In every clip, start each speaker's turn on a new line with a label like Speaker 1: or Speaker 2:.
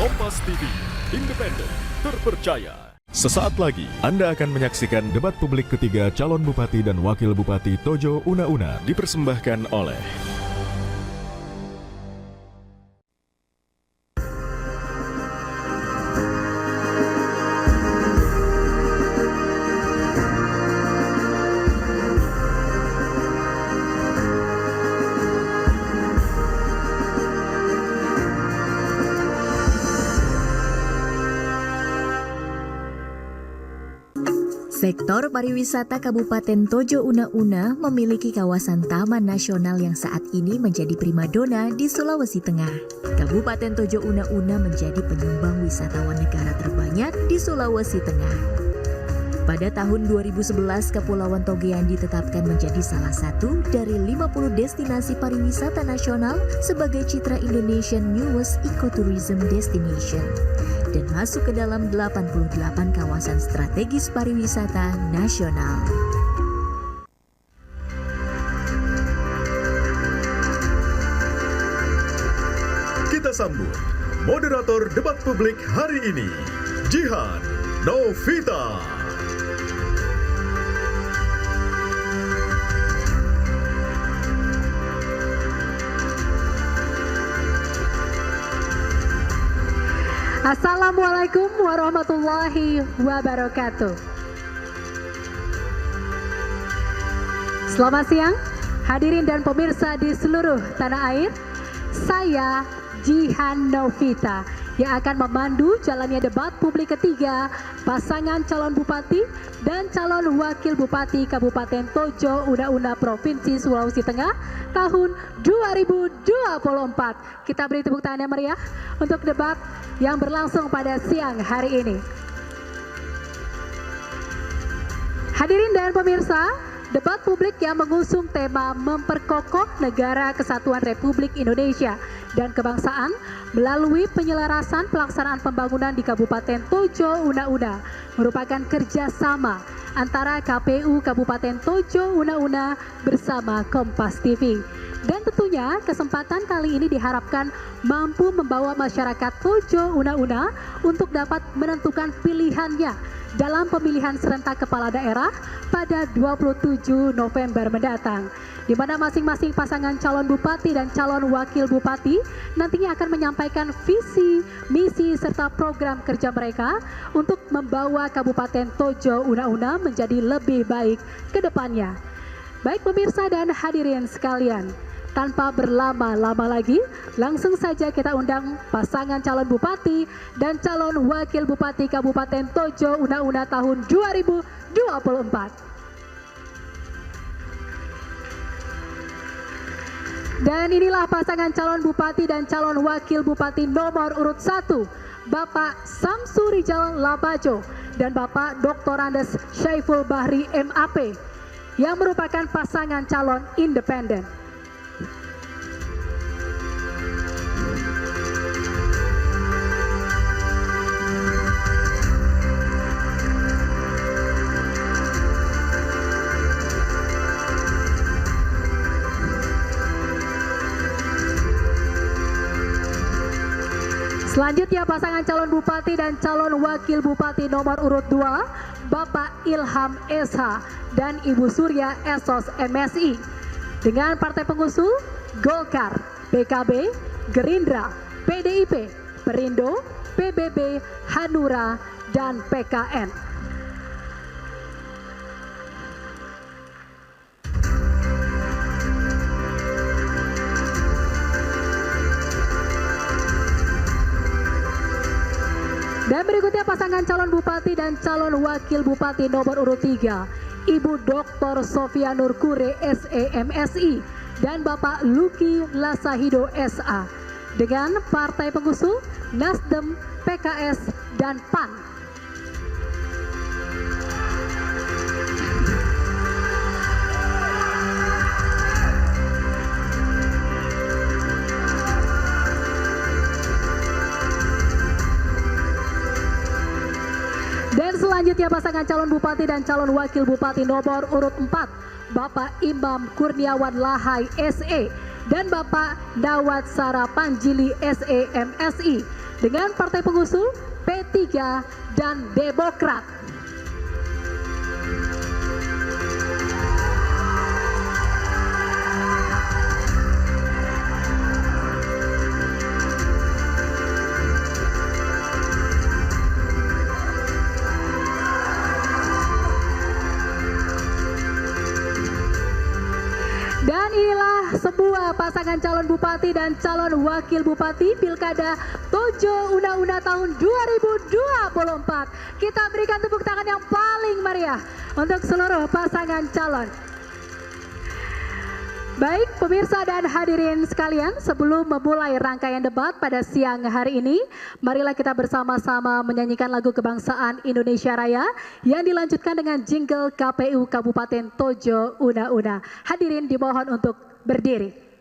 Speaker 1: Kompas TV, independen, terpercaya. Sesaat lagi Anda akan menyaksikan debat publik ketiga calon bupati dan wakil bupati Tojo Una-Una dipersembahkan oleh
Speaker 2: Sektor pariwisata Kabupaten Tojo Una-Una memiliki kawasan taman nasional yang saat ini menjadi primadona di Sulawesi Tengah. Kabupaten Tojo Una-Una menjadi penyumbang wisatawan negara terbanyak di Sulawesi Tengah. Pada tahun 2011, Kepulauan Togean ditetapkan menjadi salah satu dari 50 destinasi pariwisata nasional sebagai Citra Indonesian Newest Ecotourism Destination dan masuk ke dalam 88 kawasan strategis pariwisata nasional.
Speaker 1: Kita sambut moderator debat publik hari ini, Jihan Novita.
Speaker 3: Assalamualaikum warahmatullahi wabarakatuh. Selamat siang hadirin dan pemirsa di seluruh tanah air. Saya Jihan Novita yang akan memandu jalannya debat publik ketiga pasangan calon bupati dan calon wakil bupati Kabupaten Tojo Una-Una Provinsi Sulawesi Tengah tahun 2024. Kita beri tepuk tangan yang meriah untuk debat yang berlangsung pada siang hari ini. Hadirin dan pemirsa, debat publik yang mengusung tema memperkokoh negara kesatuan Republik Indonesia dan kebangsaan melalui penyelarasan pelaksanaan pembangunan di Kabupaten Tojo Una-Una merupakan kerjasama antara KPU Kabupaten Tojo Una-Una bersama Kompas TV. Dan tentunya kesempatan kali ini diharapkan mampu membawa masyarakat Tojo Una-Una untuk dapat menentukan pilihannya dalam pemilihan serentak kepala daerah pada 27 November mendatang, di mana masing-masing pasangan calon bupati dan calon wakil bupati nantinya akan menyampaikan visi, misi, serta program kerja mereka untuk membawa Kabupaten Tojo Una-Una menjadi lebih baik ke depannya. Baik pemirsa dan hadirin sekalian, tanpa berlama-lama lagi, langsung saja kita undang pasangan calon bupati dan calon wakil bupati Kabupaten Tojo Una-Una tahun 2024. Dan inilah pasangan calon bupati dan calon wakil bupati nomor urut 1, Bapak Samsu Rijal Labajo dan Bapak Dr. Andes Syaiful Bahri MAP yang merupakan pasangan calon independen. Selanjutnya pasangan calon bupati dan calon wakil bupati nomor urut 2, Bapak Ilham SH dan Ibu Surya Esos MSI. Dengan partai pengusul Golkar, PKB, Gerindra, PDIP, Perindo, PBB, Hanura, dan PKN. Dan berikutnya pasangan calon bupati dan calon wakil bupati nomor urut 3, Ibu Dr. Sofia Nurkure SEMSI dan Bapak Luki Lasahido SA dengan partai pengusul Nasdem, PKS, dan PAN. Dan selanjutnya pasangan calon bupati dan calon wakil bupati nomor urut 4, Bapak Imam Kurniawan Lahai SE dan Bapak Dawat Sara Panjili SEMSI dengan partai pengusul P3 dan Demokrat. Dan inilah sebuah pasangan calon bupati dan calon wakil bupati Pilkada Tojo Una-Una tahun 2024. Kita berikan tepuk tangan yang paling meriah untuk seluruh pasangan calon. Baik pemirsa dan hadirin sekalian, sebelum memulai rangkaian debat pada siang hari ini, marilah kita bersama-sama menyanyikan lagu kebangsaan Indonesia Raya yang dilanjutkan dengan jingle KPU Kabupaten Tojo Una-Una. Hadirin dimohon untuk berdiri.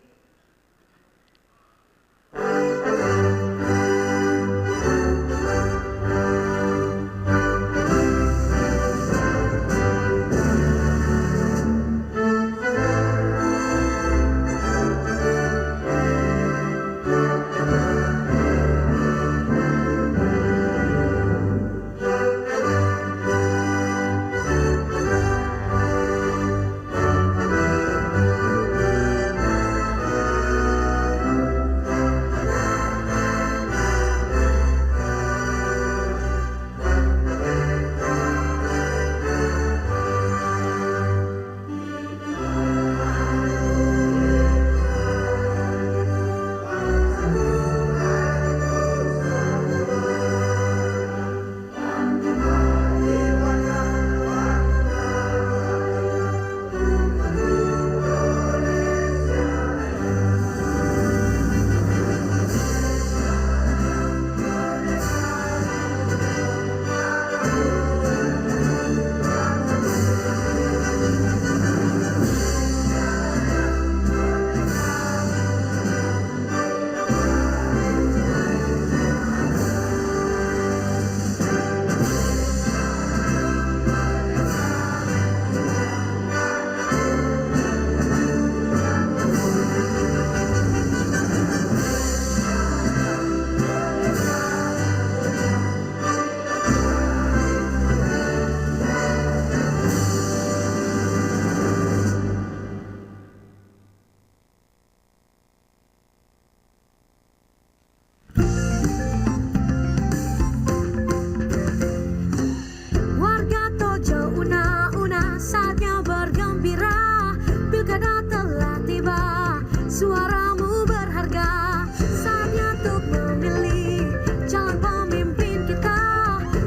Speaker 4: Suaramu berharga, saatnya untuk memilih calon pemimpin kita,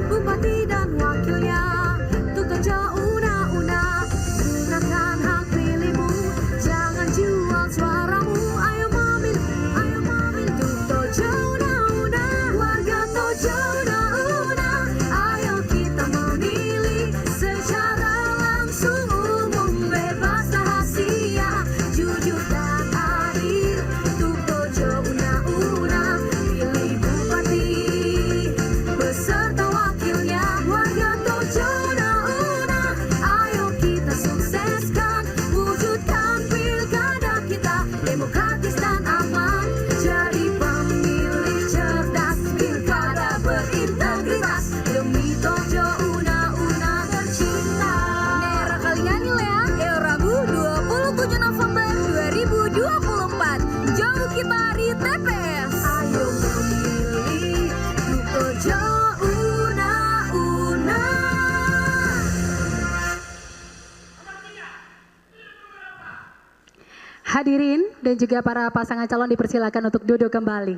Speaker 4: bupati dan wakilnya, untuk Tojo Una-Una. Gunakan hak pilihmu, jangan jual suaramu. Ayo memilih untuk Tojo Una-Una. Warga Tojo Una-Una, ayo kita memilih secara langsung, umum, bebas, rahasia, jujur dan adil. Untuk Tojo Una-Una, pilih bupati beserta wakilnya. Warga Tojo Una-Una, ayo kita sukseskan, wujudkan pilkada kita demokratis dan aman. Jadi pemilih cerdas, pilkada berintegritas, demi Tojo Una-Una tercinta. Merah kali nyanyi Lea, Rabu 27 November 2024. Jauh kita di TPS. Ayo memilih untuk Tojo Una-Una.
Speaker 3: Hadirin dan juga para pasangan calon dipersilakan untuk duduk kembali.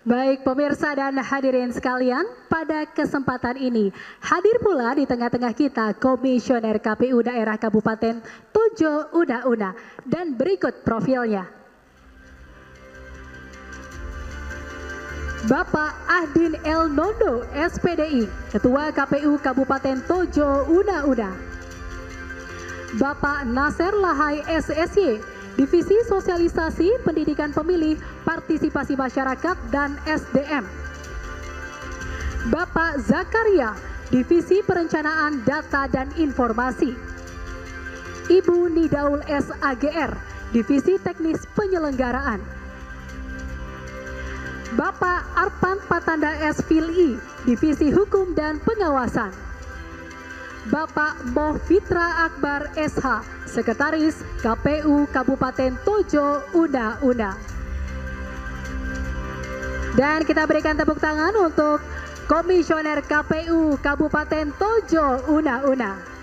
Speaker 3: Baik pemirsa dan hadirin sekalian, pada kesempatan ini hadir pula di tengah-tengah kita Komisioner KPU Daerah Kabupaten Tojo Una-Una, dan berikut profilnya. Bapak Ahdin El Nondo, SPDI, Ketua KPU Kabupaten Tojo Una-Una. Bapak Nasir Lahai SSY, Divisi Sosialisasi Pendidikan Pemilih, Partisipasi Masyarakat dan SDM. Bapak Zakaria, Divisi Perencanaan Data dan Informasi. Ibu Nidaul SAGR, Divisi Teknis Penyelenggaraan. Bapak Arpan Patanda SPLI, Divisi Hukum dan Pengawasan. Bapak Moh Fitra Akbar SH, Sekretaris KPU Kabupaten Tojo Una-Una. Dan kita berikan tepuk tangan untuk Komisioner KPU Kabupaten Tojo Una-Una.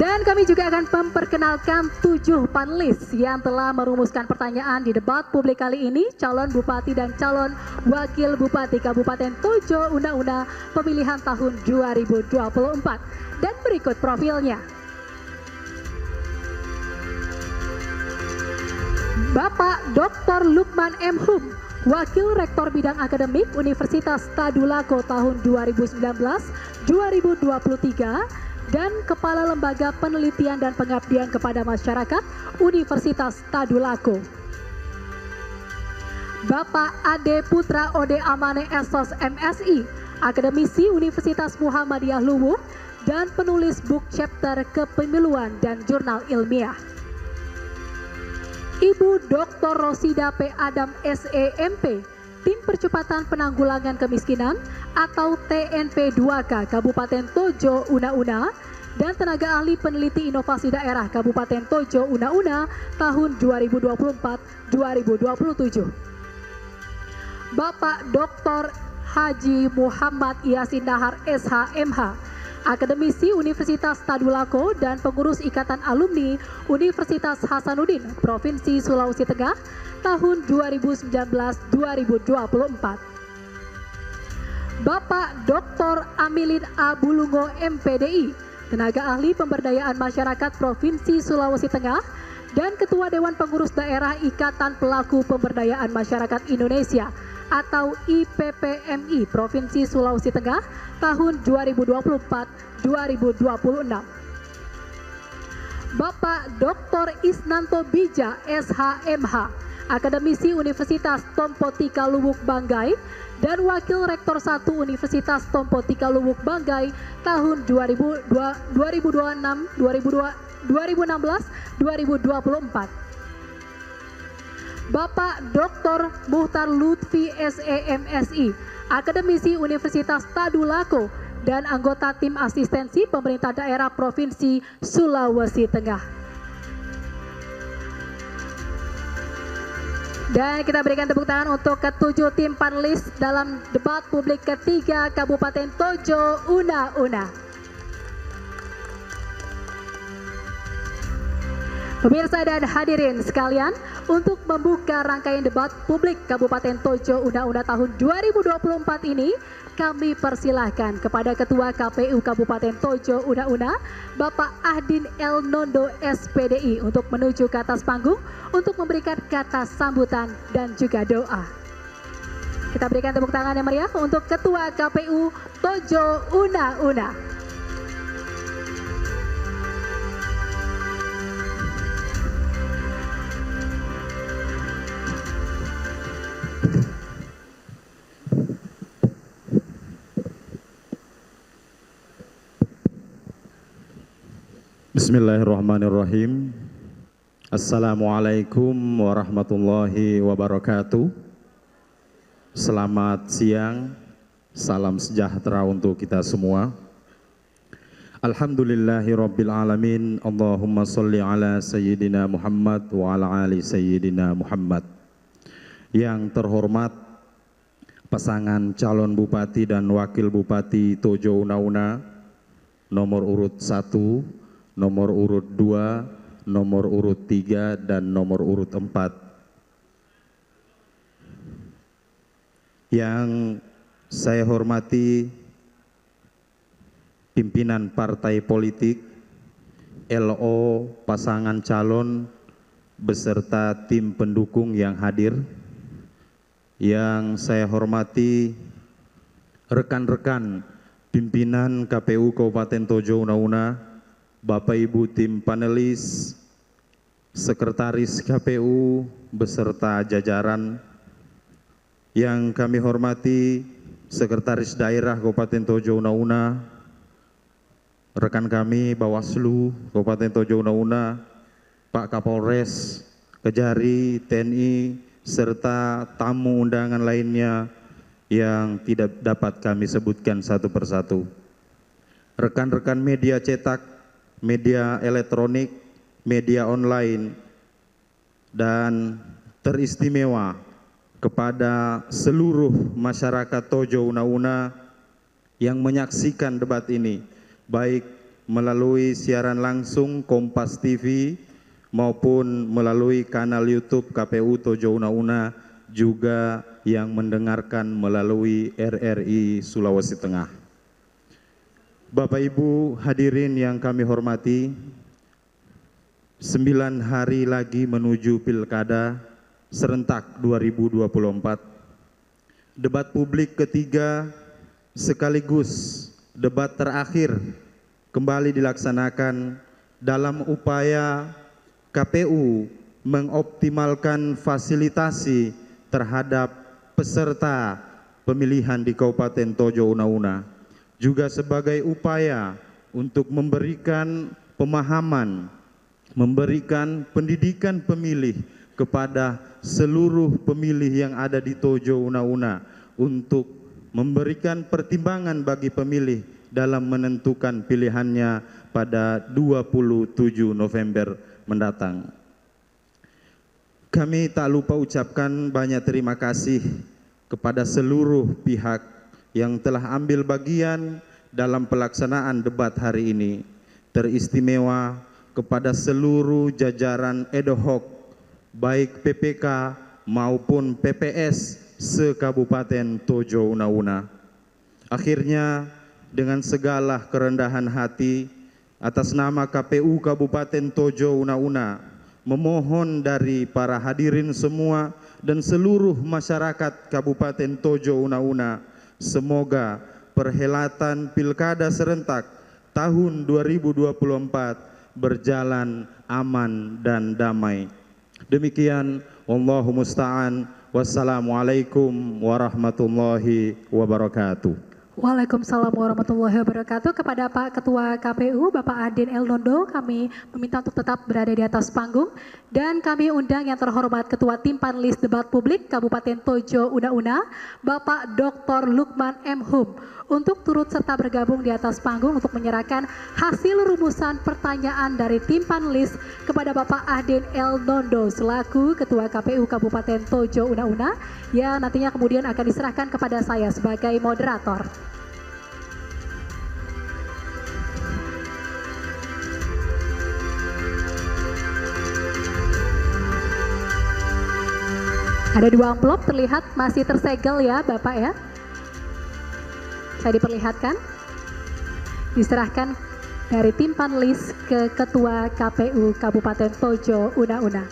Speaker 3: Dan kami juga akan memperkenalkan 7 panelis yang telah merumuskan pertanyaan di debat publik kali ini, calon bupati dan calon wakil bupati Kabupaten Tojo Una-Una pemilihan tahun 2024. Dan berikut profilnya. Bapak Dr. Lukman M. Hum, Wakil Rektor Bidang Akademik Universitas Tadulako tahun 2019-2023, dan Kepala Lembaga Penelitian dan Pengabdian kepada Masyarakat Universitas Tadulako. Bapak Ade Putra Ode Amane Esos MSI, Akademisi Universitas Muhammadiyah Luwu, dan penulis book chapter Kepemiluan dan Jurnal Ilmiah. Ibu Dr. Rosida P. Adam SEMP, Tim Percepatan Penanggulangan Kemiskinan atau TNP 2K Kabupaten Tojo Una-Una, dan tenaga ahli peneliti inovasi daerah Kabupaten Tojo Una-Una tahun 2024-2027. Bapak Dr. Haji Muhammad Yasin Nahar SHMH, Akademisi Universitas Tadulako dan pengurus Ikatan Alumni Universitas Hasanuddin Provinsi Sulawesi Tengah tahun 2019-2024. Bapak Dr. Amilin A. Bulungo MPDI, tenaga ahli pemberdayaan masyarakat Provinsi Sulawesi Tengah dan Ketua Dewan Pengurus Daerah Ikatan Pelaku Pemberdayaan Masyarakat Indonesia atau IPPMI Provinsi Sulawesi Tengah tahun 2024-2026. Bapak Dr. Isnanto Bija SHMH, Akademisi Universitas Tompo Tika Luwuk Banggai dan Wakil Rektor 1 Universitas Tompo Tika Luwuk Banggai tahun 2016-2024. Bapak Dr. Muhtar Lutfi SEMSI, Akademisi Universitas Tadulako dan anggota tim asistensi pemerintah daerah Provinsi Sulawesi Tengah. Dan kita berikan tepuk tangan untuk ketujuh tim panelis dalam debat publik ketiga Kabupaten Tojo Una-Una. Pemirsa dan hadirin sekalian, untuk membuka rangkaian debat publik Kabupaten Tojo Una-Una tahun 2024 ini, kami persilahkan kepada Ketua KPU Kabupaten Tojo Una-Una, Bapak Ahdin El Nondo SPDI untuk menuju ke atas panggung untuk memberikan kata sambutan dan juga doa. Kita berikan tepuk tangan yang meriah untuk Ketua KPU Tojo Una-Una.
Speaker 5: Bismillahirrahmanirrahim. Assalamualaikum warahmatullahi wabarakatuh. Selamat siang, salam sejahtera untuk kita semua. Alhamdulillahirabbil alamin. Allahumma sholli ala sayyidina Muhammad wa ala ali sayyidina Muhammad. Yang terhormat pasangan calon bupati dan wakil bupati Tojo Una-Una nomor urut 1, nomor urut 2, nomor urut 3, dan nomor urut 4. Yang saya hormati pimpinan partai politik, LO, pasangan calon, beserta tim pendukung yang hadir. Yang saya hormati rekan-rekan pimpinan KPU Kabupaten Tojo Una-Una, Bapak Ibu tim panelis, Sekretaris KPU beserta jajaran. Yang kami hormati Sekretaris Daerah Kabupaten Tojo Una-Una, rekan kami Bawaslu Kabupaten Tojo Una-Una, Pak Kapolres, Kejari, TNI, serta tamu undangan lainnya yang tidak dapat kami sebutkan satu persatu. Rekan-rekan media cetak, media elektronik, media online, dan teristimewa kepada seluruh masyarakat Tojo Una-Una yang menyaksikan debat ini, baik melalui siaran langsung Kompas TV maupun melalui kanal YouTube KPU Tojo Una-Una, juga yang mendengarkan melalui RRI Sulawesi Tengah. Bapak Ibu hadirin yang kami hormati, 9 hari lagi menuju Pilkada serentak 2024. Debat publik ketiga sekaligus debat terakhir kembali dilaksanakan dalam upaya KPU mengoptimalkan fasilitasi terhadap peserta pemilihan di Kabupaten Tojo Una-Una, juga sebagai upaya untuk memberikan pemahaman, memberikan pendidikan pemilih kepada seluruh pemilih yang ada di Tojo Una-Una untuk memberikan pertimbangan bagi pemilih dalam menentukan pilihannya pada 27 November mendatang. Kami tak lupa ucapkan banyak terima kasih kepada seluruh pihak yang telah ambil bagian dalam pelaksanaan debat hari ini, teristimewa kepada seluruh jajaran ad hoc baik PPK maupun PPS se-Kabupaten Tojo Una-Una. Akhirnya dengan segala kerendahan hati atas nama KPU Kabupaten Tojo Una-Una memohon dari para hadirin semua dan seluruh masyarakat Kabupaten Tojo Una-Una, semoga perhelatan Pilkada serentak tahun 2024 berjalan aman dan damai. Demikian, wallahu musta'an. Wassalamualaikum warahmatullahi wabarakatuh.
Speaker 3: Waalaikumsalam warahmatullahi wabarakatuh. Kepada Pak Ketua KPU, Bapak Adin Elnondo, kami meminta untuk tetap berada di atas panggung. Dan kami undang yang terhormat Ketua Tim Panelis Debat Publik Kabupaten Tojo Una-Una, Bapak Dr. Lukman M. Hum, untuk turut serta bergabung di atas panggung untuk menyerahkan hasil rumusan pertanyaan dari tim panelis kepada Bapak Adin Elnondo selaku Ketua KPU Kabupaten Tojo Una-Una, yang nantinya kemudian akan diserahkan kepada saya sebagai moderator. Ada 2 amplop terlihat masih tersegel ya Bapak ya. Saya diperlihatkan. Diserahkan dari tim panelis ke Ketua KPU Kabupaten Tojo Una-Una.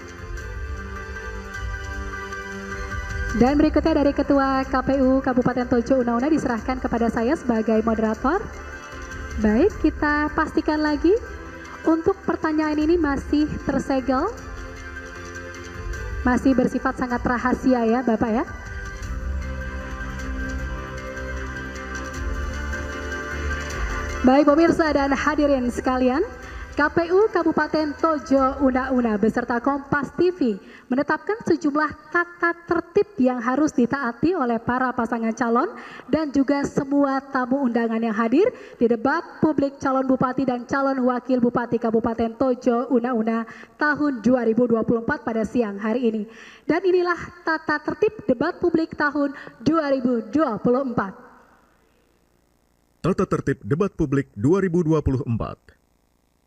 Speaker 3: Dan berikutnya dari Ketua KPU Kabupaten Tojo Una-Una diserahkan kepada saya sebagai moderator. Baik, kita pastikan lagi untuk pertanyaan ini masih tersegel. Masih bersifat sangat rahasia ya Bapak ya. Baik pemirsa dan hadirin sekalian, KPU Kabupaten Tojo Una-Una beserta Kompas TV menetapkan sejumlah tata tertib yang harus ditaati oleh para pasangan calon dan juga semua tamu undangan yang hadir di debat publik calon bupati dan calon wakil bupati Kabupaten Tojo Una-Una tahun 2024 pada siang hari ini. Dan inilah tata tertib debat publik tahun 2024.
Speaker 1: Tata tertib debat publik 2024.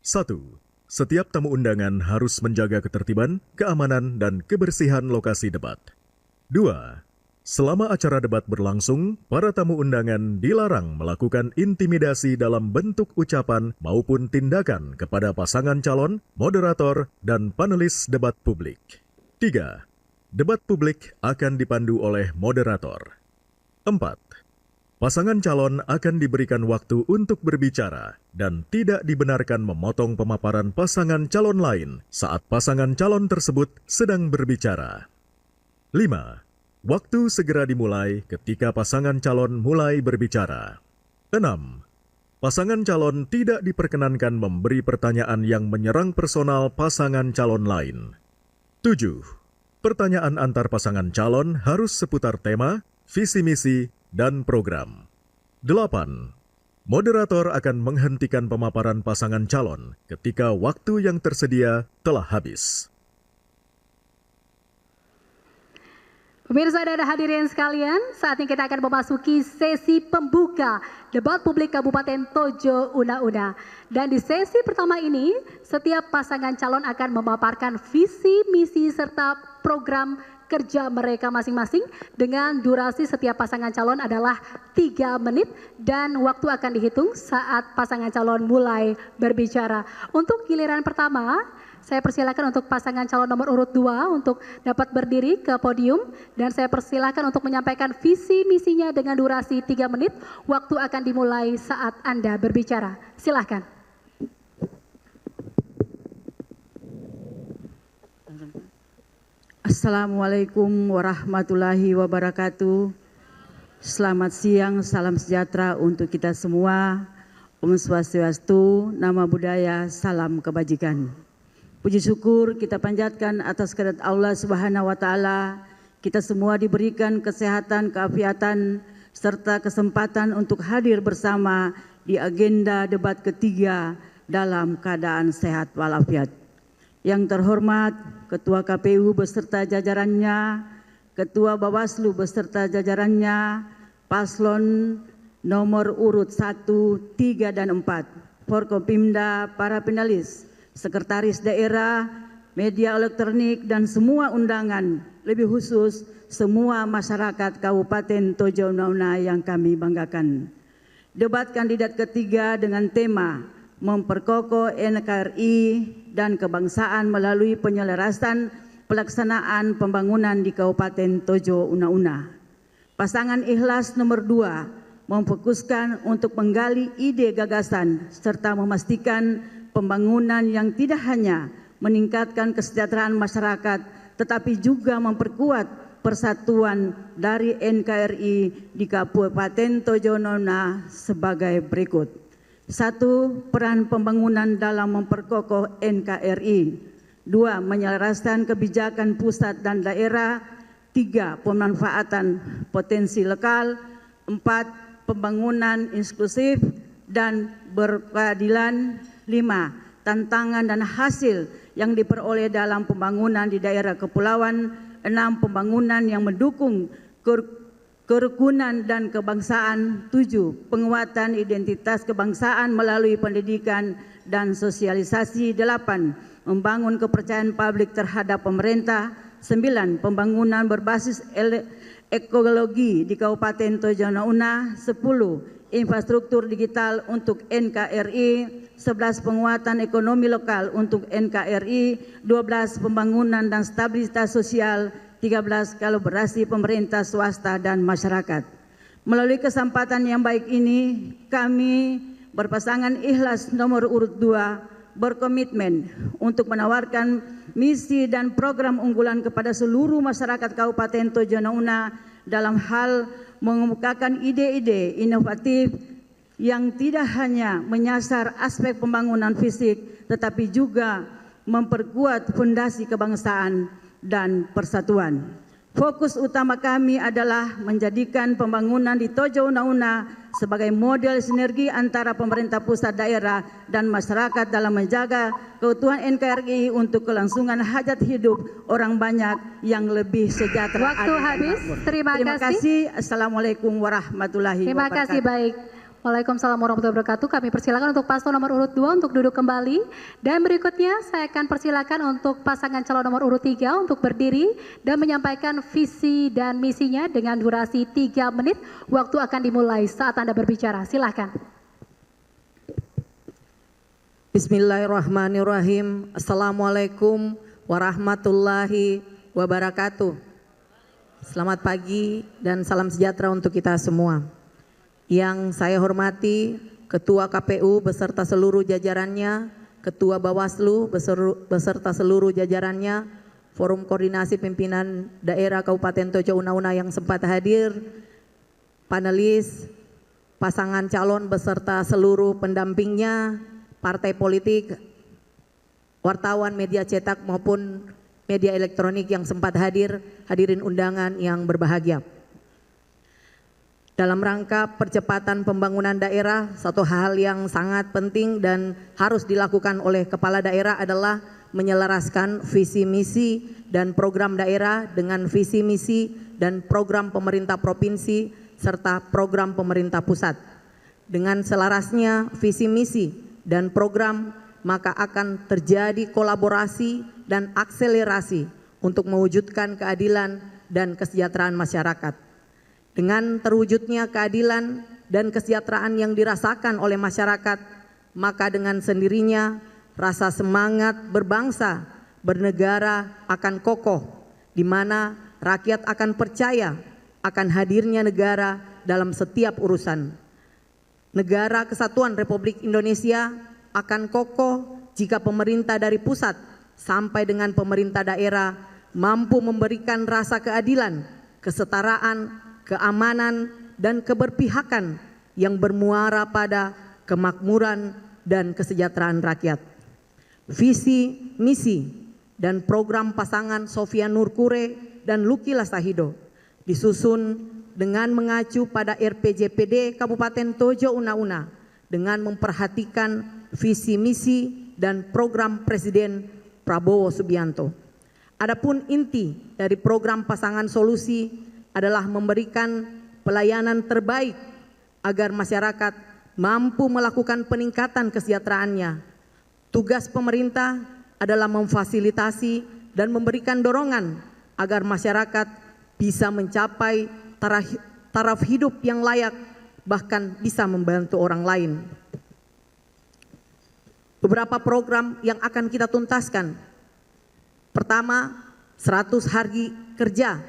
Speaker 1: 1. Setiap tamu undangan harus menjaga ketertiban, keamanan, dan kebersihan lokasi debat. 2. Selama acara debat berlangsung, para tamu undangan dilarang melakukan intimidasi dalam bentuk ucapan maupun tindakan kepada pasangan calon, moderator, dan panelis debat publik. 3. Debat publik akan dipandu oleh moderator. 4. Pasangan calon akan diberikan waktu untuk berbicara dan tidak dibenarkan memotong pemaparan pasangan calon lain saat pasangan calon tersebut sedang berbicara. 5. Waktu segera dimulai ketika pasangan calon mulai berbicara. 6. Pasangan calon tidak diperkenankan memberi pertanyaan yang menyerang personal pasangan calon lain. 7. Pertanyaan antar pasangan calon harus seputar tema, visi misi, dan program. 8. Moderator akan menghentikan pemaparan pasangan calon ketika waktu yang tersedia telah habis.
Speaker 3: Pemirsa dan hadirin sekalian, saatnya kita akan memasuki sesi pembuka debat publik Kabupaten Tojo Una-Una. Dan di sesi pertama ini, setiap pasangan calon akan memaparkan visi, misi, serta program kerja mereka masing-masing dengan durasi setiap pasangan calon adalah 3 menit dan waktu akan dihitung saat pasangan calon mulai berbicara. Untuk giliran pertama, saya persilakan untuk pasangan calon nomor urut 2 untuk dapat berdiri ke podium dan saya persilakan untuk menyampaikan visi misinya dengan durasi 3 menit. Waktu akan dimulai saat Anda berbicara. Silakan.
Speaker 6: Assalamualaikum warahmatullahi wabarakatuh. Selamat siang, salam sejahtera untuk kita semua. Om Swastiastu, nama budaya, salam kebajikan. Puji syukur kita panjatkan atas kehadirat Allah Subhanahu wa taala. Kita semua diberikan kesehatan, keafiatan serta kesempatan untuk hadir bersama di agenda debat ketiga dalam keadaan sehat walafiat. Yang terhormat Ketua KPU beserta jajarannya, Ketua Bawaslu beserta jajarannya, paslon nomor urut 1, 3, dan 4, Forkopimda, para finalis, sekretaris daerah, media elektronik, dan semua undangan, lebih khusus semua masyarakat Kabupaten Tojo Una-Una yang kami banggakan. Debat kandidat ketiga dengan tema memperkokoh NKRI dan kebangsaan melalui penyelarasan pelaksanaan pembangunan di Kabupaten Tojo Una-Una. Pasangan ikhlas nomor 2 memfokuskan untuk menggali ide gagasan serta memastikan pembangunan yang tidak hanya meningkatkan kesejahteraan masyarakat tetapi juga memperkuat persatuan dari NKRI di Kabupaten Tojo Una-Una sebagai berikut. 1. Peran pembangunan dalam memperkokoh NKRI. 2. Menyelaraskan kebijakan pusat dan daerah. 3. Pemanfaatan potensi lokal. 4. Pembangunan inklusif dan berkeadilan. 5. Tantangan dan hasil yang diperoleh dalam pembangunan di daerah kepulauan. 6. Pembangunan yang mendukung kerukunan dan kebangsaan. 7. Penguatan identitas kebangsaan melalui pendidikan dan sosialisasi. 8. Membangun kepercayaan publik terhadap pemerintah. 9. Pembangunan berbasis ekologi di Kabupaten Tojo Una-Una. 10. Infrastruktur digital untuk NKRI. 11. Penguatan ekonomi lokal untuk NKRI. 12. Pembangunan dan stabilitas sosial. 13. Kolaborasi pemerintah, swasta, dan masyarakat. Melalui kesempatan yang baik ini, kami berpasangan ikhlas nomor urut 2 berkomitmen untuk menawarkan misi dan program unggulan kepada seluruh masyarakat Kabupaten Tojo Una-Una dalam hal mengemukakan ide-ide inovatif yang tidak hanya menyasar aspek pembangunan fisik tetapi juga memperkuat fondasi kebangsaan dan persatuan. Fokus utama kami adalah menjadikan pembangunan di Tojo Una-Una sebagai model sinergi antara pemerintah pusat, daerah, dan masyarakat dalam menjaga keutuhan NKRI untuk kelangsungan hajat hidup orang banyak yang lebih sejahtera.
Speaker 3: Waktu habis. Terima kasih.
Speaker 6: Assalamualaikum warahmatullahi wabarakatuh.
Speaker 3: Terima kasih, baik. Waalaikumsalam warahmatullahi wabarakatuh. Kami persilakan untuk paslon nomor urut 2 untuk duduk kembali. Dan berikutnya saya akan persilakan untuk pasangan calon nomor urut 3 untuk berdiri dan menyampaikan visi dan misinya dengan durasi 3 menit. Waktu akan dimulai saat Anda berbicara. Silakan.
Speaker 7: Bismillahirrahmanirrahim. Assalamualaikum warahmatullahi wabarakatuh. Selamat pagi dan salam sejahtera untuk kita semua. Yang saya hormati Ketua KPU beserta seluruh jajarannya, Ketua Bawaslu beserta seluruh jajarannya, Forum Koordinasi Pimpinan Daerah Kabupaten Tojo Una-Una yang sempat hadir, panelis, pasangan calon beserta seluruh pendampingnya, partai politik, wartawan media cetak maupun media elektronik yang sempat hadir, hadirin undangan yang berbahagia. Dalam rangka percepatan pembangunan daerah, satu hal yang sangat penting dan harus dilakukan oleh kepala daerah adalah menyelaraskan visi misi dan program daerah dengan visi misi dan program pemerintah provinsi serta program pemerintah pusat. Dengan selarasnya visi misi dan program, maka akan terjadi kolaborasi dan akselerasi untuk mewujudkan keadilan dan kesejahteraan masyarakat. Dengan terwujudnya keadilan dan kesejahteraan yang dirasakan oleh masyarakat, maka dengan sendirinya rasa semangat berbangsa, bernegara akan kokoh, di mana rakyat akan percaya akan hadirnya negara dalam setiap urusan. Negara Kesatuan Republik Indonesia akan kokoh jika pemerintah dari pusat sampai dengan pemerintah daerah mampu memberikan rasa keadilan, kesetaraan, keamanan, dan keberpihakan yang bermuara pada kemakmuran dan kesejahteraan rakyat. Visi, misi, dan program pasangan Sofian Nurkure dan Lucky Lasahido disusun dengan mengacu pada RPJPD Kabupaten Tojo Una-Una dengan memperhatikan visi misi dan program Presiden Prabowo Subianto. Adapun inti dari program pasangan solusi adalah memberikan pelayanan terbaik agar masyarakat mampu melakukan peningkatan kesejahteraannya. Tugas pemerintah adalah memfasilitasi dan memberikan dorongan agar masyarakat bisa mencapai taraf hidup yang layak, bahkan bisa membantu orang lain. Beberapa program yang akan kita tuntaskan. Pertama, 100 hari kerja.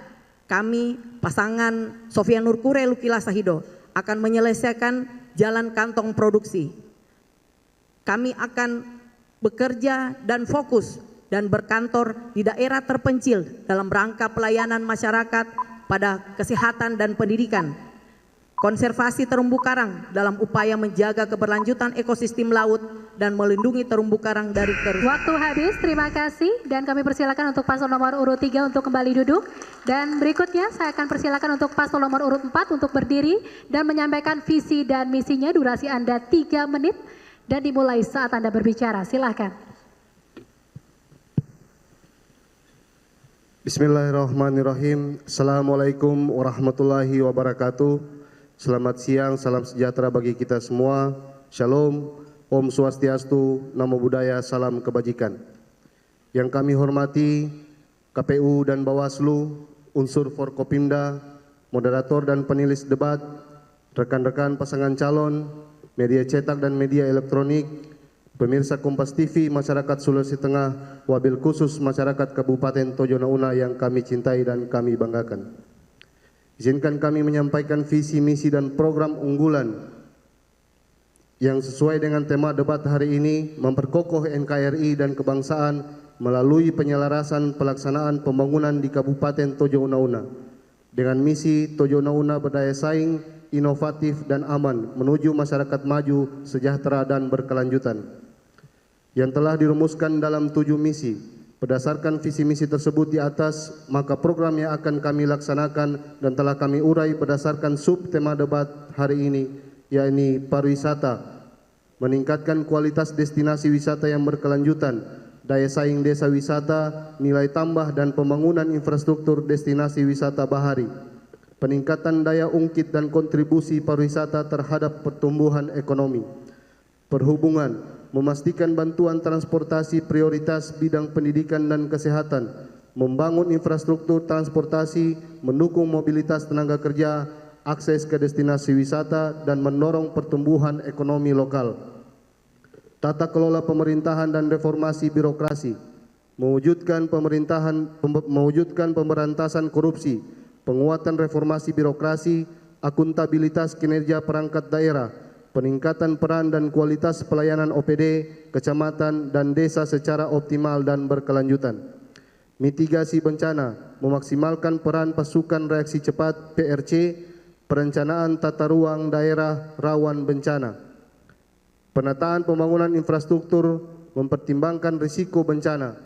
Speaker 7: Kami pasangan Sofian Nurkure Lucky Lasahido akan menyelesaikan jalan kantong produksi. Kami akan bekerja dan fokus dan berkantor di daerah terpencil dalam rangka pelayanan masyarakat pada kesehatan dan pendidikan. Konservasi terumbu karang dalam upaya menjaga keberlanjutan ekosistem laut dan melindungi terumbu karang dari kerusakan.
Speaker 3: Waktu habis, terima kasih dan kami persilakan untuk paslon nomor urut 3 untuk kembali duduk. Dan berikutnya saya akan persilakan untuk paslon nomor urut 4 untuk berdiri dan menyampaikan visi dan misinya. Durasi Anda 3 menit dan dimulai saat Anda berbicara. Silakan.
Speaker 8: Bismillahirrahmanirrahim. Assalamualaikum warahmatullahi wabarakatuh. Selamat siang, salam sejahtera bagi kita semua. Shalom, Om Swastiastu, Namo Buddhaya, salam kebajikan. Yang kami hormati KPU dan Bawaslu, unsur Forkopimda, moderator dan penulis debat, rekan-rekan pasangan calon, media cetak dan media elektronik, pemirsa Kompas TV, masyarakat Sulawesi Tengah, wabil khusus masyarakat Kabupaten Tojo Una yang kami cintai dan kami banggakan. Izinkan kami menyampaikan visi, misi, dan program unggulan yang sesuai dengan tema debat hari ini, memperkokoh NKRI dan kebangsaan melalui penyelarasan pelaksanaan pembangunan di Kabupaten Tojo Una-Una dengan misi Tojo Una-Una berdaya saing, inovatif, dan aman menuju masyarakat maju, sejahtera, dan berkelanjutan yang telah dirumuskan dalam 7 misi. Berdasarkan visi misi tersebut di atas, maka program yang akan kami laksanakan dan telah kami urai berdasarkan sub tema debat hari ini, yakni pariwisata, meningkatkan kualitas destinasi wisata yang berkelanjutan, daya saing desa wisata, nilai tambah dan pembangunan infrastruktur destinasi wisata bahari, peningkatan daya ungkit dan kontribusi pariwisata terhadap pertumbuhan ekonomi, perhubungan, memastikan bantuan transportasi prioritas bidang pendidikan dan kesehatan, membangun infrastruktur transportasi, mendukung mobilitas tenaga kerja, akses ke destinasi wisata, dan mendorong pertumbuhan ekonomi lokal. Tata kelola pemerintahan dan reformasi birokrasi, mewujudkan pemberantasan korupsi, penguatan reformasi birokrasi, akuntabilitas kinerja perangkat daerah, peningkatan peran dan kualitas pelayanan OPD, kecamatan, dan desa secara optimal dan berkelanjutan. Mitigasi bencana, memaksimalkan peran pasukan reaksi cepat PRC, perencanaan tata ruang daerah rawan bencana. Penataan pembangunan infrastruktur mempertimbangkan risiko bencana.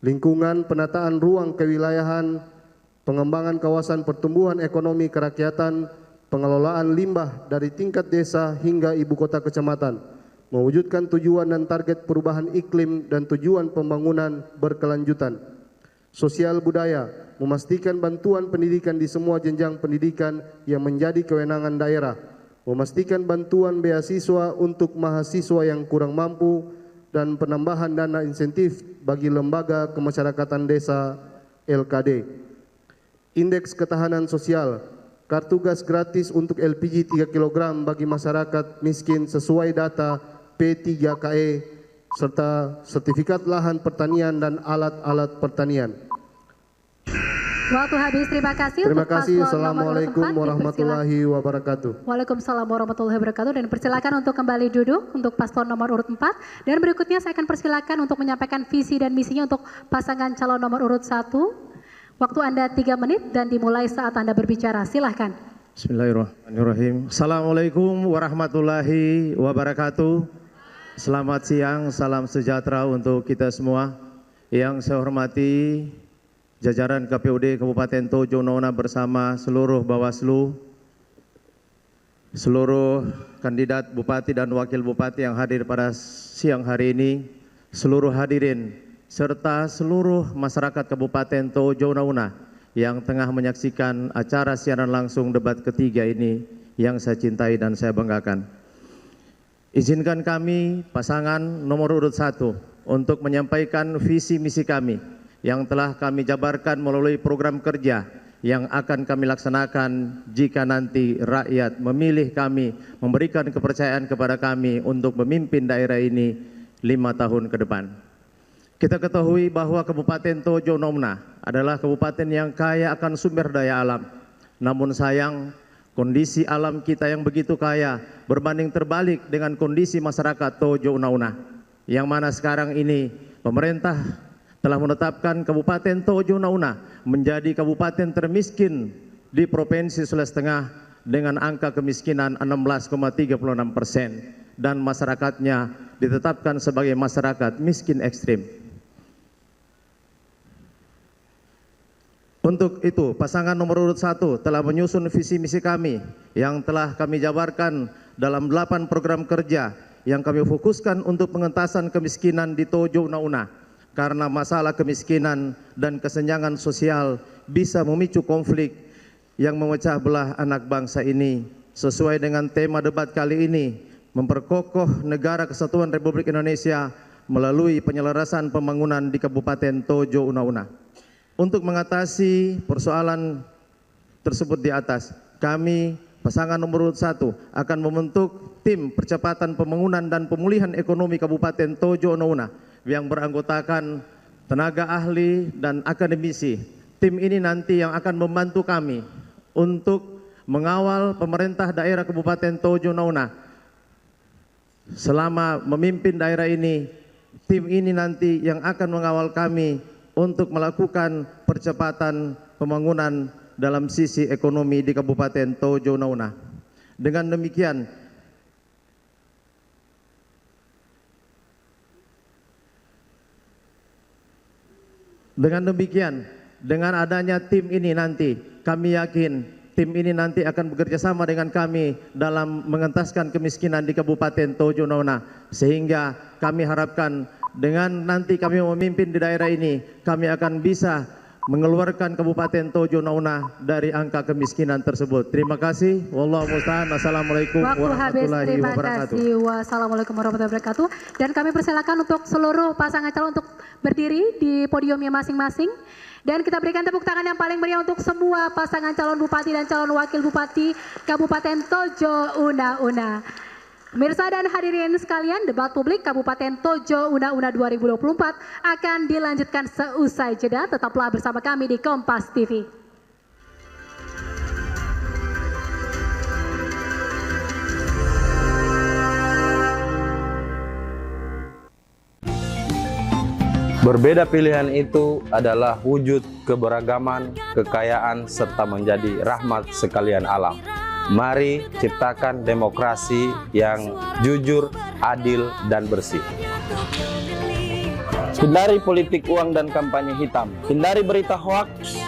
Speaker 8: Lingkungan penataan ruang kewilayahan, pengembangan kawasan pertumbuhan ekonomi kerakyatan, pengelolaan limbah dari tingkat desa hingga ibu kota kecamatan, mewujudkan tujuan dan target perubahan iklim dan tujuan pembangunan berkelanjutan. Sosial budaya, memastikan bantuan pendidikan di semua jenjang pendidikan yang menjadi kewenangan daerah, memastikan bantuan beasiswa untuk mahasiswa yang kurang mampu, dan penambahan dana insentif bagi lembaga kemasyarakatan desa LKD. Indeks ketahanan sosial, kartu gas gratis untuk LPG 3 kg bagi masyarakat miskin sesuai data P3KE, serta sertifikat lahan pertanian dan alat-alat pertanian.
Speaker 3: Waktu habis, terima kasih.
Speaker 8: Terima
Speaker 3: untuk
Speaker 8: kasih.
Speaker 3: paslon nomor
Speaker 8: Assalamualaikum
Speaker 3: 4,
Speaker 8: warahmatullahi wabarakatuh.
Speaker 3: Waalaikumsalam warahmatullahi wabarakatuh, dan persilakan untuk kembali duduk untuk paslon nomor urut 4. Dan berikutnya saya akan persilakan untuk menyampaikan visi dan misinya untuk pasangan calon nomor urut 1. Waktu Anda 3 menit dan dimulai saat Anda berbicara. Silahkan.
Speaker 5: Bismillahirrahmanirrahim. Assalamualaikum warahmatullahi wabarakatuh. Selamat siang, salam sejahtera untuk kita semua. Yang saya hormati jajaran KPUD Kabupaten Tojo Una bersama seluruh Bawaslu, seluruh kandidat Bupati dan Wakil Bupati yang hadir pada siang hari ini, seluruh hadirin, serta seluruh masyarakat Kabupaten Tojo Una yang tengah menyaksikan acara siaran langsung debat ketiga ini yang saya cintai dan saya banggakan. Izinkan kami pasangan nomor urut 1 untuk menyampaikan visi misi kami yang telah kami jabarkan melalui program kerja yang akan kami laksanakan jika nanti rakyat memilih kami, memberikan kepercayaan kepada kami untuk memimpin daerah ini 5 tahun ke depan. Kita ketahui bahwa Kabupaten Tojo Una adalah kabupaten yang kaya akan sumber daya alam. Namun sayang, kondisi alam kita yang begitu kaya berbanding terbalik dengan kondisi masyarakat Tojo Una, yang mana sekarang ini pemerintah telah menetapkan Kabupaten Tojo Una menjadi kabupaten termiskin di Provinsi Sulawesi Tengah dengan angka kemiskinan 16,36% dan masyarakatnya ditetapkan sebagai masyarakat miskin ekstrim. Untuk itu, pasangan nomor urut 1 telah menyusun visi misi kami yang telah kami jabarkan dalam 8 program kerja yang kami fokuskan untuk pengentasan kemiskinan di Tojo Una. Karena masalah kemiskinan dan kesenjangan sosial bisa memicu konflik yang memecah belah anak bangsa ini. Sesuai dengan tema debat kali ini, memperkokoh negara kesatuan Republik Indonesia melalui penyelarasan pembangunan di Kabupaten Tojo Una. Untuk mengatasi persoalan tersebut di atas, kami pasangan nomor urut 1 akan membentuk tim percepatan pembangunan dan pemulihan ekonomi Kabupaten Tojo Una yang beranggotakan tenaga ahli dan akademisi. Tim ini nanti yang akan membantu kami untuk mengawal pemerintah daerah Kabupaten Tojo Una selama memimpin daerah ini. Tim ini nanti yang akan mengawal kami untuk melakukan percepatan pembangunan dalam sisi ekonomi di Kabupaten Tojo Una. Dengan demikian, dengan adanya tim ini nanti, kami yakin tim ini nanti akan bekerja sama dengan kami dalam mengentaskan kemiskinan di Kabupaten Tojo Una. Sehingga kami harapkan dengan nanti kami memimpin di daerah ini, kami akan bisa mengeluarkan Kabupaten Tojo Una dari angka kemiskinan tersebut. Terima kasih. Wallahu musta'an. Assalamualaikum warahmatullahi wabarakatuh.
Speaker 3: Wassalamualaikum warahmatullahi wabarakatuh. Dan kami persilakan untuk seluruh pasangan calon untuk berdiri di podiumnya masing-masing. Dan kita berikan tepuk tangan yang paling meriah untuk semua pasangan calon bupati dan calon wakil bupati Kabupaten Tojo Una. Pemirsa dan hadirin sekalian, debat publik Kabupaten Tojo Una 2024 akan dilanjutkan seusai jeda. Tetaplah bersama kami di Kompas TV.
Speaker 9: Berbeda pilihan itu adalah wujud keberagaman, kekayaan, serta menjadi rahmat sekalian alam. Mari ciptakan demokrasi yang jujur, adil, dan bersih.
Speaker 10: Hindari politik uang dan kampanye hitam. Hindari berita hoaks.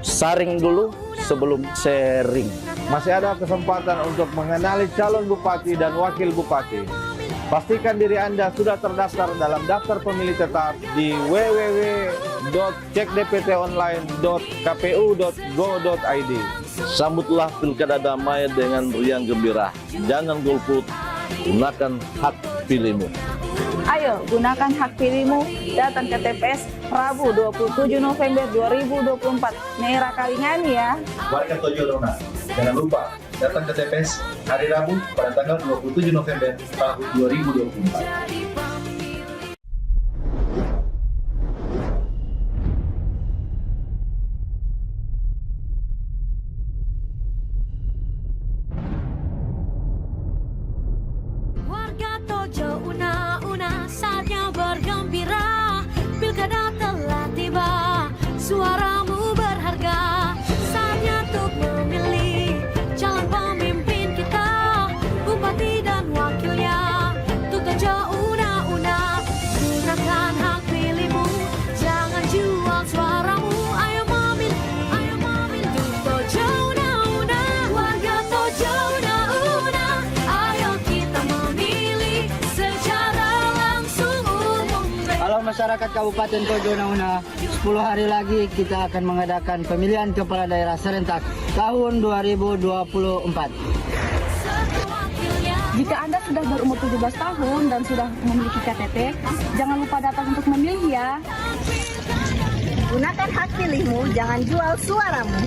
Speaker 10: Saring dulu sebelum sharing.
Speaker 11: Masih ada kesempatan untuk mengenali calon bupati dan wakil bupati. Pastikan diri Anda sudah terdaftar dalam daftar pemilih tetap di www.cekdptonline.kpu.go.id.
Speaker 10: Sambutlah pilkada damai dengan riang gembira. Jangan golput, gunakan hak pilihmu.
Speaker 12: Ayo, gunakan hak pilihmu, datang ke TPS Rabu 27 November 2024. Merah Kalingani ya.
Speaker 13: Warga Tojo Una, jangan lupa datang ke TPS hari Rabu pada tanggal 27 November tahun 2024.
Speaker 4: Tojo una-una saatnya bergembira, pilkada telah tiba, suaramu berharga, saatnya untuk memilih calon pemimpin kita, bupati dan wakilnya, untuk Tojo una-una, gunakan hak pilihmu, jangan jual suaramu, ayo memilih untuk Tojo una-una, warga Tojo una-una, ayo kita memilih secara langsung umum.
Speaker 14: Kalau masyarakat Kabupaten Tojo Una-Una, 10 hari lagi kita akan mengadakan pemilihan kepala daerah serentak tahun 2024.
Speaker 12: Jika Anda sudah berumur 17 tahun dan sudah memiliki KTP, jangan lupa datang untuk memilih ya.
Speaker 15: Gunakan hak pilihmu, jangan jual suaramu.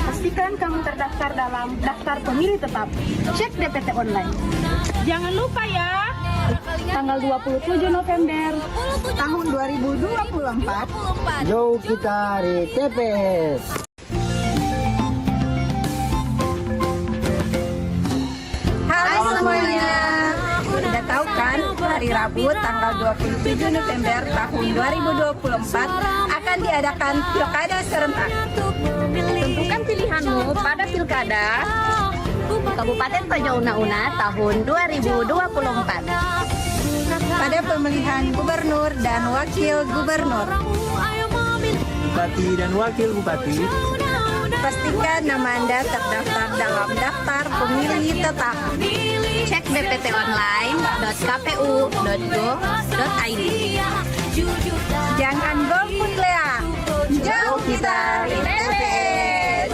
Speaker 12: Pastikan kamu terdaftar dalam daftar pemilih tetap. Cek DPT online. Jangan lupa ya. Tanggal 27 November
Speaker 15: tahun 2024.
Speaker 14: Jauh kita di TPS.
Speaker 15: Halo semuanya. Udah tahu kan hari Rabu tanggal 27 November tahun 2024 akan diadakan pilkada serentak. Tentukan pilihanmu pada pilkada Kabupaten Tojo Una-Una tahun 2024 pada pemilihan gubernur dan wakil gubernur,
Speaker 14: Bupati dan wakil bupati.
Speaker 15: pastikan nama Anda terdaftar dalam daftar pemilih tetap. Cek dptonline.kpu.go.id. Jangan golput Lea, jauh kita di TPS.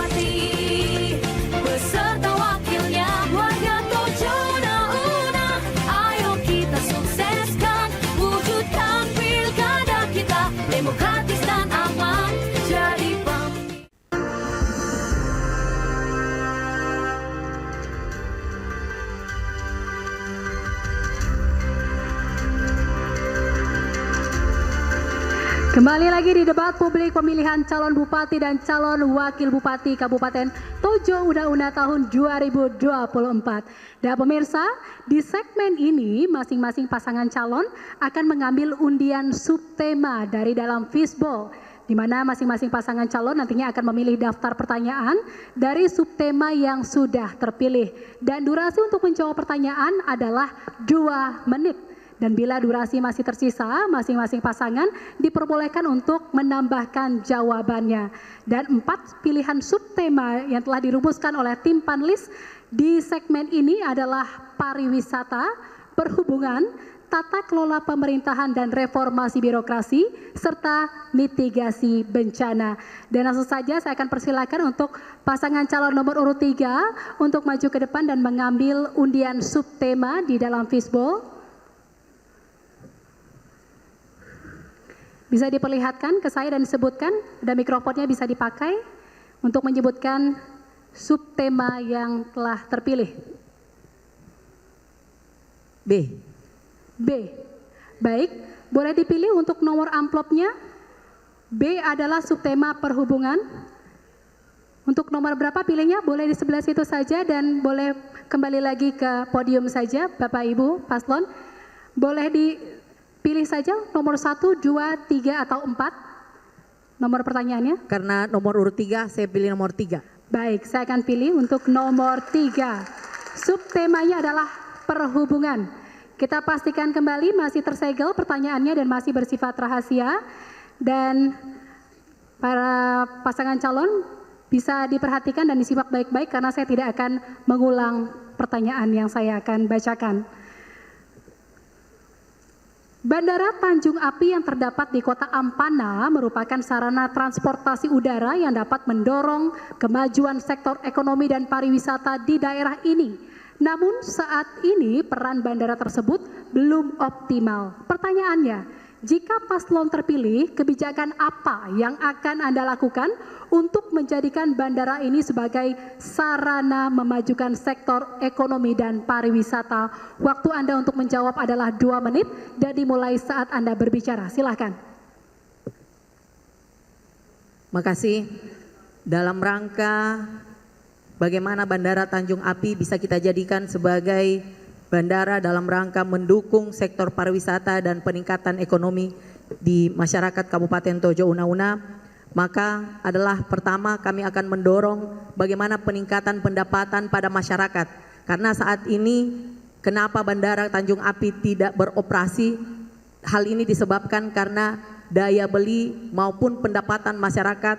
Speaker 4: Beserta wakilnya, warga Tojo una-una, ayo kita sukseskan, wujudkan pilkada kita, demokratis dan aman, jadi pemimpin.
Speaker 3: Kembali lagi di debat publik pemilihan calon bupati dan calon wakil bupati Kabupaten Tojo Una-Una tahun 2024. Dan pemirsa, di segmen ini masing-masing pasangan calon akan mengambil undian subtema dari dalam fishbowl, di mana masing-masing pasangan calon nantinya akan memilih daftar pertanyaan dari subtema yang sudah terpilih. Dan durasi untuk menjawab pertanyaan adalah 2 menit. Dan bila durasi masih tersisa, masing-masing pasangan diperbolehkan untuk menambahkan jawabannya. Dan 4 pilihan subtema yang telah dirumuskan oleh tim panelis di segmen ini adalah pariwisata, perhubungan, tata kelola pemerintahan dan reformasi birokrasi, serta mitigasi bencana. Dan langsung saja saya akan persilakan untuk pasangan calon nomor urut 3 untuk maju ke depan dan mengambil undian subtema di dalam fishbowl. Bisa diperlihatkan ke saya dan disebutkan, dan mikrofonnya bisa dipakai untuk menyebutkan subtema yang telah terpilih.
Speaker 7: B.
Speaker 3: B. Baik, boleh dipilih untuk nomor amplopnya. B adalah subtema perhubungan. Untuk nomor berapa pilihnya? Boleh di sebelah situ saja dan boleh kembali lagi ke podium saja, Bapak Ibu Paslon. Boleh di Pilih saja nomor 1, 2, 3, atau 4 nomor pertanyaannya.
Speaker 7: Karena nomor urut 3, saya pilih nomor 3.
Speaker 3: Baik, saya akan pilih untuk nomor 3. Subtemanya adalah perhubungan. Kita pastikan kembali masih tersegel pertanyaannya dan masih bersifat rahasia. Dan para pasangan calon bisa diperhatikan dan disimak baik-baik karena saya tidak akan mengulang pertanyaan yang saya akan bacakan. Bandara Tanjung Api yang terdapat di Kota Ampana merupakan sarana transportasi udara yang dapat mendorong kemajuan sektor ekonomi dan pariwisata di daerah ini. Namun saat ini peran bandara tersebut belum optimal. Pertanyaannya, jika paslon terpilih, kebijakan apa yang akan Anda lakukan untuk menjadikan bandara ini sebagai sarana memajukan sektor ekonomi dan pariwisata? Waktu Anda untuk menjawab adalah 2 menit dan dimulai saat Anda berbicara. Silakan.
Speaker 7: Makasih. Dalam rangka bagaimana Bandara Tanjung Api bisa kita jadikan sebagai bandara dalam rangka mendukung sektor pariwisata dan peningkatan ekonomi di masyarakat Kabupaten Tojo Una-Una, maka adalah pertama kami akan mendorong bagaimana peningkatan pendapatan pada masyarakat. Karena saat ini kenapa Bandara Tanjung Api tidak beroperasi? Hal ini disebabkan karena daya beli maupun pendapatan masyarakat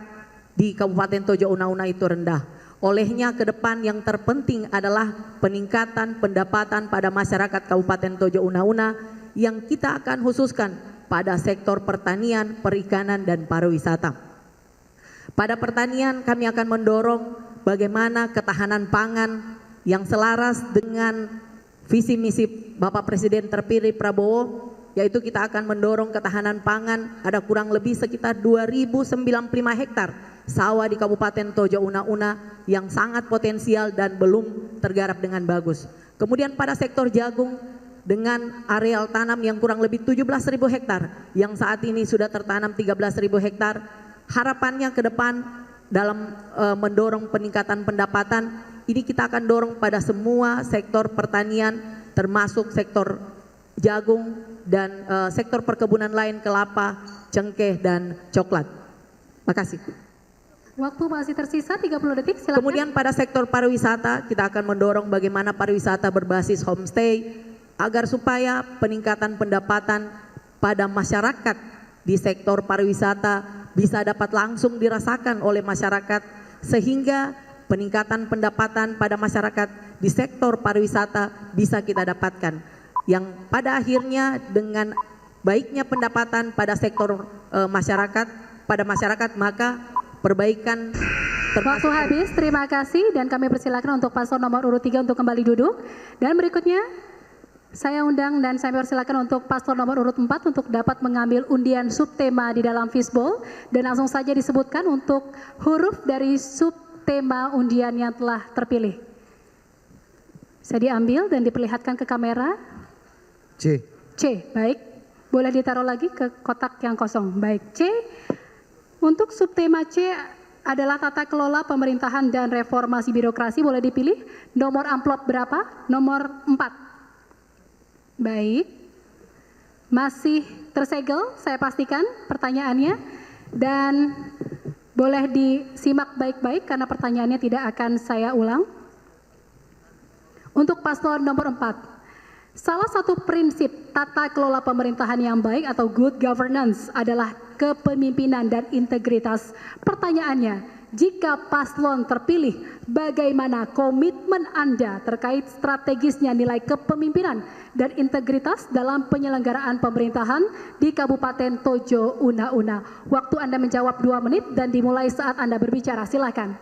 Speaker 7: di Kabupaten Tojo Una-Una itu rendah. Olehnya ke depan yang terpenting adalah peningkatan pendapatan pada masyarakat Kabupaten Tojo Una-Una yang kita akan khususkan pada sektor pertanian, perikanan, dan pariwisata. Pada pertanian kami akan mendorong bagaimana ketahanan pangan yang selaras dengan visi misi Bapak Presiden terpilih Prabowo, yaitu kita akan mendorong ketahanan pangan. Ada kurang lebih sekitar 2095 hektar sawah di Kabupaten Tojo Una-Una yang sangat potensial dan belum tergarap dengan bagus. Kemudian pada sektor jagung dengan areal tanam yang kurang lebih 17.000 hektar yang saat ini sudah tertanam 13.000 hektar. Harapannya ke depan dalam mendorong peningkatan pendapatan ini kita akan dorong pada semua sektor pertanian termasuk sektor jagung dan sektor perkebunan lain, kelapa, cengkeh, dan coklat. Makasih.
Speaker 3: Waktu masih tersisa 30 detik, silakan.
Speaker 7: Kemudian pada sektor pariwisata kita akan mendorong bagaimana pariwisata berbasis homestay agar supaya peningkatan pendapatan pada masyarakat di sektor pariwisata bisa dapat langsung dirasakan oleh masyarakat sehingga peningkatan pendapatan pada masyarakat di sektor pariwisata bisa kita dapatkan yang pada akhirnya dengan baiknya pendapatan pada sektor masyarakat maka perbaikan.
Speaker 3: Waktu habis, terima kasih dan kami persilakan untuk paslon nomor urut 3 untuk kembali duduk. Dan berikutnya saya undang dan saya persilakan untuk paslon nomor urut 4 untuk dapat mengambil undian subtema di dalam fishbowl dan langsung saja disebutkan untuk huruf dari subtema undian yang telah terpilih. Saya diambil dan diperlihatkan ke kamera.
Speaker 8: C.
Speaker 3: C, baik. Boleh ditaruh lagi ke kotak yang kosong. Baik, C. Untuk subtema C adalah tata kelola pemerintahan dan reformasi birokrasi. Boleh dipilih nomor amplop berapa? Nomor 4. Baik. Masih tersegel, saya pastikan pertanyaannya. Dan boleh disimak baik-baik karena pertanyaannya tidak akan saya ulang. Untuk paslon nomor 4. Salah satu prinsip tata kelola pemerintahan yang baik atau good governance adalah kepemimpinan dan integritas. Pertanyaannya, jika paslon terpilih, bagaimana komitmen Anda terkait strategisnya nilai kepemimpinan dan integritas dalam penyelenggaraan pemerintahan di Kabupaten Tojo Una-Una? Waktu Anda menjawab 2 menit dan dimulai saat Anda berbicara. Silakan.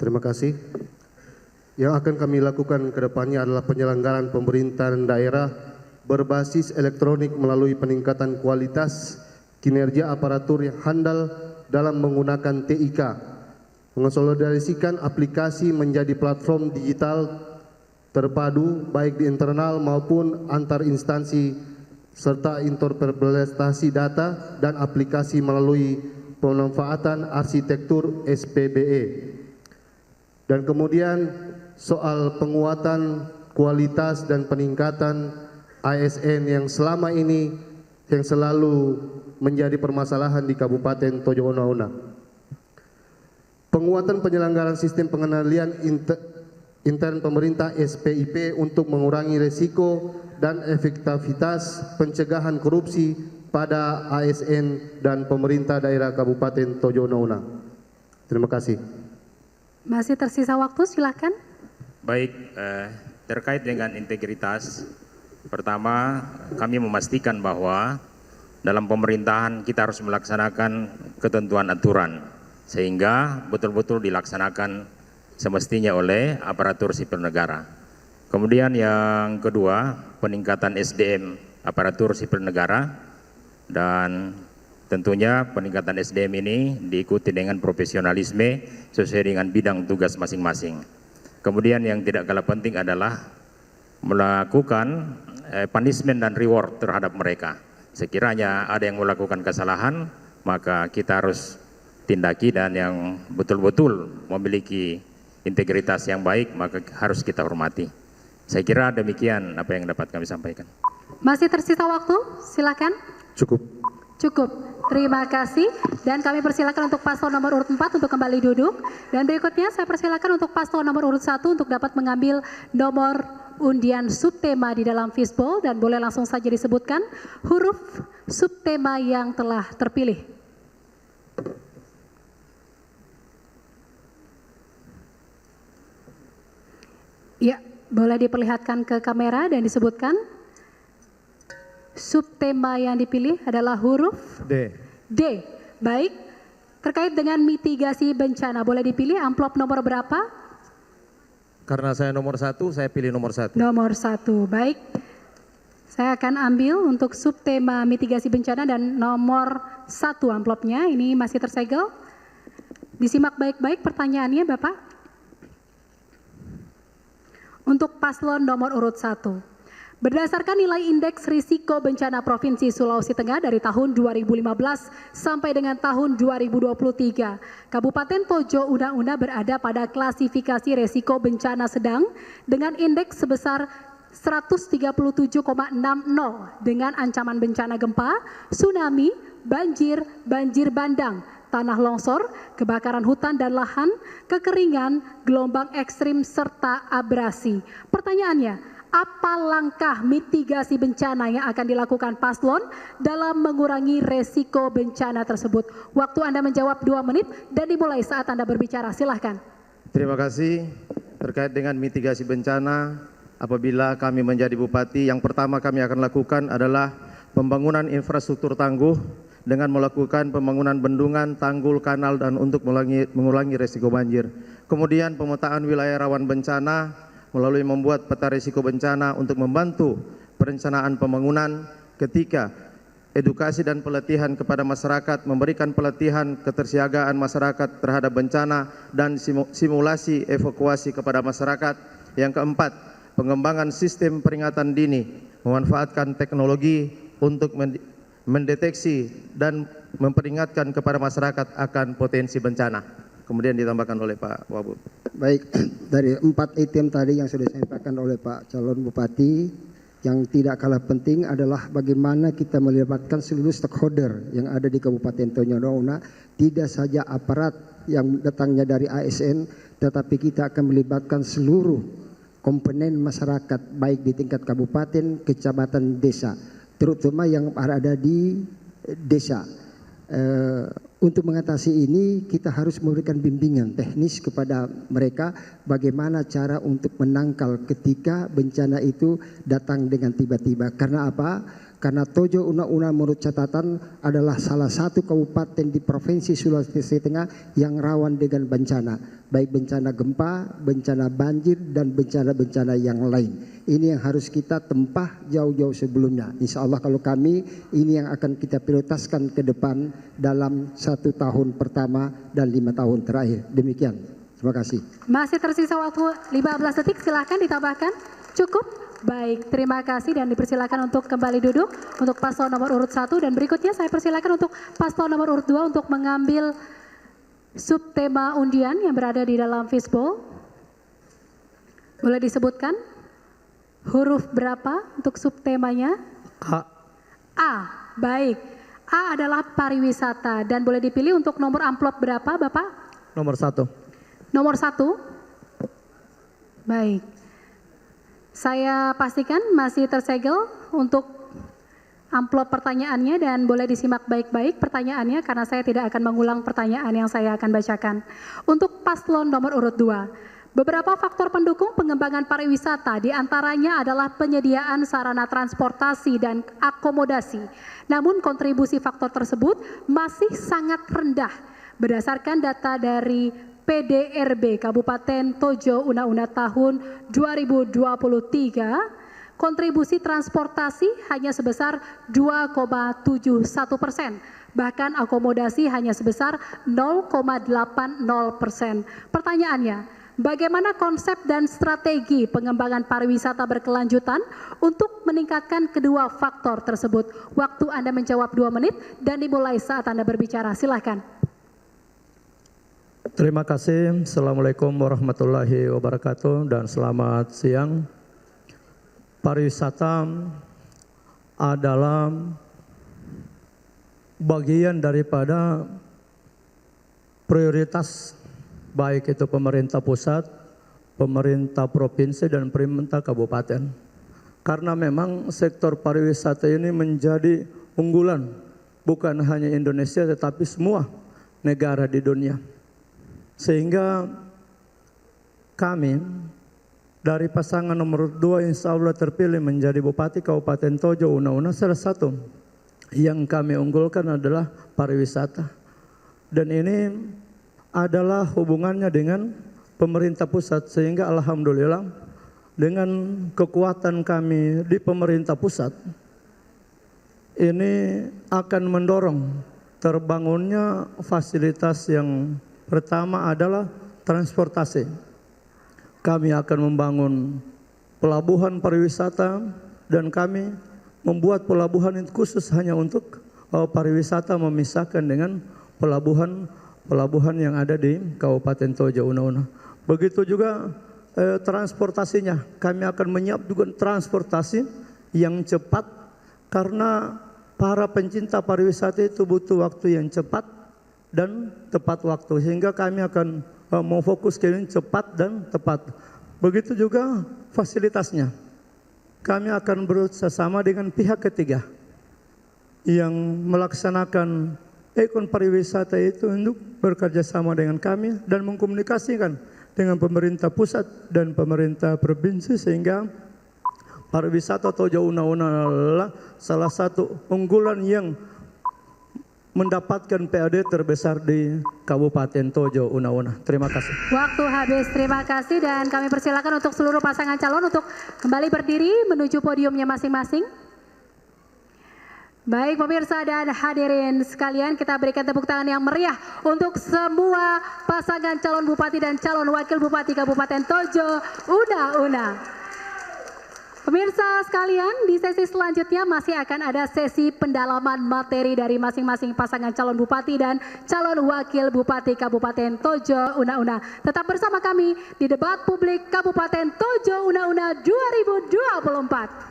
Speaker 8: Terima kasih. Yang akan kami lakukan ke depannya adalah penyelenggaraan pemerintahan daerah berbasis elektronik melalui peningkatan kualitas kinerja aparatur yang handal dalam menggunakan TIK, mengonsolidasikan aplikasi menjadi platform digital terpadu baik di internal maupun antar instansi serta interoperabilitas data dan aplikasi melalui pemanfaatan arsitektur SPBE. Dan kemudian soal penguatan kualitas dan peningkatan ASN yang selama ini yang selalu menjadi permasalahan di Kabupaten Tojo Una-Una. Penguatan penyelenggaraan sistem pengendalian intern pemerintah SPIP untuk mengurangi risiko dan efektivitas pencegahan korupsi pada ASN dan pemerintah daerah Kabupaten Tojo Una-Una. Terima kasih.
Speaker 3: Masih tersisa waktu, silakan.
Speaker 16: Baik, terkait dengan integritas, pertama kami memastikan bahwa dalam pemerintahan kita harus melaksanakan ketentuan aturan sehingga betul-betul dilaksanakan semestinya oleh aparatur sipil negara. Kemudian yang kedua, peningkatan SDM aparatur sipil negara, dan tentunya peningkatan SDM ini diikuti dengan profesionalisme sesuai dengan bidang tugas masing-masing. Kemudian yang tidak kalah penting adalah melakukan punishment dan reward terhadap mereka. Sekiranya ada yang melakukan kesalahan, maka kita harus tindaki, dan yang betul-betul memiliki integritas yang baik maka harus kita hormati. Saya kira demikian apa yang dapat kami sampaikan.
Speaker 3: Masih tersisa waktu, silakan.
Speaker 8: Cukup.
Speaker 3: Cukup. Terima kasih. Dan kami persilakan untuk paslon nomor urut 4 untuk kembali duduk. Dan berikutnya saya persilakan untuk paslon nomor urut 1 untuk dapat mengambil nomor undian subtema di dalam fishbowl, dan boleh langsung saja disebutkan huruf subtema yang telah terpilih. Ya, boleh diperlihatkan ke kamera dan disebutkan. Subtema yang dipilih adalah huruf
Speaker 8: D.
Speaker 3: D. Baik. Terkait dengan mitigasi bencana, boleh dipilih amplop nomor berapa?
Speaker 5: Karena saya nomor 1, saya pilih nomor 1.
Speaker 3: Nomor 1. Baik. Saya akan ambil untuk subtema mitigasi bencana dan nomor 1 amplopnya. Ini masih tersegel. Disimak baik-baik pertanyaannya, Bapak. Untuk paslon nomor urut 1. Berdasarkan nilai indeks risiko bencana Provinsi Sulawesi Tengah dari tahun 2015 sampai dengan tahun 2023, Kabupaten Tojo Una-Una berada pada klasifikasi risiko bencana sedang dengan indeks sebesar 137,60 dengan ancaman bencana gempa, tsunami, banjir, banjir bandang, tanah longsor, kebakaran hutan dan lahan, kekeringan, gelombang ekstrim, serta abrasi. Pertanyaannya, apa langkah mitigasi bencana yang akan dilakukan paslon dalam mengurangi resiko bencana tersebut? Waktu Anda menjawab 2 menit dan dimulai saat Anda berbicara. Silahkan.
Speaker 5: Terima kasih. Terkait dengan mitigasi bencana, apabila kami menjadi bupati, yang pertama kami akan lakukan adalah pembangunan infrastruktur tangguh dengan melakukan pembangunan bendungan, tanggul, kanal, dan untuk mengurangi resiko banjir. Kemudian pemetaan wilayah rawan bencana melalui membuat peta risiko bencana untuk membantu perencanaan pembangunan, ketika edukasi dan pelatihan kepada masyarakat, memberikan pelatihan ketersiagaan masyarakat terhadap bencana dan simulasi evakuasi kepada masyarakat. Yang keempat, pengembangan sistem peringatan dini, memanfaatkan teknologi untuk mendeteksi dan memperingatkan kepada masyarakat akan potensi bencana. Kemudian ditambahkan oleh Pak Wabub.
Speaker 17: Baik, dari 4 item tadi yang sudah disampaikan oleh Pak calon bupati, yang tidak kalah penting adalah bagaimana kita melibatkan seluruh stakeholder yang ada di Kabupaten Tojo Una-Una, tidak saja aparat yang datangnya dari ASN, tetapi kita akan melibatkan seluruh komponen masyarakat, baik di tingkat kabupaten, kecamatan, desa, terutama yang ada di desa. Untuk mengatasi ini kita harus memberikan bimbingan teknis kepada mereka bagaimana cara untuk menangkal ketika bencana itu datang dengan tiba-tiba. Karena apa? Karena Tojo Una-Una menurut catatan adalah salah satu kabupaten di Provinsi Sulawesi Tengah yang rawan dengan bencana, baik bencana gempa, bencana banjir, dan bencana-bencana yang lain. Ini yang harus kita tempah jauh-jauh sebelumnya. Insya Allah kalau kami, ini yang akan kita prioritaskan ke depan dalam 1 tahun pertama dan 5 tahun terakhir. Demikian. Terima kasih.
Speaker 3: Masih tersisa waktu 15 detik, silahkan ditambahkan. Cukup? Baik, terima kasih dan dipersilakan untuk kembali duduk untuk paslon nomor urut 1, dan berikutnya saya persilakan untuk paslon nomor urut 2 untuk mengambil subtema undian yang berada di dalam fishbowl. Boleh disebutkan? Huruf berapa untuk subtemanya?
Speaker 14: A.
Speaker 3: A, baik. A adalah pariwisata dan boleh dipilih untuk nomor amplop berapa Bapak?
Speaker 14: Nomor 1.
Speaker 3: Nomor 1? Baik. Saya pastikan masih tersegel untuk amplop pertanyaannya dan boleh disimak baik-baik pertanyaannya karena saya tidak akan mengulang pertanyaan yang saya akan bacakan. Untuk paslon nomor urut 2. Beberapa faktor pendukung pengembangan pariwisata diantaranya adalah penyediaan sarana transportasi dan akomodasi. Namun kontribusi faktor tersebut masih sangat rendah. Berdasarkan data dari PDRB Kabupaten Tojo Una-Una tahun 2023, kontribusi transportasi hanya sebesar 2,71%. Bahkan akomodasi hanya sebesar 0,80%. Pertanyaannya, bagaimana konsep dan strategi pengembangan pariwisata berkelanjutan untuk meningkatkan kedua faktor tersebut? Waktu Anda menjawab 2 menit dan dimulai saat Anda berbicara. Silakan.
Speaker 14: Terima kasih. Assalamualaikum warahmatullahi wabarakatuh dan selamat siang. Pariwisata adalah bagian daripada prioritas baik itu pemerintah pusat, pemerintah provinsi dan pemerintah kabupaten. Karena memang sektor pariwisata ini menjadi unggulan bukan hanya Indonesia tetapi semua negara di dunia. Sehingga kami dari pasangan nomor 2 insya Allah terpilih menjadi Bupati Kabupaten Tojo Una-Una, salah satu yang kami unggulkan adalah pariwisata. Dan ini adalah hubungannya dengan pemerintah pusat sehingga alhamdulillah dengan kekuatan kami di pemerintah pusat ini akan mendorong terbangunnya fasilitas yang pertama adalah transportasi. Kami akan membangun pelabuhan pariwisata dan kami membuat pelabuhan itu khusus hanya untuk pariwisata memisahkan dengan pelabuhan yang ada di Kabupaten Tojo Una-Una. Begitu juga transportasinya. Kami akan menyiapkan juga transportasi yang cepat karena para pencinta pariwisata itu butuh waktu yang cepat dan tepat waktu. Sehingga kami akan memfokus ke ini cepat dan tepat. Begitu juga fasilitasnya. Kami akan bekerjasama dengan pihak ketiga yang melaksanakan ekon pariwisata itu untuk bekerja sama dengan kami dan mengkomunikasikan dengan pemerintah pusat dan pemerintah provinsi sehingga pariwisata Tojo Una-Una adalah salah satu unggulan yang mendapatkan PAD terbesar di Kabupaten Tojo Una-Una. Terima kasih.
Speaker 3: Waktu habis, terima kasih dan kami persilakan untuk seluruh pasangan calon untuk kembali berdiri menuju podiumnya masing-masing. Baik pemirsa dan hadirin sekalian, kita berikan tepuk tangan yang meriah untuk semua pasangan calon bupati dan calon wakil bupati Kabupaten Tojo Una-Una. Pemirsa sekalian, di sesi selanjutnya masih akan ada sesi pendalaman materi dari masing-masing pasangan calon bupati dan calon wakil bupati Kabupaten Tojo Una-Una. Tetap bersama kami di debat publik Kabupaten Tojo Una-Una 2024.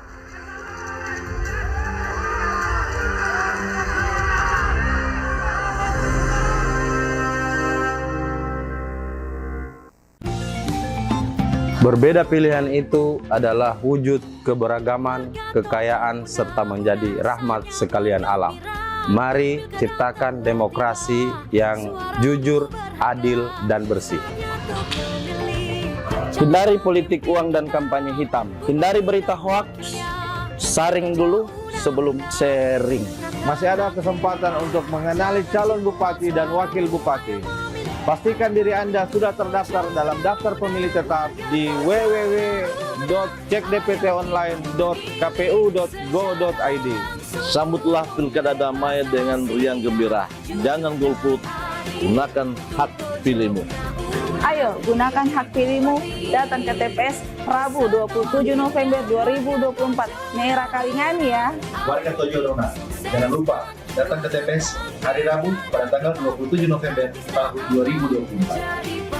Speaker 9: Berbeda pilihan itu adalah wujud keberagaman, kekayaan, serta menjadi rahmat sekalian alam. Mari ciptakan demokrasi yang jujur, adil, dan bersih.
Speaker 10: Hindari politik uang dan kampanye hitam. Hindari berita hoax. Saring dulu sebelum sharing.
Speaker 11: Masih ada kesempatan untuk mengenali calon bupati dan wakil bupati. Pastikan diri Anda sudah terdaftar dalam daftar pemilih tetap di www.cekdptonline.kpu.go.id.
Speaker 18: Sambutlah pilkada damai dengan riang gembira. Jangan golput, gunakan hak pilihmu.
Speaker 12: Ayo gunakan hak pilihmu, datang ke TPS Rabu 27 November 2024. Merah Kalingan ya.
Speaker 13: Warga Tojo Una, jangan lupa datang ke TPS hari Rabu pada tanggal 27 November tahun 2024.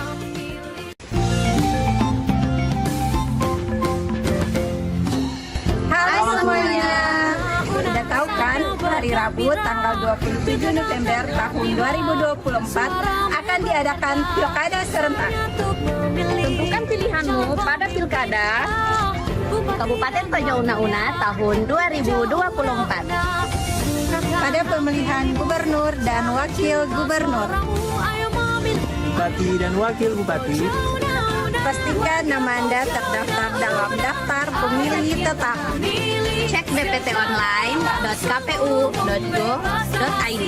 Speaker 15: hari Rabu tanggal 27 November tahun 2024 akan diadakan pilkada serentak. Tentukan pilihanmu pada pilkada Kabupaten Tojo Una-Una tahun 2024. Pada pemilihan gubernur dan wakil gubernur,
Speaker 19: Bupati dan wakil bupati,
Speaker 15: pastikan nama Anda terdaftar dalam daftar pemilih tetap. Cek dptonline.kpu.go.id.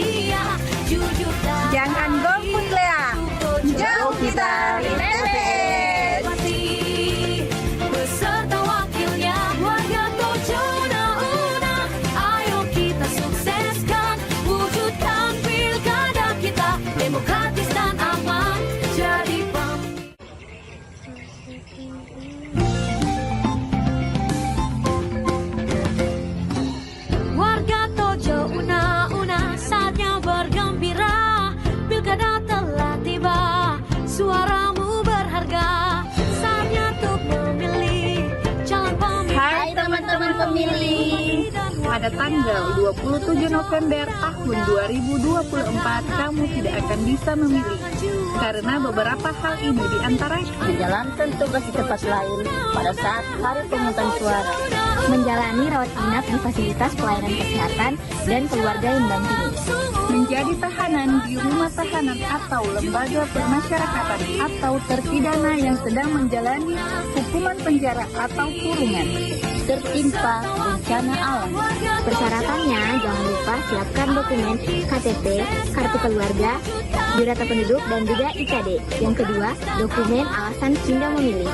Speaker 15: Jangan golput Lea, jauh kita dari TPS.
Speaker 4: Beserta wakilnya warga Tojo Una-Una, ayo kita sukseskan, wujudkan pilkada kita demokratis dan aman. Jadi warga Tojo Una-Una saatnya bergembira, pilkada telah tiba, suaramu berharga, saatnya untuk memilih calon pemimpin.
Speaker 15: Hai teman-teman pemilih, pada tanggal 27 November tahun 2024 kamu tidak akan bisa memilih karena beberapa hal ini diantaranya: menjalankan tugas di tempat lain pada saat hari pemungutan suara,
Speaker 20: menjalani rawat inap di fasilitas pelayanan kesehatan dan keluarga yang mendampingi,
Speaker 15: menjadi tahanan di rumah tahanan atau lembaga permasyarakatan, atau terpidana yang sedang menjalani hukuman penjara atau kurungan,
Speaker 20: tertimpa bencana alam. Persyaratannya jangan lupa siapkan dokumen KTP, kartu keluarga, biodata penduduk, dan juga IKD. Yang kedua, dokumen alasan pindah memilih.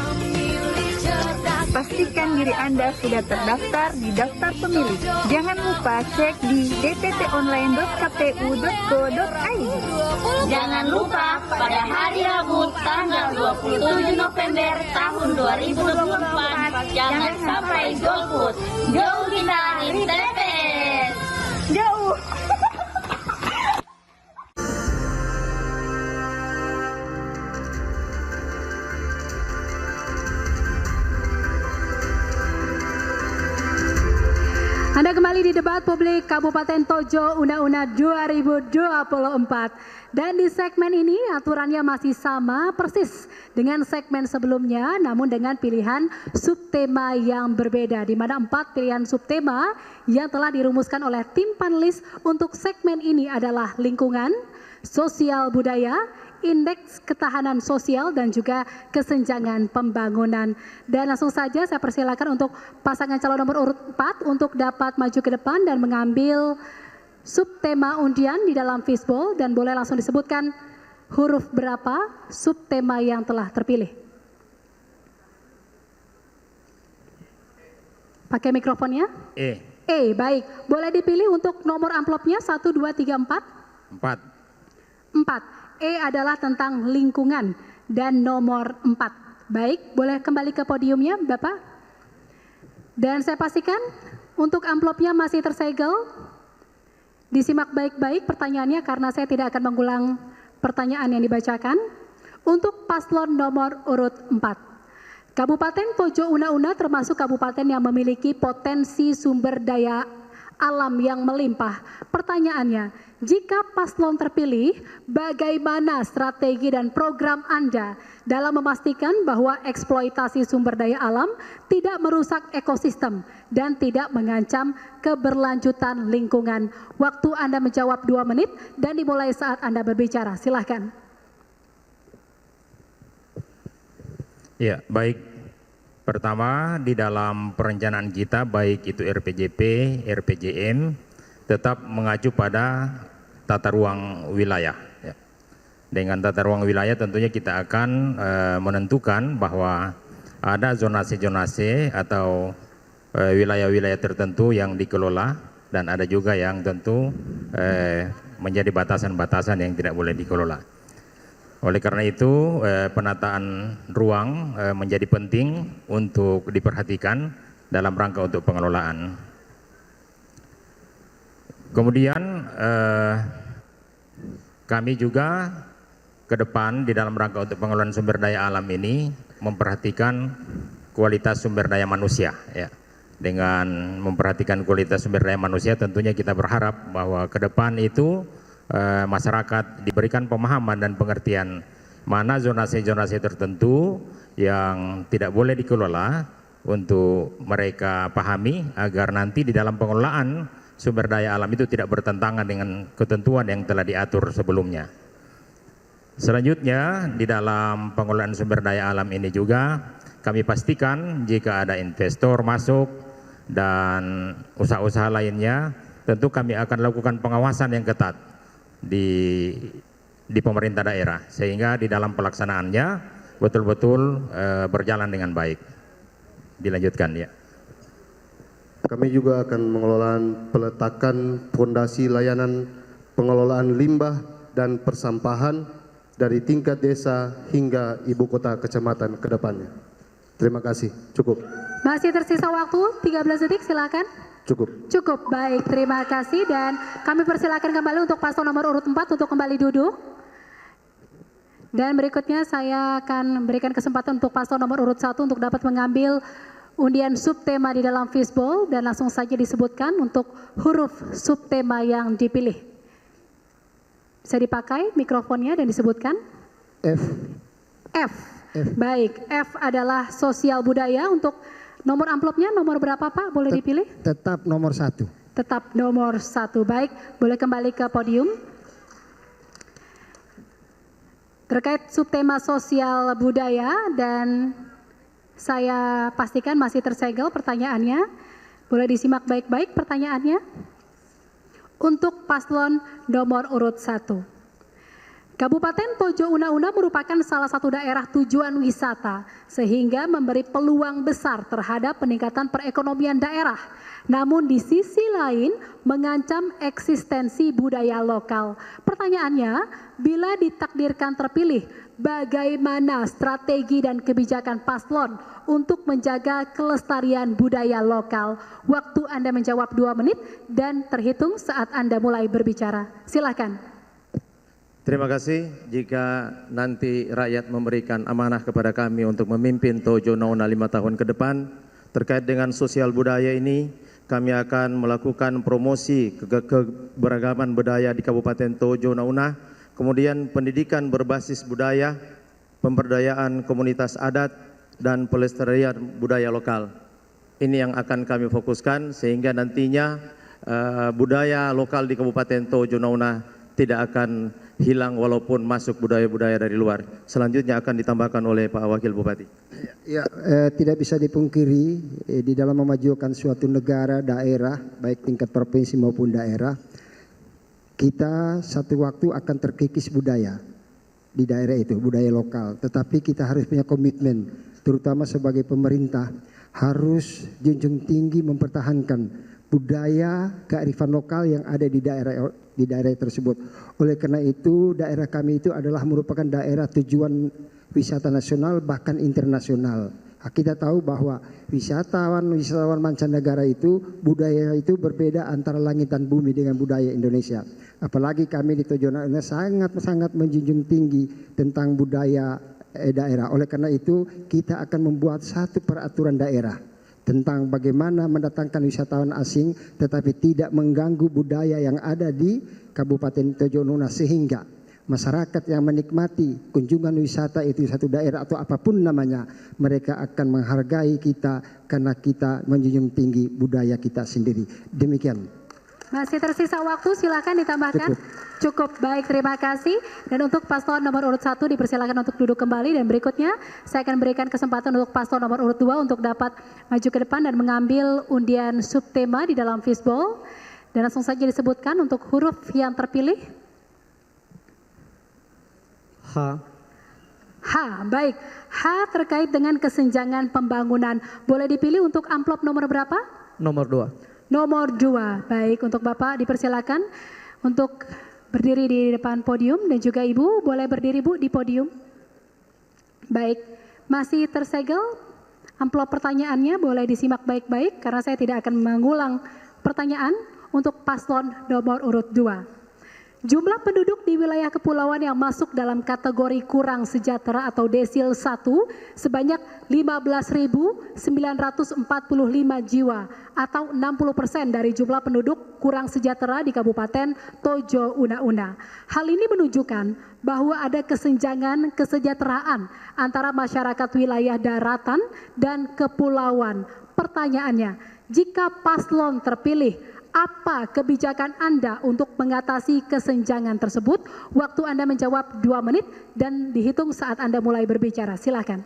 Speaker 15: Pastikan diri Anda sudah terdaftar di daftar pemilih. Jangan lupa cek di dptonline.kpu.go.id.
Speaker 20: Jangan lupa pada hari Rabu tanggal 27 November tahun 2024 jangan sampai golput. Jauh kita dari TPS.
Speaker 15: Jauh.
Speaker 3: Anda kembali di debat publik Kabupaten Tojo Una-Una 2024. Dan di segmen ini aturannya masih sama persis dengan segmen sebelumnya, namun dengan pilihan subtema yang berbeda, di mana 4 pilihan subtema yang telah dirumuskan oleh tim panelis untuk segmen ini adalah lingkungan, sosial budaya, indeks ketahanan sosial, dan juga kesenjangan pembangunan. Dan langsung saja saya persilakan untuk pasangan calon nomor urut 4 untuk dapat maju ke depan dan mengambil subtema undian di dalam fishbowl, dan boleh langsung disebutkan huruf berapa subtema yang telah terpilih. Pakai mikrofonnya?
Speaker 16: E.
Speaker 3: Baik. Boleh dipilih untuk nomor amplopnya 1, 2, 3, 4? 4. E adalah tentang lingkungan dan nomor 4. Baik, boleh kembali ke podiumnya Bapak. Dan saya pastikan untuk amplopnya masih tersegel. Disimak baik-baik pertanyaannya karena saya tidak akan mengulang pertanyaan yang dibacakan. Untuk paslon nomor urut 4. Kabupaten Tojo Una-Una termasuk kabupaten yang memiliki potensi sumber daya alam yang melimpah. Pertanyaannya, jika paslon terpilih, bagaimana strategi dan program Anda dalam memastikan bahwa eksploitasi sumber daya alam tidak merusak ekosistem dan tidak mengancam keberlanjutan lingkungan? Waktu Anda menjawab 2 menit dan dimulai saat Anda berbicara. Silahkan.
Speaker 16: Ya, baik. Pertama, di dalam perencanaan kita, baik itu RPJP, RPJM, tetap mengacu pada tata ruang wilayah. Ya. Dengan tata ruang wilayah tentunya kita akan menentukan bahwa ada zonasi-zonasi atau wilayah-wilayah tertentu yang dikelola, dan ada juga yang tentu menjadi batasan-batasan yang tidak boleh dikelola. Oleh karena itu penataan ruang menjadi penting untuk diperhatikan dalam rangka untuk pengelolaan. Kemudian kami juga ke depan di dalam rangka untuk pengelolaan sumber daya alam ini memperhatikan kualitas sumber daya manusia. Ya. dengan memperhatikan kualitas sumber daya manusia, tentunya kita berharap bahwa ke depan itu masyarakat diberikan pemahaman dan pengertian mana zonasi-zonasi tertentu yang tidak boleh dikelola untuk mereka pahami agar nanti di dalam pengelolaan sumber daya alam itu tidak bertentangan dengan ketentuan yang telah diatur sebelumnya. Selanjutnya di dalam pengelolaan sumber daya alam ini juga kami pastikan jika ada investor masuk dan usaha-usaha lainnya, tentu kami akan lakukan pengawasan yang ketat di pemerintah daerah sehingga di dalam pelaksanaannya betul-betul berjalan dengan baik. Dilanjutkan ya.
Speaker 8: Kami juga akan mengelola peletakan fondasi layanan pengelolaan limbah dan persampahan dari tingkat desa hingga ibu kota kecamatan ke depannya. Terima kasih. Cukup.
Speaker 3: Masih tersisa waktu 13 detik, silakan.
Speaker 8: Cukup.
Speaker 3: Cukup, baik, terima kasih dan kami persilakan kembali untuk paslon nomor urut 4 untuk kembali duduk. Dan berikutnya saya akan berikan kesempatan untuk paslon nomor urut 1 untuk dapat mengambil undian subtema di dalam fishbowl dan langsung saja disebutkan untuk huruf subtema yang dipilih. Bisa dipakai mikrofonnya dan disebutkan?
Speaker 17: F.
Speaker 3: F. Baik, F adalah sosial budaya. Untuk nomor amplopnya nomor berapa Pak? Boleh dipilih?
Speaker 17: Tetap nomor 1.
Speaker 3: Tetap nomor 1. Baik, boleh kembali ke podium. Terkait subtema sosial budaya dan saya pastikan masih tersegel pertanyaannya. Boleh disimak baik-baik pertanyaannya. Untuk paslon nomor urut 1. Kabupaten Tojo Una-Una merupakan salah satu daerah tujuan wisata sehingga memberi peluang besar terhadap peningkatan perekonomian daerah. Namun di sisi lain mengancam eksistensi budaya lokal. Pertanyaannya, bila ditakdirkan terpilih, bagaimana strategi dan kebijakan paslon untuk menjaga kelestarian budaya lokal? Waktu Anda menjawab 2 menit dan terhitung saat Anda mulai berbicara. Silakan.
Speaker 5: Terima kasih. Jika nanti rakyat memberikan amanah kepada kami untuk memimpin Tojo Una-Una 5 tahun ke depan, terkait dengan sosial budaya ini, kami akan melakukan promosi keberagaman budaya di Kabupaten Tojo Una-Una, kemudian pendidikan berbasis budaya, pemberdayaan komunitas adat, dan pelestarian budaya lokal. Ini yang akan kami fokuskan sehingga nantinya budaya lokal di Kabupaten Tojo Una-Una tidak akan hilang walaupun masuk budaya-budaya dari luar. Selanjutnya akan ditambahkan oleh Pak Wakil Bupati.
Speaker 17: Ya, tidak bisa dipungkiri di dalam memajukan suatu negara, daerah, baik tingkat provinsi maupun daerah, kita satu waktu akan terkikis budaya di daerah itu, budaya lokal. Tetapi kita harus punya komitmen, terutama sebagai pemerintah, harus junjung tinggi mempertahankan budaya kearifan lokal yang ada di daerah tersebut. Oleh karena itu daerah kami itu adalah merupakan daerah tujuan wisata nasional bahkan internasional. Kita tahu bahwa wisatawan mancanegara itu budaya itu berbeda antara langit dan bumi dengan budaya Indonesia. Apalagi kami di Tojo Una-Una sangat menjunjung tinggi tentang budaya daerah. Oleh karena itu kita akan membuat satu peraturan daerah tentang bagaimana mendatangkan wisatawan asing tetapi tidak mengganggu budaya yang ada di Kabupaten Tojo Una, sehingga masyarakat yang menikmati kunjungan wisata itu satu daerah atau apapun namanya, mereka akan menghargai kita karena kita menjunjung tinggi budaya kita sendiri. Demikian.
Speaker 3: Masih tersisa waktu, silakan ditambahkan. Cukup, baik, terima kasih. Dan untuk paslon nomor urut 1 dipersilakan untuk duduk kembali dan berikutnya saya akan berikan kesempatan untuk paslon nomor urut 2 untuk dapat maju ke depan dan mengambil undian subtema di dalam fishbowl. Dan langsung saja disebutkan untuk huruf yang terpilih.
Speaker 14: H.
Speaker 3: H, baik. H terkait dengan kesenjangan pembangunan. Boleh dipilih untuk amplop nomor berapa?
Speaker 14: Nomor 2.
Speaker 3: Nomor 2, baik, untuk Bapak dipersilakan untuk berdiri di depan podium dan juga Ibu boleh berdiri Bu di podium. Baik, masih tersegel amplop pertanyaannya, boleh disimak baik-baik karena saya tidak akan mengulang pertanyaan untuk paslon nomor urut 2. Jumlah penduduk di wilayah kepulauan yang masuk dalam kategori kurang sejahtera atau desil 1 sebanyak 15.945 jiwa atau 60% dari jumlah penduduk kurang sejahtera di Kabupaten Tojo Una-Una. Hal ini menunjukkan bahwa ada kesenjangan kesejahteraan antara masyarakat wilayah daratan dan kepulauan. Pertanyaannya, jika paslon terpilih, apa kebijakan Anda untuk mengatasi kesenjangan tersebut? Waktu Anda menjawab 2 menit dan dihitung saat Anda mulai berbicara. Silakan.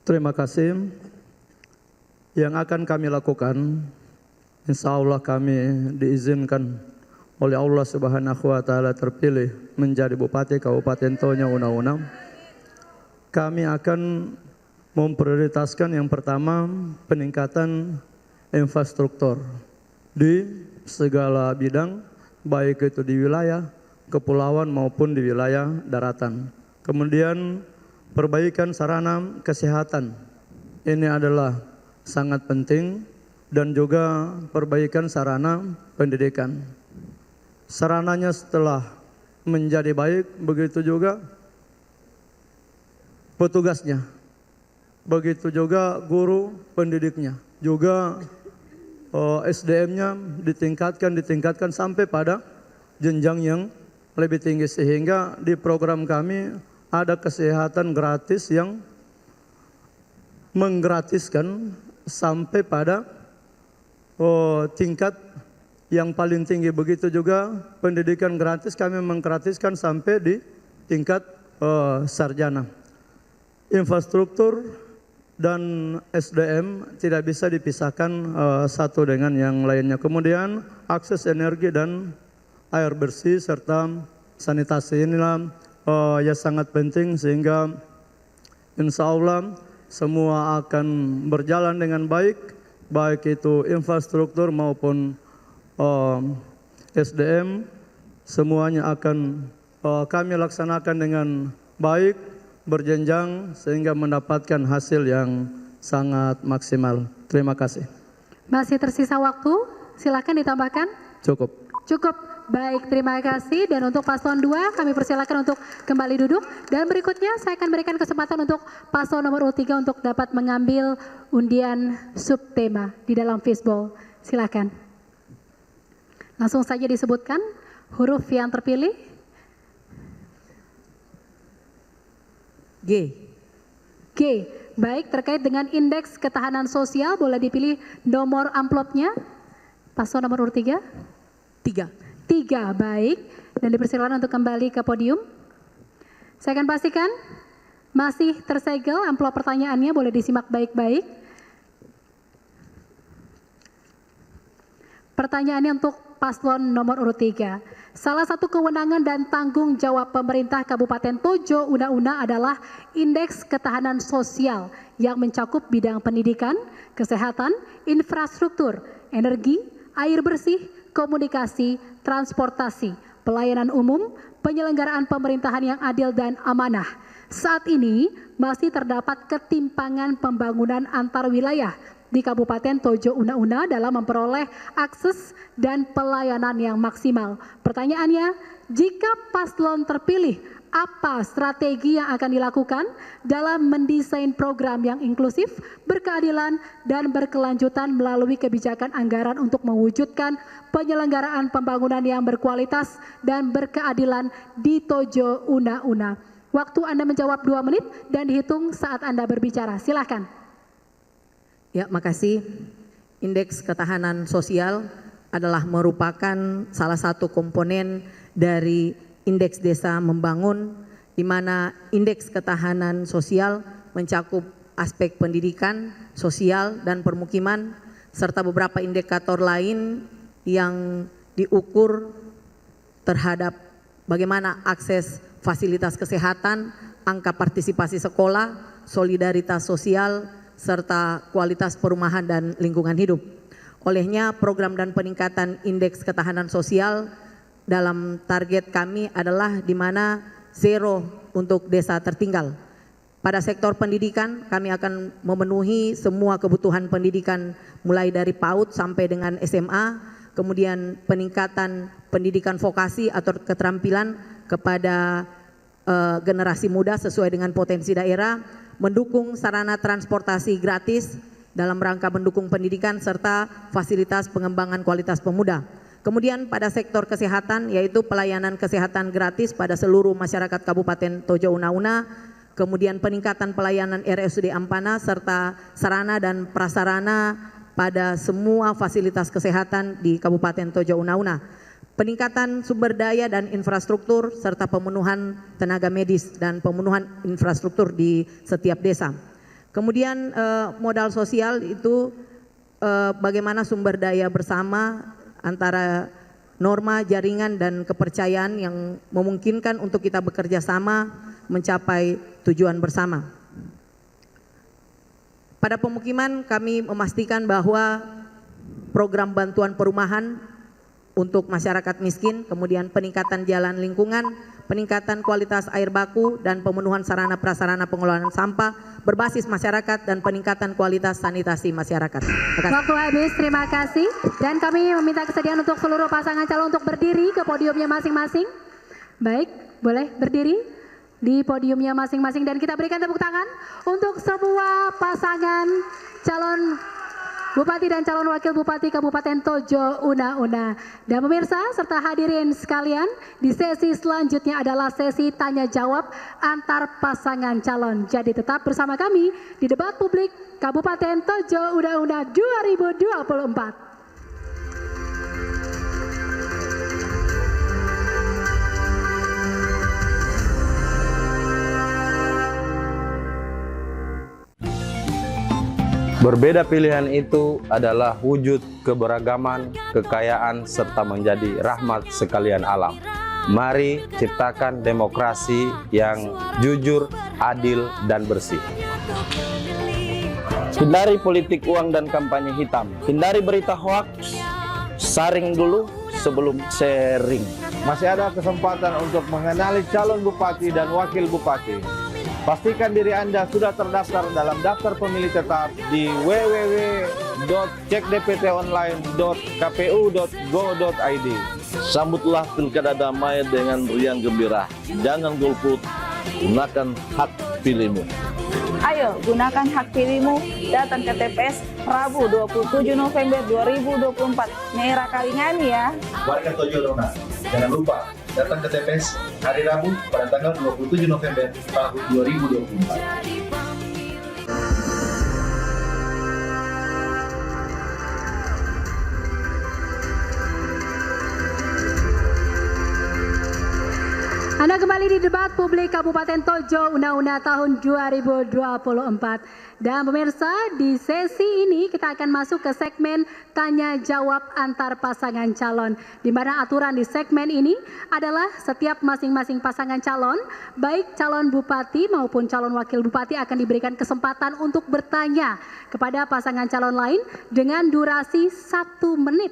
Speaker 14: Terima kasih. Yang akan kami lakukan, insya Allah kami diizinkan oleh Allah Subhanahu wa Ta'ala terpilih menjadi Bupati Kabupaten Tojo Una-Una. Kami akan memprioritaskan yang pertama peningkatan infrastruktur di segala bidang, baik itu di wilayah kepulauan maupun di wilayah daratan. Kemudian perbaikan sarana kesehatan, ini adalah sangat penting, dan juga perbaikan sarana pendidikan. Sarananya setelah menjadi baik, begitu juga petugasnya, begitu juga guru pendidiknya, juga SDM-nya ditingkatkan sampai pada jenjang yang lebih tinggi, sehingga di program kami ada kesehatan gratis yang menggratiskan sampai pada tingkat yang paling tinggi. Begitu juga pendidikan gratis kami menggratiskan sampai di tingkat sarjana. Infrastruktur dan SDM tidak bisa dipisahkan satu dengan yang lainnya. Kemudian akses energi dan air bersih serta sanitasi inilah yang sangat penting, sehingga insya Allah semua akan berjalan dengan baik, baik itu infrastruktur maupun SDM, semuanya akan kami laksanakan dengan baik, berjenjang, sehingga mendapatkan hasil yang sangat maksimal. Terima kasih.
Speaker 3: Masih tersisa waktu, silakan ditambahkan.
Speaker 14: Cukup.
Speaker 3: Cukup. Baik, terima kasih. Dan untuk paslon 2 kami persilakan untuk kembali duduk. Dan berikutnya saya akan berikan kesempatan untuk paslon nomor 3 untuk dapat mengambil undian subtema di dalam fishbowl. Silakan. Langsung saja disebutkan huruf yang terpilih.
Speaker 7: G.
Speaker 3: G. Baik, terkait dengan indeks ketahanan sosial boleh dipilih nomor amplopnya. Paslon nomor 3. 3, baik. Dan dipersilakan untuk kembali ke podium. Saya akan pastikan masih tersegel amplop pertanyaannya, boleh disimak baik-baik. Pertanyaannya untuk paslon nomor urut 3. Salah satu kewenangan dan tanggung jawab pemerintah Kabupaten Tojo Una-Una adalah indeks ketahanan sosial yang mencakup bidang pendidikan, kesehatan, infrastruktur, energi, air bersih, komunikasi, transportasi, pelayanan umum, penyelenggaraan pemerintahan yang adil dan amanah. Saat ini masih terdapat ketimpangan pembangunan antar wilayah di Kabupaten Tojo Una-Una dalam memperoleh akses dan pelayanan yang maksimal. Pertanyaannya, jika paslon terpilih, apa strategi yang akan dilakukan dalam mendesain program yang inklusif, berkeadilan, dan berkelanjutan melalui kebijakan anggaran untuk mewujudkan penyelenggaraan pembangunan yang berkualitas dan berkeadilan di Tojo Una-Una? Waktu Anda menjawab 2 menit dan dihitung saat Anda berbicara. Silakan.
Speaker 7: Ya, makasih. Indeks ketahanan sosial adalah merupakan salah satu komponen dari indeks desa membangun, di mana indeks ketahanan sosial mencakup aspek pendidikan, sosial, dan permukiman, serta beberapa indikator lain yang diukur terhadap bagaimana akses fasilitas kesehatan, angka partisipasi sekolah, solidaritas sosial, serta kualitas perumahan dan lingkungan hidup. Olehnya program dan peningkatan indeks ketahanan sosial dalam target kami adalah di mana 0 untuk desa tertinggal. Pada sektor pendidikan kami akan memenuhi semua kebutuhan pendidikan mulai dari PAUD sampai dengan SMA, kemudian peningkatan pendidikan vokasi atau keterampilan kepada generasi muda sesuai dengan potensi daerah, mendukung sarana transportasi gratis dalam rangka mendukung pendidikan serta fasilitas pengembangan kualitas pemuda. Kemudian pada sektor kesehatan yaitu pelayanan kesehatan gratis pada seluruh masyarakat Kabupaten Tojo Una-Una, kemudian peningkatan pelayanan RSUD Ampana serta sarana dan prasarana pada semua fasilitas kesehatan di Kabupaten Tojo Una-Una. Peningkatan sumber daya dan infrastruktur serta pemenuhan tenaga medis dan pemenuhan infrastruktur di setiap desa. Kemudian modal sosial itu bagaimana sumber daya bersama antara norma, jaringan dan kepercayaan yang memungkinkan untuk kita bekerja sama mencapai tujuan bersama. Pada pemukiman kami memastikan bahwa program bantuan perumahan untuk masyarakat miskin, kemudian peningkatan jalan lingkungan, peningkatan kualitas air baku dan pemenuhan sarana prasarana pengelolaan sampah berbasis masyarakat dan peningkatan kualitas sanitasi masyarakat.
Speaker 3: Waktu habis, terima kasih. Dan kami meminta kesediaan untuk seluruh pasangan calon untuk berdiri ke podiumnya masing-masing. Baik, boleh berdiri di podiumnya masing-masing dan kita berikan tepuk tangan untuk semua pasangan calon Bupati dan calon wakil Bupati Kabupaten Tojo Una-Una. Dan pemirsa serta hadirin sekalian, di sesi selanjutnya adalah sesi tanya jawab antar pasangan calon. Jadi tetap bersama kami di debat publik Kabupaten Tojo Una-Una 2024.
Speaker 9: Berbeda pilihan itu adalah wujud keberagaman, kekayaan, serta menjadi rahmat sekalian alam. Mari ciptakan demokrasi yang jujur, adil, dan bersih.
Speaker 10: Hindari politik uang dan kampanye hitam. Hindari berita hoaks. Saring dulu sebelum sharing.
Speaker 11: Masih ada kesempatan untuk mengenali calon bupati dan wakil bupati. Pastikan diri Anda sudah terdaftar dalam daftar pemilih tetap di www.cekdptonline.kpu.go.id.
Speaker 18: Sambutlah pilkada damai dengan riang gembira. Jangan golput, gunakan hak pilihmu.
Speaker 15: Ayo gunakan hak pilihmu, datang ke TPS Rabu 27 November 2024. Merah Kalingani ya.
Speaker 13: Warga Tojo Una, jangan lupa datang ke TPS hari Rabu pada tanggal 27 November tahun 2024.
Speaker 3: Anda kembali di debat publik Kabupaten Tojo Una-Una tahun 2024. Dan pemirsa, di sesi ini kita akan masuk ke segmen tanya jawab antar pasangan calon. Di mana aturan di segmen ini adalah setiap masing-masing pasangan calon, baik calon bupati maupun calon wakil bupati akan diberikan kesempatan untuk bertanya kepada pasangan calon lain dengan durasi 1 menit.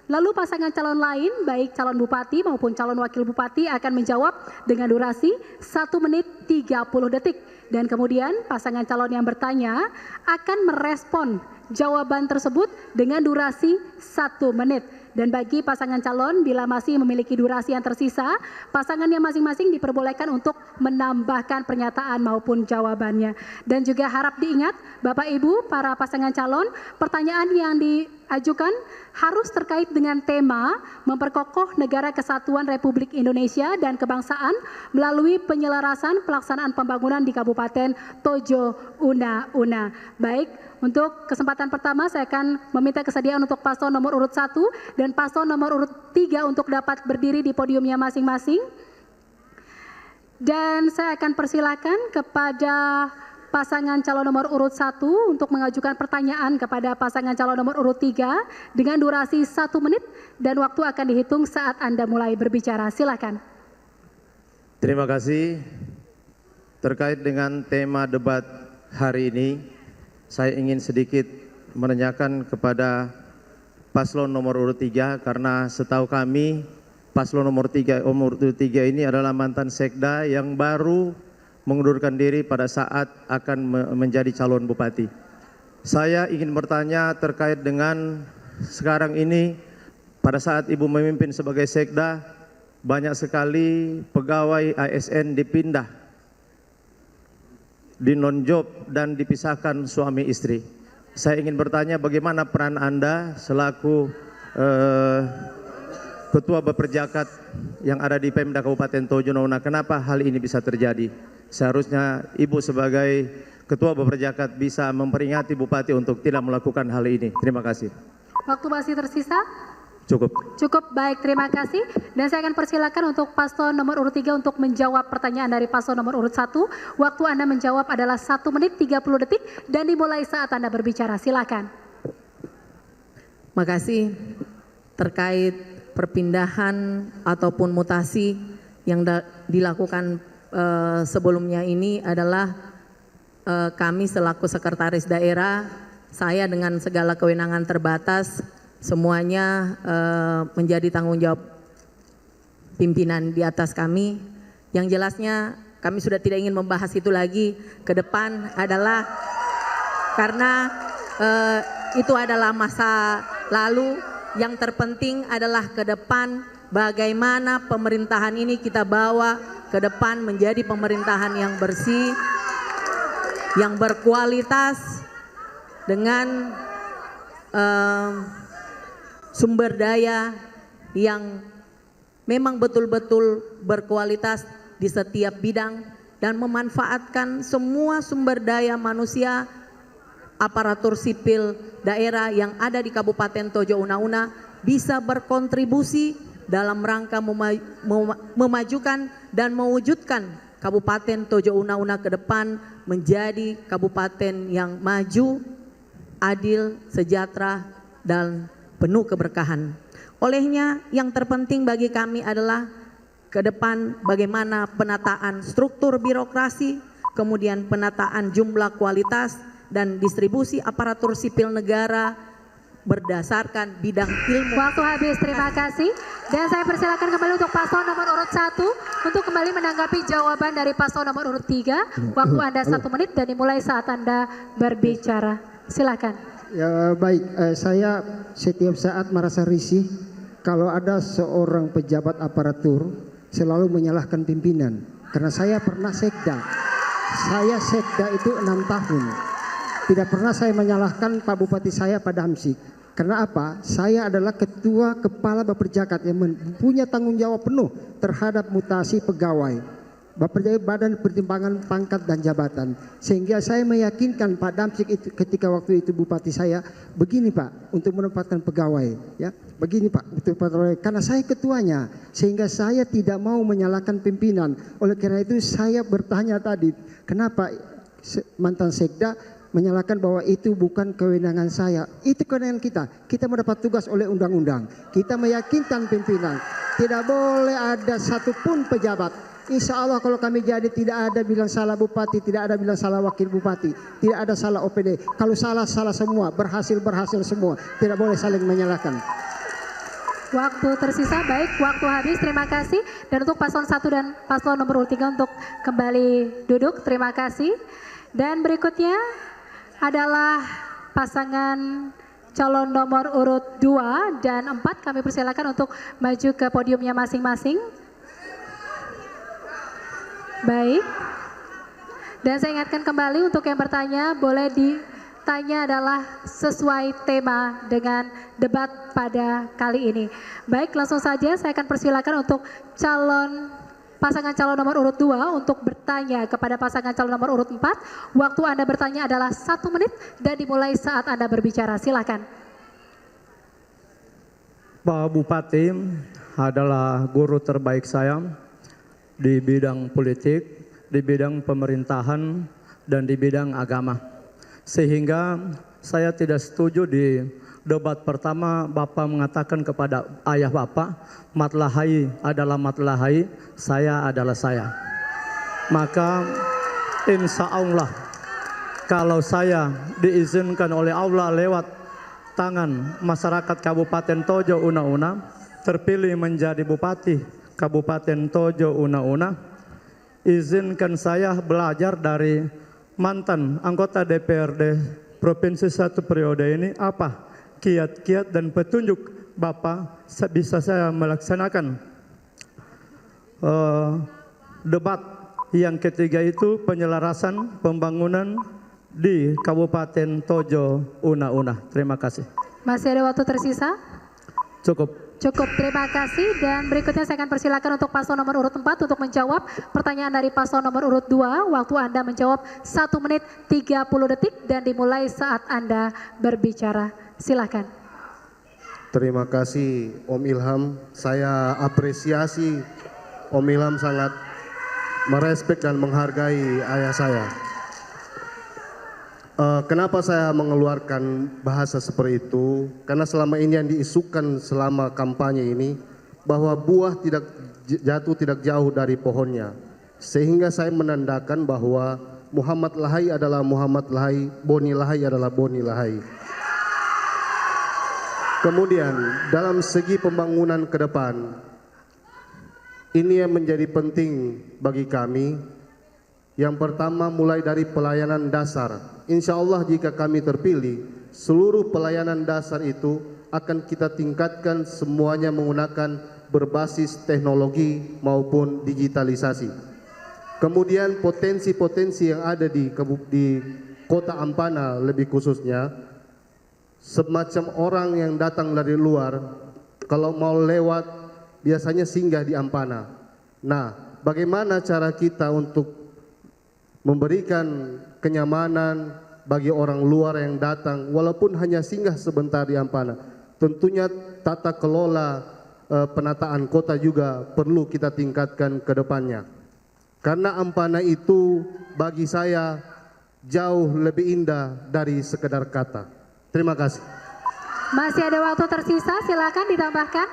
Speaker 3: Lalu pasangan calon lain, baik calon bupati maupun calon wakil bupati akan menjawab dengan durasi 1 menit 30 detik. Dan kemudian pasangan calon yang bertanya akan merespon jawaban tersebut dengan durasi 1 menit. Dan bagi pasangan calon bila masih memiliki durasi yang tersisa, pasangannya masing-masing diperbolehkan untuk menambahkan pernyataan maupun jawabannya. Dan juga harap diingat Bapak Ibu para pasangan calon, pertanyaan yang diajukan harus terkait dengan tema memperkokoh negara kesatuan Republik Indonesia dan kebangsaan melalui penyelarasan pelaksanaan pembangunan di Kabupaten Tojo Una-Una. Baik, untuk kesempatan pertama saya akan meminta kesediaan untuk paslon nomor urut 1 dan paslon nomor urut 3 untuk dapat berdiri di podiumnya masing-masing. Dan saya akan persilakan kepada pasangan calon nomor urut 1 untuk mengajukan pertanyaan kepada pasangan calon nomor urut 3 dengan durasi 1 menit dan waktu akan dihitung saat Anda mulai berbicara. Silakan.
Speaker 5: Terima kasih. Terkait dengan tema debat hari ini, saya ingin sedikit menanyakan kepada paslon nomor urut 3 karena setahu kami paslon nomor 3 ini adalah mantan sekda yang baru mengundurkan diri pada saat akan menjadi calon bupati. Saya ingin bertanya terkait dengan sekarang ini
Speaker 14: pada saat Ibu memimpin sebagai sekda, banyak sekali pegawai ASN dipindah, di-non-job dan dipisahkan suami istri. Saya ingin bertanya bagaimana peran Anda selaku Ketua Beperjakat yang ada di Pemda Kabupaten Tojo Una Una, kenapa hal ini bisa terjadi? Seharusnya Ibu sebagai Ketua Beperjakat bisa memperingati Bupati untuk tidak melakukan hal ini. Terima kasih.
Speaker 3: Waktu masih tersisa?
Speaker 14: Cukup.
Speaker 3: Cukup, baik, terima kasih. Dan saya akan persilakan untuk paslon nomor urut 3 untuk menjawab pertanyaan dari paslon nomor urut 1. Waktu Anda menjawab adalah 1 menit 30 detik dan dimulai saat Anda berbicara. Silakan.
Speaker 7: Makasih. Terkait perpindahan ataupun mutasi yang dilakukan sebelumnya ini adalah kami selaku sekretaris daerah, saya dengan segala kewenangan terbatas, semuanya menjadi tanggung jawab pimpinan di atas kami. Yang jelasnya kami sudah tidak ingin membahas itu lagi ke depan adalah karena itu adalah masa lalu. Yang terpenting adalah ke depan bagaimana pemerintahan ini kita bawa ke depan menjadi pemerintahan yang bersih, yang berkualitas, dengan sumber daya yang memang betul-betul berkualitas di setiap bidang dan memanfaatkan semua sumber daya manusia, aparatur sipil daerah yang ada di Kabupaten Tojo Una Una bisa berkontribusi dalam rangka memajukan dan mewujudkan Kabupaten Tojo Una Una ke depan menjadi kabupaten yang maju, adil, sejahtera, dan penuh keberkahan. Olehnya yang terpenting bagi kami adalah ke depan bagaimana penataan struktur birokrasi, kemudian penataan jumlah, kualitas, dan distribusi aparatur sipil negara berdasarkan bidang ilmu.
Speaker 3: Waktu habis, terima kasih. Dan saya persilakan kembali untuk paslon nomor urut 1 untuk kembali menanggapi jawaban dari paslon nomor urut 3. Waktu Anda 1 menit dan dimulai saat Anda berbicara. Silakan.
Speaker 17: Ya baik, saya setiap saat merasa risih kalau ada seorang pejabat aparatur selalu menyalahkan pimpinan. Karena saya pernah sekda. Saya sekda itu 6 tahun. Tidak pernah saya menyalahkan Pak Bupati saya, Pak Damsik. Karena apa? Saya adalah ketua kepala Beperjakat yang punya tanggung jawab penuh terhadap mutasi pegawai. Badan Pertimbangan Pangkat dan Jabatan. Sehingga saya meyakinkan Pak Damsik itu ketika waktu itu Bupati saya, begini Pak, untuk menempatkan pegawai, ya. Begini Pak, untuk pegawai, karena saya ketuanya, sehingga saya tidak mau menyalahkan pimpinan. Oleh karena itu saya bertanya tadi, kenapa mantan sekda menyalahkan bahwa itu bukan kewenangan saya, itu kewenangan kita. Kita mendapat tugas oleh undang-undang. Kita meyakinkan pimpinan, tidak boleh ada satupun pejabat. Insya Allah kalau kami jadi tidak ada bilang salah bupati, tidak ada bilang salah wakil bupati, tidak ada salah OPD. Kalau salah, salah semua, berhasil semua. Tidak boleh saling menyalahkan.
Speaker 3: Waktu tersisa, baik, waktu habis, terima kasih. Dan untuk paslon 1 dan paslon nomor 3 untuk kembali duduk, terima kasih. Dan berikutnya adalah pasangan calon nomor urut 2 dan 4. Kami persilakan untuk maju ke podiumnya masing-masing. Baik. Dan saya ingatkan kembali untuk yang bertanya boleh ditanya adalah sesuai tema dengan debat pada kali ini. Baik, langsung saja saya akan persilakan untuk pasangan calon nomor urut 2 untuk bertanya kepada pasangan calon nomor urut 4. Waktu Anda bertanya adalah 1 menit dan dimulai saat Anda berbicara. Silakan.
Speaker 14: Pak Bupati adalah guru terbaik saya di bidang politik, di bidang pemerintahan, dan di bidang agama. Sehingga saya tidak setuju di debat pertama Bapak mengatakan kepada ayah Bapak, Matlahai adalah Matlahai, saya adalah saya. Maka insya Allah kalau saya diizinkan oleh Allah lewat tangan masyarakat Kabupaten Tojo Una Una terpilih menjadi Bupati Kabupaten Tojo Una Una, izinkan saya belajar dari mantan anggota DPRD Provinsi 1 periode ini apa kiat-kiat dan petunjuk Bapak bisa saya melaksanakan debat yang ketiga itu penyelarasan pembangunan di Kabupaten Tojo Una-Una. Terima kasih.
Speaker 3: Masih ada waktu tersisa?
Speaker 14: Cukup.
Speaker 3: Cukup, terima kasih. Dan berikutnya saya akan persilakan untuk paslon nomor urut 4 untuk menjawab pertanyaan dari paslon nomor urut 2. Waktu Anda menjawab 1 menit 30 detik dan dimulai saat Anda berbicara. Silakan.
Speaker 8: Terima kasih Om Ilham. Saya apresiasi Om Ilham sangat merespek dan menghargai ayah saya. Kenapa saya mengeluarkan bahasa seperti itu? Karena selama ini yang diisukan selama kampanye ini bahwa buah tidak jauh dari pohonnya. Sehingga saya menandakan bahwa Muhammad Lahai adalah Muhammad Lahai, Boni Lahai adalah Boni Lahai. Kemudian dalam segi pembangunan ke depan, ini yang menjadi penting bagi kami. Yang pertama mulai dari pelayanan dasar. Insya Allah jika kami terpilih, seluruh pelayanan dasar itu akan kita tingkatkan semuanya menggunakan berbasis teknologi maupun digitalisasi. Kemudian potensi-potensi yang ada di Kota Ampana lebih khususnya, semacam orang yang datang dari luar, kalau mau lewat biasanya singgah di Ampana. Nah, bagaimana cara kita untuk memberikan kenyamanan bagi orang luar yang datang walaupun hanya singgah sebentar di Ampana. Tentunya tata kelola penataan kota juga perlu kita tingkatkan ke depannya. Karena Ampana itu bagi saya jauh lebih indah dari sekedar kata. Terima kasih.
Speaker 3: Masih ada waktu tersisa, silakan ditambahkan.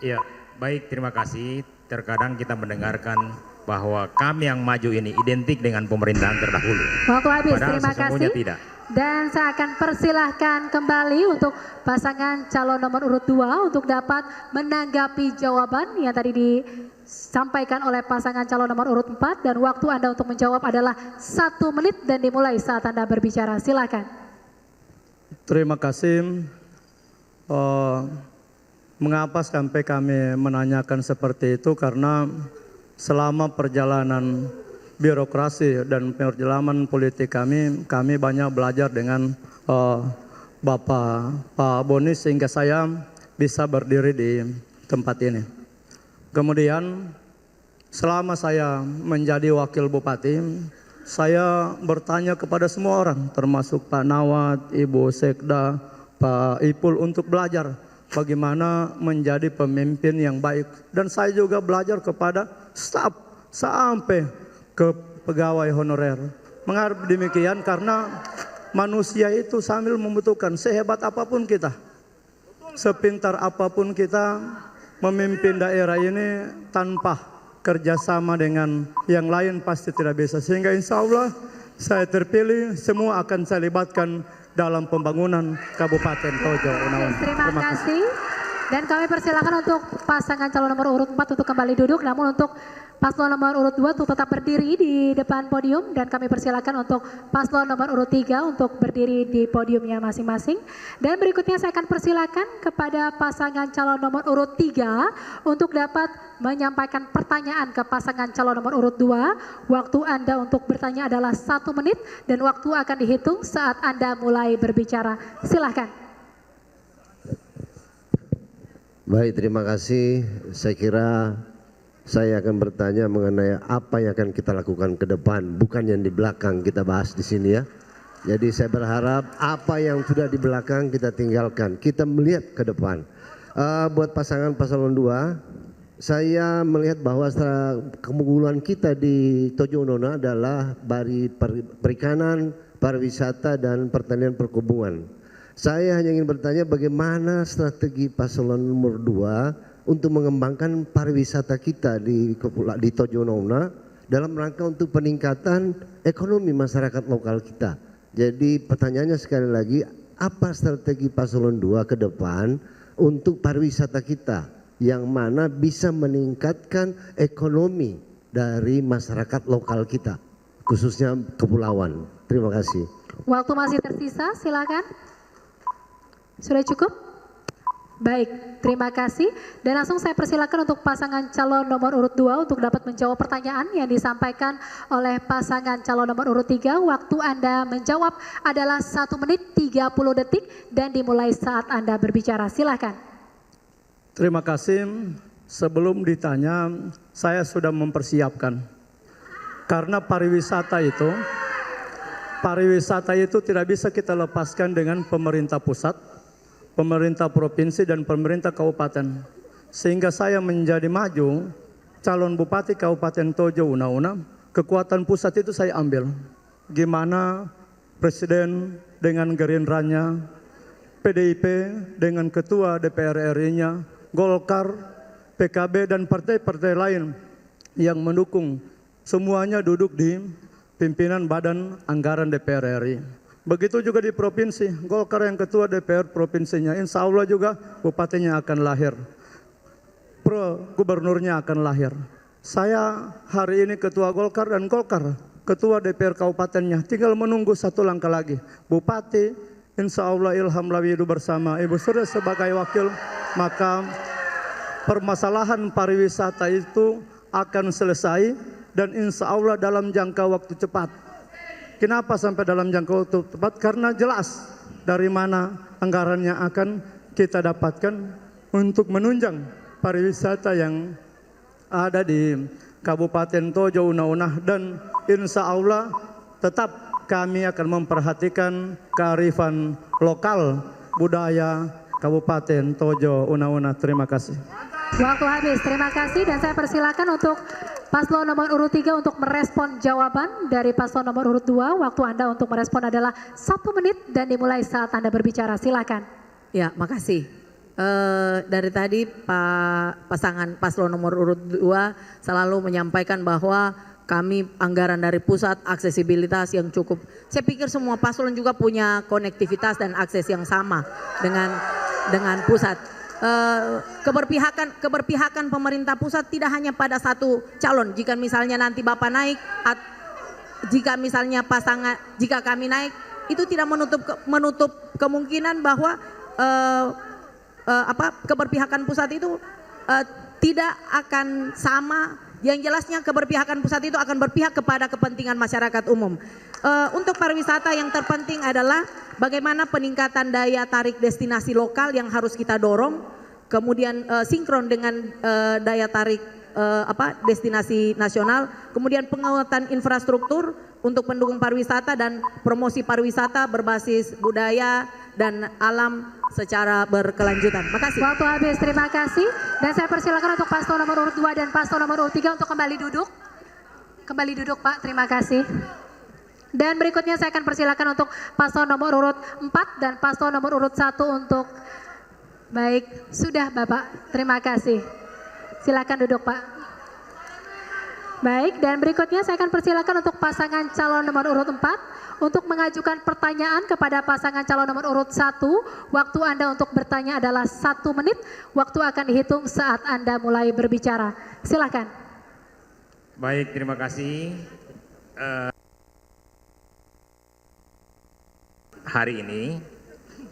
Speaker 16: Ya, baik, terima kasih. Terkadang kita mendengarkan bahwa kami yang maju ini identik dengan pemerintahan terdahulu.
Speaker 3: Waktu habis,
Speaker 16: Padahal
Speaker 3: terima kasih.
Speaker 16: tidak.
Speaker 3: Dan saya akan persilahkan kembali untuk pasangan calon nomor urut 2 untuk dapat menanggapi jawaban yang tadi disampaikan oleh pasangan calon nomor urut 4. Dan waktu Anda untuk menjawab adalah 1 menit dan dimulai saat Anda berbicara. Silakan.
Speaker 14: Terima kasih. Mengapa sampai kami menanyakan seperti itu? Karena selama perjalanan birokrasi dan perjalanan politik kami banyak belajar dengan Bapak Pak Boni sehingga saya bisa berdiri di tempat ini. Kemudian selama saya menjadi wakil bupati, saya bertanya kepada semua orang termasuk Pak Nawat, Ibu Sekda, Pak Ipul untuk belajar bagaimana menjadi pemimpin yang baik. Dan saya juga belajar kepada staf sampai ke pegawai honorer. Mengapa demikian? Karena manusia itu sambil membutuhkan sehebat apapun kita, sepintar apapun kita, memimpin daerah ini tanpa kerjasama dengan yang lain pasti tidak bisa. Sehingga insya Allah saya terpilih, semua akan saya libatkan dalam pembangunan Kabupaten Tojo Una-Una.
Speaker 3: Terima kasih. Dan kami persilakan untuk pasangan calon nomor urut 4 untuk kembali duduk. Namun untuk paslon nomor urut 2 untuk tetap berdiri di depan podium. Dan kami persilakan untuk paslon nomor urut 3 untuk berdiri di podiumnya masing-masing. Dan berikutnya saya akan persilakan kepada pasangan calon nomor urut 3 untuk dapat menyampaikan pertanyaan ke pasangan calon nomor urut 2. Waktu Anda untuk bertanya adalah 1 menit dan waktu akan dihitung saat Anda mulai berbicara. Silahkan.
Speaker 21: Baik, terima kasih. Saya kira saya akan bertanya mengenai apa yang akan kita lakukan ke depan, bukan yang di belakang kita bahas di sini ya. Jadi saya berharap apa yang sudah di belakang kita tinggalkan, kita melihat ke depan. Buat pasangan paslon 2, saya melihat bahwa keunggulan kita di Tojo Una-Una adalah dari perikanan, pariwisata dan pertanian perkebunan. Saya hanya ingin bertanya bagaimana strategi paslon nomor 2 untuk mengembangkan pariwisata kita di Tojo Una-Una dalam rangka untuk peningkatan ekonomi masyarakat lokal kita. Jadi pertanyaannya sekali lagi, apa strategi paslon 2 ke depan untuk pariwisata kita yang mana bisa meningkatkan ekonomi dari masyarakat lokal kita, khususnya kepulauan. Terima kasih.
Speaker 3: Waktu masih tersisa, silakan. Sudah cukup? Baik, terima kasih. Dan langsung saya persilakan untuk pasangan calon nomor urut 2 untuk dapat menjawab pertanyaan yang disampaikan oleh pasangan calon nomor urut 3. Waktu Anda menjawab adalah 1 menit 30 detik dan dimulai saat Anda berbicara. Silakan.
Speaker 14: Terima kasih. Sebelum ditanya, saya sudah mempersiapkan. Karena pariwisata itu tidak bisa kita lepaskan dengan pemerintah pusat, pemerintah provinsi dan pemerintah kabupaten. Sehingga saya menjadi maju calon Bupati Kabupaten Tojo Una-Una, kekuatan pusat itu saya ambil. Gimana Presiden dengan Gerindranya, PDIP dengan Ketua DPR RI-nya, Golkar, PKB dan partai-partai lain yang mendukung, semuanya duduk di pimpinan Badan Anggaran DPR RI. Begitu juga di provinsi, Golkar yang ketua DPR provinsinya, insya Allah juga bupatinya akan lahir, gubernurnya akan lahir. Saya hari ini ketua Golkar dan Golkar ketua DPR kabupatennya, tinggal menunggu 1 langkah lagi. Bupati, insya Allah Ilham Lawidu bersama Ibu Surya sebagai wakil, maka permasalahan pariwisata itu akan selesai dan insya Allah dalam jangka waktu cepat. Kenapa sampai dalam jangka waktu tepat? Karena jelas dari mana anggarannya akan kita dapatkan untuk menunjang pariwisata yang ada di Kabupaten Tojo Una-Una, dan insya Allah tetap kami akan memperhatikan kearifan lokal budaya Kabupaten Tojo Una-Una. Terima kasih.
Speaker 3: Waktu habis, terima kasih dan saya persilakan untuk paslon nomor urut 3 untuk merespon jawaban dari paslon nomor urut 2. Waktu Anda untuk merespon adalah 1 menit dan dimulai saat Anda berbicara. Silakan.
Speaker 7: Ya, makasih. Dari tadi pasangan paslon nomor urut 2 selalu menyampaikan bahwa kami anggaran dari pusat, aksesibilitas yang cukup. Saya pikir semua paslon juga punya konektivitas dan akses yang sama dengan pusat. Keberpihakan pemerintah pusat tidak hanya pada satu calon. Jika misalnya nanti Bapak naik, jika misalnya jika kami naik, itu tidak menutup kemungkinan bahwa keberpihakan pusat itu tidak akan sama. Yang jelasnya keberpihakan pusat itu akan berpihak kepada kepentingan masyarakat umum. Untuk pariwisata yang terpenting adalah bagaimana peningkatan daya tarik destinasi lokal yang harus kita dorong, kemudian sinkron dengan daya tarik destinasi nasional, kemudian penguatan infrastruktur untuk pendukung pariwisata dan promosi pariwisata berbasis budaya dan alam secara berkelanjutan. Makasih.
Speaker 3: Waktu habis, terima kasih. Dan saya persilakan untuk paslon nomor urut 2 dan paslon nomor urut 3 untuk kembali duduk. Kembali duduk Pak, terima kasih. Dan berikutnya saya akan persilakan untuk paslon nomor urut 4 dan paslon nomor urut 1 untuk, baik, sudah Bapak, terima kasih. Silakan duduk Pak. Baik, dan berikutnya saya akan persilakan untuk pasangan calon nomor urut 4 untuk mengajukan pertanyaan kepada pasangan calon nomor urut 1. Waktu Anda untuk bertanya adalah 1 menit. Waktu akan dihitung saat Anda mulai berbicara. Silakan.
Speaker 16: Baik, terima kasih. Hari ini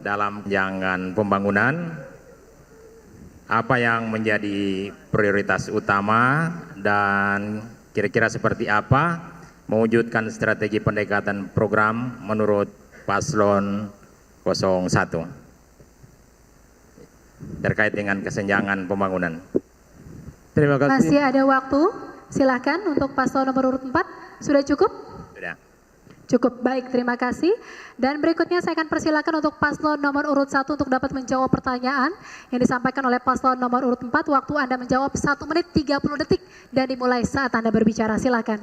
Speaker 16: dalam jangan pembangunan, apa yang menjadi prioritas utama dan kira-kira seperti apa mewujudkan strategi pendekatan program menurut paslon 01 terkait dengan kesenjangan pembangunan.
Speaker 14: Terima kasih.
Speaker 3: Masih ada waktu, silakan untuk paslon nomor urut 4. Sudah cukup?
Speaker 16: Sudah.
Speaker 3: Cukup, baik, terima kasih. Dan berikutnya saya akan persilakan untuk paslon nomor urut 1 untuk dapat menjawab pertanyaan yang disampaikan oleh paslon nomor urut 4. Waktu Anda menjawab 1 menit 30 detik dan dimulai saat Anda berbicara. Silakan.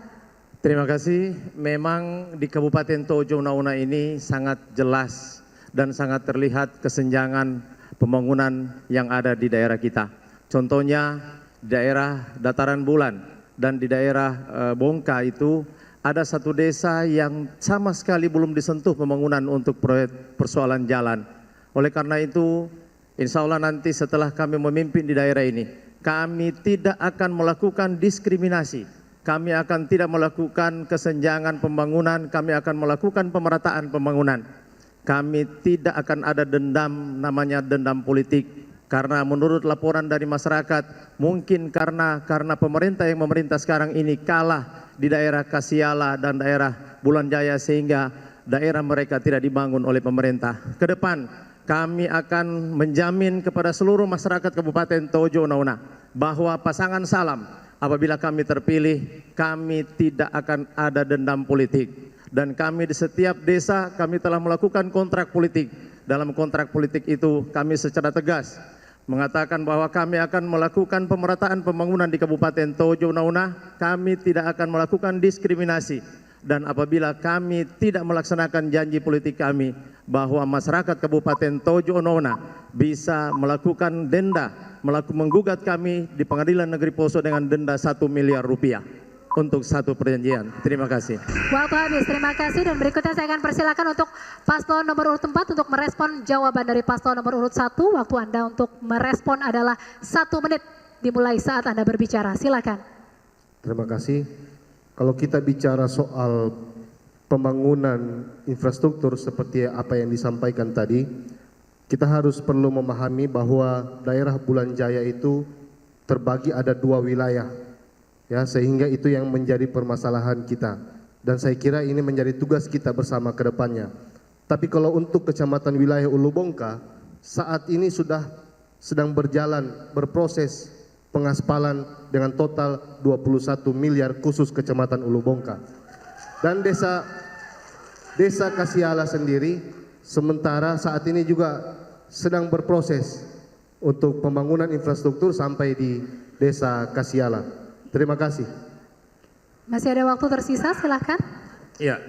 Speaker 14: Terima kasih. Memang di Kabupaten Tojo Una-Una ini sangat jelas dan sangat terlihat kesenjangan pembangunan yang ada di daerah kita. Contohnya di daerah Dataran Bulan dan di daerah Bongka itu ada satu desa yang sama sekali belum disentuh pembangunan untuk proyek persoalan jalan. Oleh karena itu, insya Allah nanti setelah kami memimpin di daerah ini, kami tidak akan melakukan diskriminasi. Kami akan tidak melakukan kesenjangan pembangunan, kami akan melakukan pemerataan pembangunan. Kami tidak akan ada dendam, namanya dendam politik. Karena menurut laporan dari masyarakat, mungkin karena pemerintah yang memerintah sekarang ini kalah di daerah Kasiala dan daerah Bulan Jaya sehingga daerah mereka tidak dibangun oleh pemerintah. Ke depan kami akan menjamin kepada seluruh masyarakat Kabupaten Tojo Una-Una bahwa pasangan Salam apabila kami terpilih, kami tidak akan ada dendam politik. Dan kami di setiap desa kami telah melakukan kontrak politik. Dalam kontrak politik itu kami secara tegas mengatakan bahwa kami akan melakukan pemerataan pembangunan di Kabupaten Tojo Una-Una. Kami tidak akan melakukan diskriminasi. Dan apabila kami tidak melaksanakan janji politik kami bahwa masyarakat Kabupaten Tojo Una-Una bisa melakukan denda, menggugat kami di Pengadilan Negeri Poso dengan denda 1 miliar rupiah untuk satu perjanjian. Terima kasih.
Speaker 3: Waktu habis, terima kasih. Dan berikutnya saya akan persilakan untuk paslon nomor urut 4 untuk merespon jawaban dari paslon nomor urut 1. Waktu Anda untuk merespon adalah 1 menit dimulai saat Anda berbicara. Silakan.
Speaker 8: Terima kasih. Kalau kita bicara soal pembangunan infrastruktur seperti apa yang disampaikan tadi, kita harus perlu memahami bahwa daerah Bulan Jaya itu terbagi ada 2 wilayah. Ya, sehingga itu yang menjadi permasalahan kita. Dan saya kira ini menjadi tugas kita bersama ke depannya. Tapi kalau untuk Kecamatan Wilayah Ulu Bongka, saat ini sudah sedang berproses pengaspalan dengan total 21 miliar khusus Kecamatan Ulu Bongka. Dan desa Kasiala sendiri sementara saat ini juga sedang berproses untuk pembangunan infrastruktur sampai di desa Kasiala. Terima kasih.
Speaker 3: Masih ada waktu tersisa, silahkan.
Speaker 16: Iya,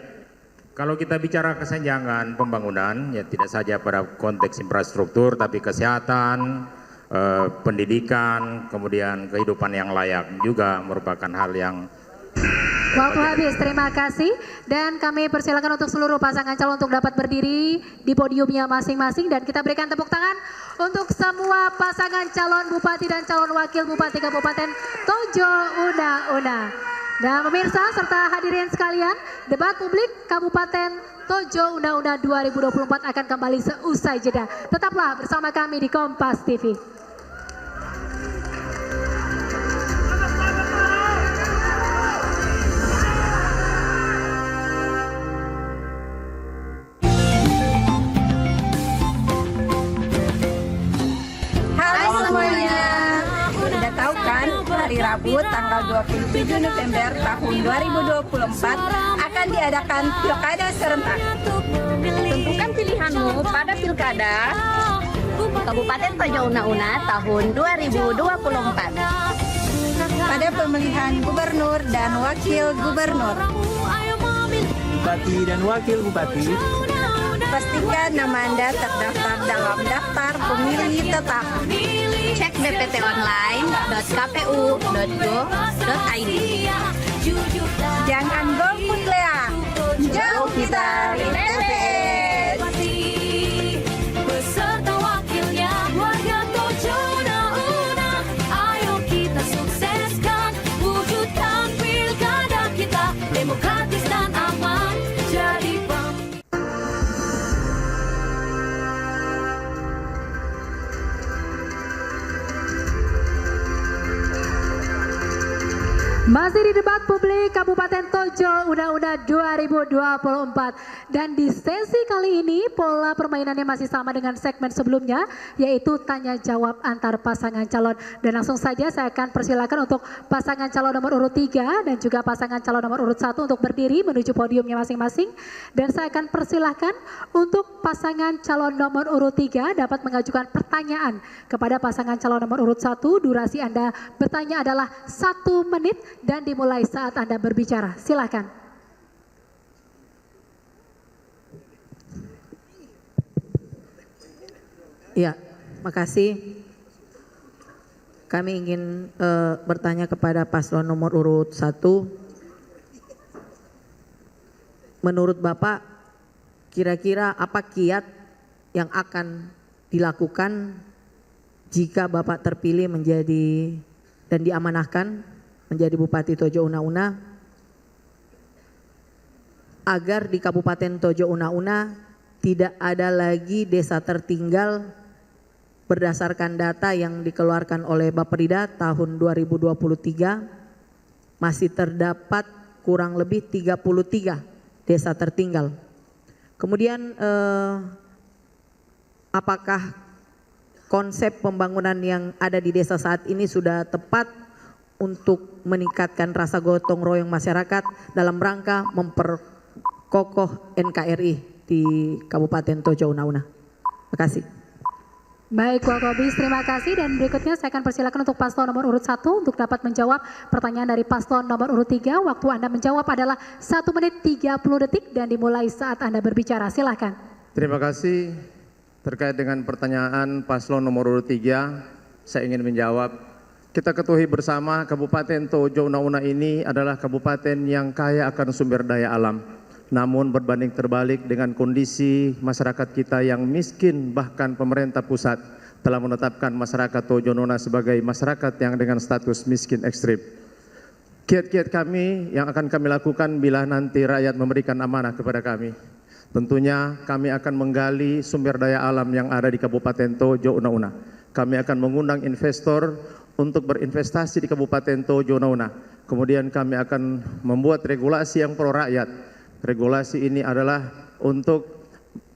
Speaker 16: kalau kita bicara kesenjangan pembangunan, ya tidak saja pada konteks infrastruktur, tapi kesehatan, pendidikan, kemudian kehidupan yang layak juga merupakan hal yang...
Speaker 3: Waktu habis, terima kasih. Dan kami persilakan untuk seluruh pasangan calon untuk dapat berdiri di podiumnya masing-masing. Dan kita berikan tepuk tangan untuk semua pasangan calon bupati dan calon wakil bupati Kabupaten Tojo Una-Una. Dan pemirsa serta hadirin sekalian, debat publik Kabupaten Tojo Una-Una 2024 akan kembali seusai jeda. Tetaplah bersama kami di Kompas TV.
Speaker 2: Hari Rabu tanggal 27 November tahun 2024 akan diadakan Pilkada serentak. Tentukan pilihanmu pada Pilkada Kabupaten Tojo Una-Una tahun 2024. Pada pemilihan gubernur dan wakil gubernur,
Speaker 19: Bupati dan wakil bupati,
Speaker 2: pastikan nama Anda terdaftar dalam daftar pemilih tetap. Cek dptonline.kpu.go.id. Jangan golput Lea, jauh kita TPS.
Speaker 4: Beserta wakilnya warga Tojo Una-Una, ayo kita sukseskan, wujudkan pilkada kita demokratis dan aman. Jadi
Speaker 3: Masih di debat publik Kabupaten Tojo Una-Una 2024. Dan di sesi kali ini pola permainannya masih sama dengan segmen sebelumnya, yaitu tanya jawab antar pasangan calon. Dan langsung saja saya akan persilakan untuk pasangan calon nomor urut 3 dan juga pasangan calon nomor urut 1 untuk berdiri menuju podiumnya masing-masing. Dan saya akan persilahkan untuk pasangan calon nomor urut 3 dapat mengajukan pertanyaan kepada pasangan calon nomor urut 1. Durasi Anda bertanya adalah 1 menit dan dimulai saat Anda berbicara. Silakan.
Speaker 7: Ya, makasih. Kami ingin bertanya kepada paslon nomor urut 1. Menurut Bapak, kira-kira apa kiat yang akan dilakukan jika Bapak terpilih menjadi dan diamanahkan menjadi Bupati Tojo Una-Una, agar di Kabupaten Tojo Una-Una tidak ada lagi desa tertinggal berdasarkan data yang dikeluarkan oleh Bapeda tahun 2023 masih terdapat kurang lebih 33 desa tertinggal. Kemudian apakah konsep pembangunan yang ada di desa saat ini sudah tepat untuk meningkatkan rasa gotong royong masyarakat dalam rangka memperkokoh NKRI di Kabupaten Tojo Una-Una? Terima kasih.
Speaker 3: Baik, Wakobis, terima kasih. Dan berikutnya saya akan persilakan untuk paslon nomor urut 1 untuk dapat menjawab pertanyaan dari paslon nomor urut 3. Waktu Anda menjawab adalah 1 menit 30 detik dan dimulai saat Anda berbicara. Silakan.
Speaker 14: Terima kasih. Terkait dengan pertanyaan paslon nomor urut 3, saya ingin menjawab. Kita ketahui bersama Kabupaten Tojo Una-Una ini adalah kabupaten yang kaya akan sumber daya alam. Namun berbanding terbalik dengan kondisi masyarakat kita yang miskin, bahkan pemerintah pusat telah menetapkan masyarakat Tojo Una sebagai masyarakat yang dengan status miskin ekstrim. Kiat-kiat kami yang akan kami lakukan bila nanti rakyat memberikan amanah kepada kami. Tentunya kami akan menggali sumber daya alam yang ada di Kabupaten Tojo Una-Una. Kami akan mengundang investor untuk berinvestasi di Kabupaten Tojo Una-Una. Kemudian kami akan membuat regulasi yang pro rakyat. Regulasi ini adalah untuk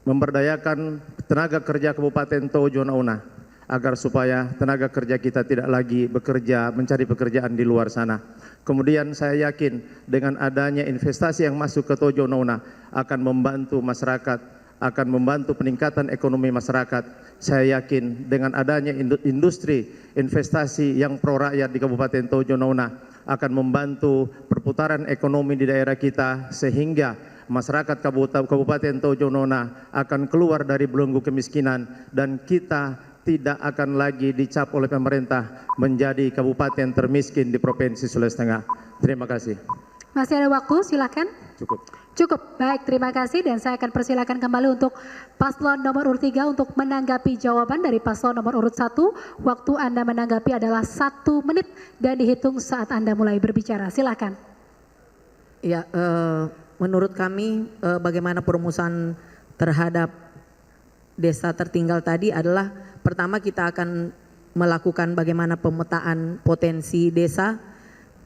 Speaker 14: memberdayakan tenaga kerja Kabupaten Tojo Una-Una agar supaya tenaga kerja kita tidak lagi bekerja mencari pekerjaan di luar sana. Kemudian saya yakin dengan adanya investasi yang masuk ke Tojo Una-Una akan membantu masyarakat, akan membantu peningkatan ekonomi masyarakat. Saya yakin dengan adanya industri investasi yang pro rakyat di Kabupaten Tojo Una-Una akan membantu perputaran ekonomi di daerah kita sehingga masyarakat Kabupaten Tojo Una-Una akan keluar dari belenggu kemiskinan dan kita tidak akan lagi dicap oleh pemerintah menjadi kabupaten termiskin di Provinsi Sulawesi Tengah. Terima kasih.
Speaker 3: Masih ada waktu, silakan.
Speaker 14: Cukup.
Speaker 3: Cukup, baik, terima kasih. Dan saya akan persilakan kembali untuk paslon nomor urut 3 untuk menanggapi jawaban dari paslon nomor urut 1. Waktu Anda menanggapi adalah 1 menit dan dihitung saat Anda mulai berbicara. Silakan.
Speaker 7: Ya, menurut kami bagaimana perumusan terhadap desa tertinggal tadi adalah pertama kita akan melakukan bagaimana pemetaan potensi desa.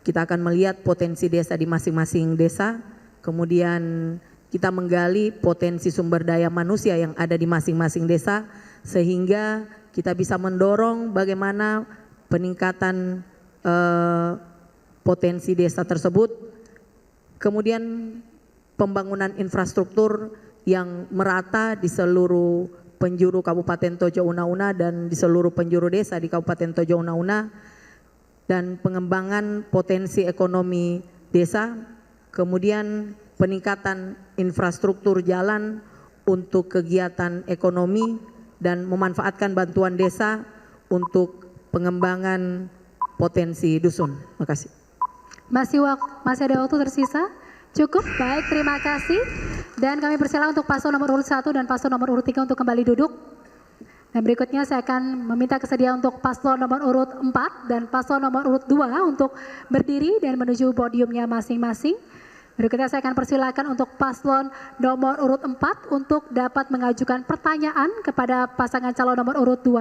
Speaker 7: Kita akan melihat potensi desa di masing-masing desa. Kemudian kita menggali potensi sumber daya manusia yang ada di masing-masing desa sehingga kita bisa mendorong bagaimana peningkatan potensi desa tersebut. Kemudian pembangunan infrastruktur yang merata di seluruh penjuru Kabupaten Tojo Una-Una dan di seluruh penjuru desa di Kabupaten Tojo Una-Una, dan pengembangan potensi ekonomi desa, kemudian peningkatan infrastruktur jalan untuk kegiatan ekonomi dan memanfaatkan bantuan desa untuk pengembangan potensi dusun. Terima kasih.
Speaker 3: Masih ada waktu tersisa? Cukup, baik, terima kasih. Dan kami persilakan untuk paslon nomor urut 1 dan paslon nomor urut 3 untuk kembali duduk. Dan berikutnya saya akan meminta kesediaan untuk paslon nomor urut 4 dan paslon nomor urut 2 untuk berdiri dan menuju podiumnya masing-masing. Berikutnya saya akan persilakan untuk paslon nomor urut 4 untuk dapat mengajukan pertanyaan kepada pasangan calon nomor urut 2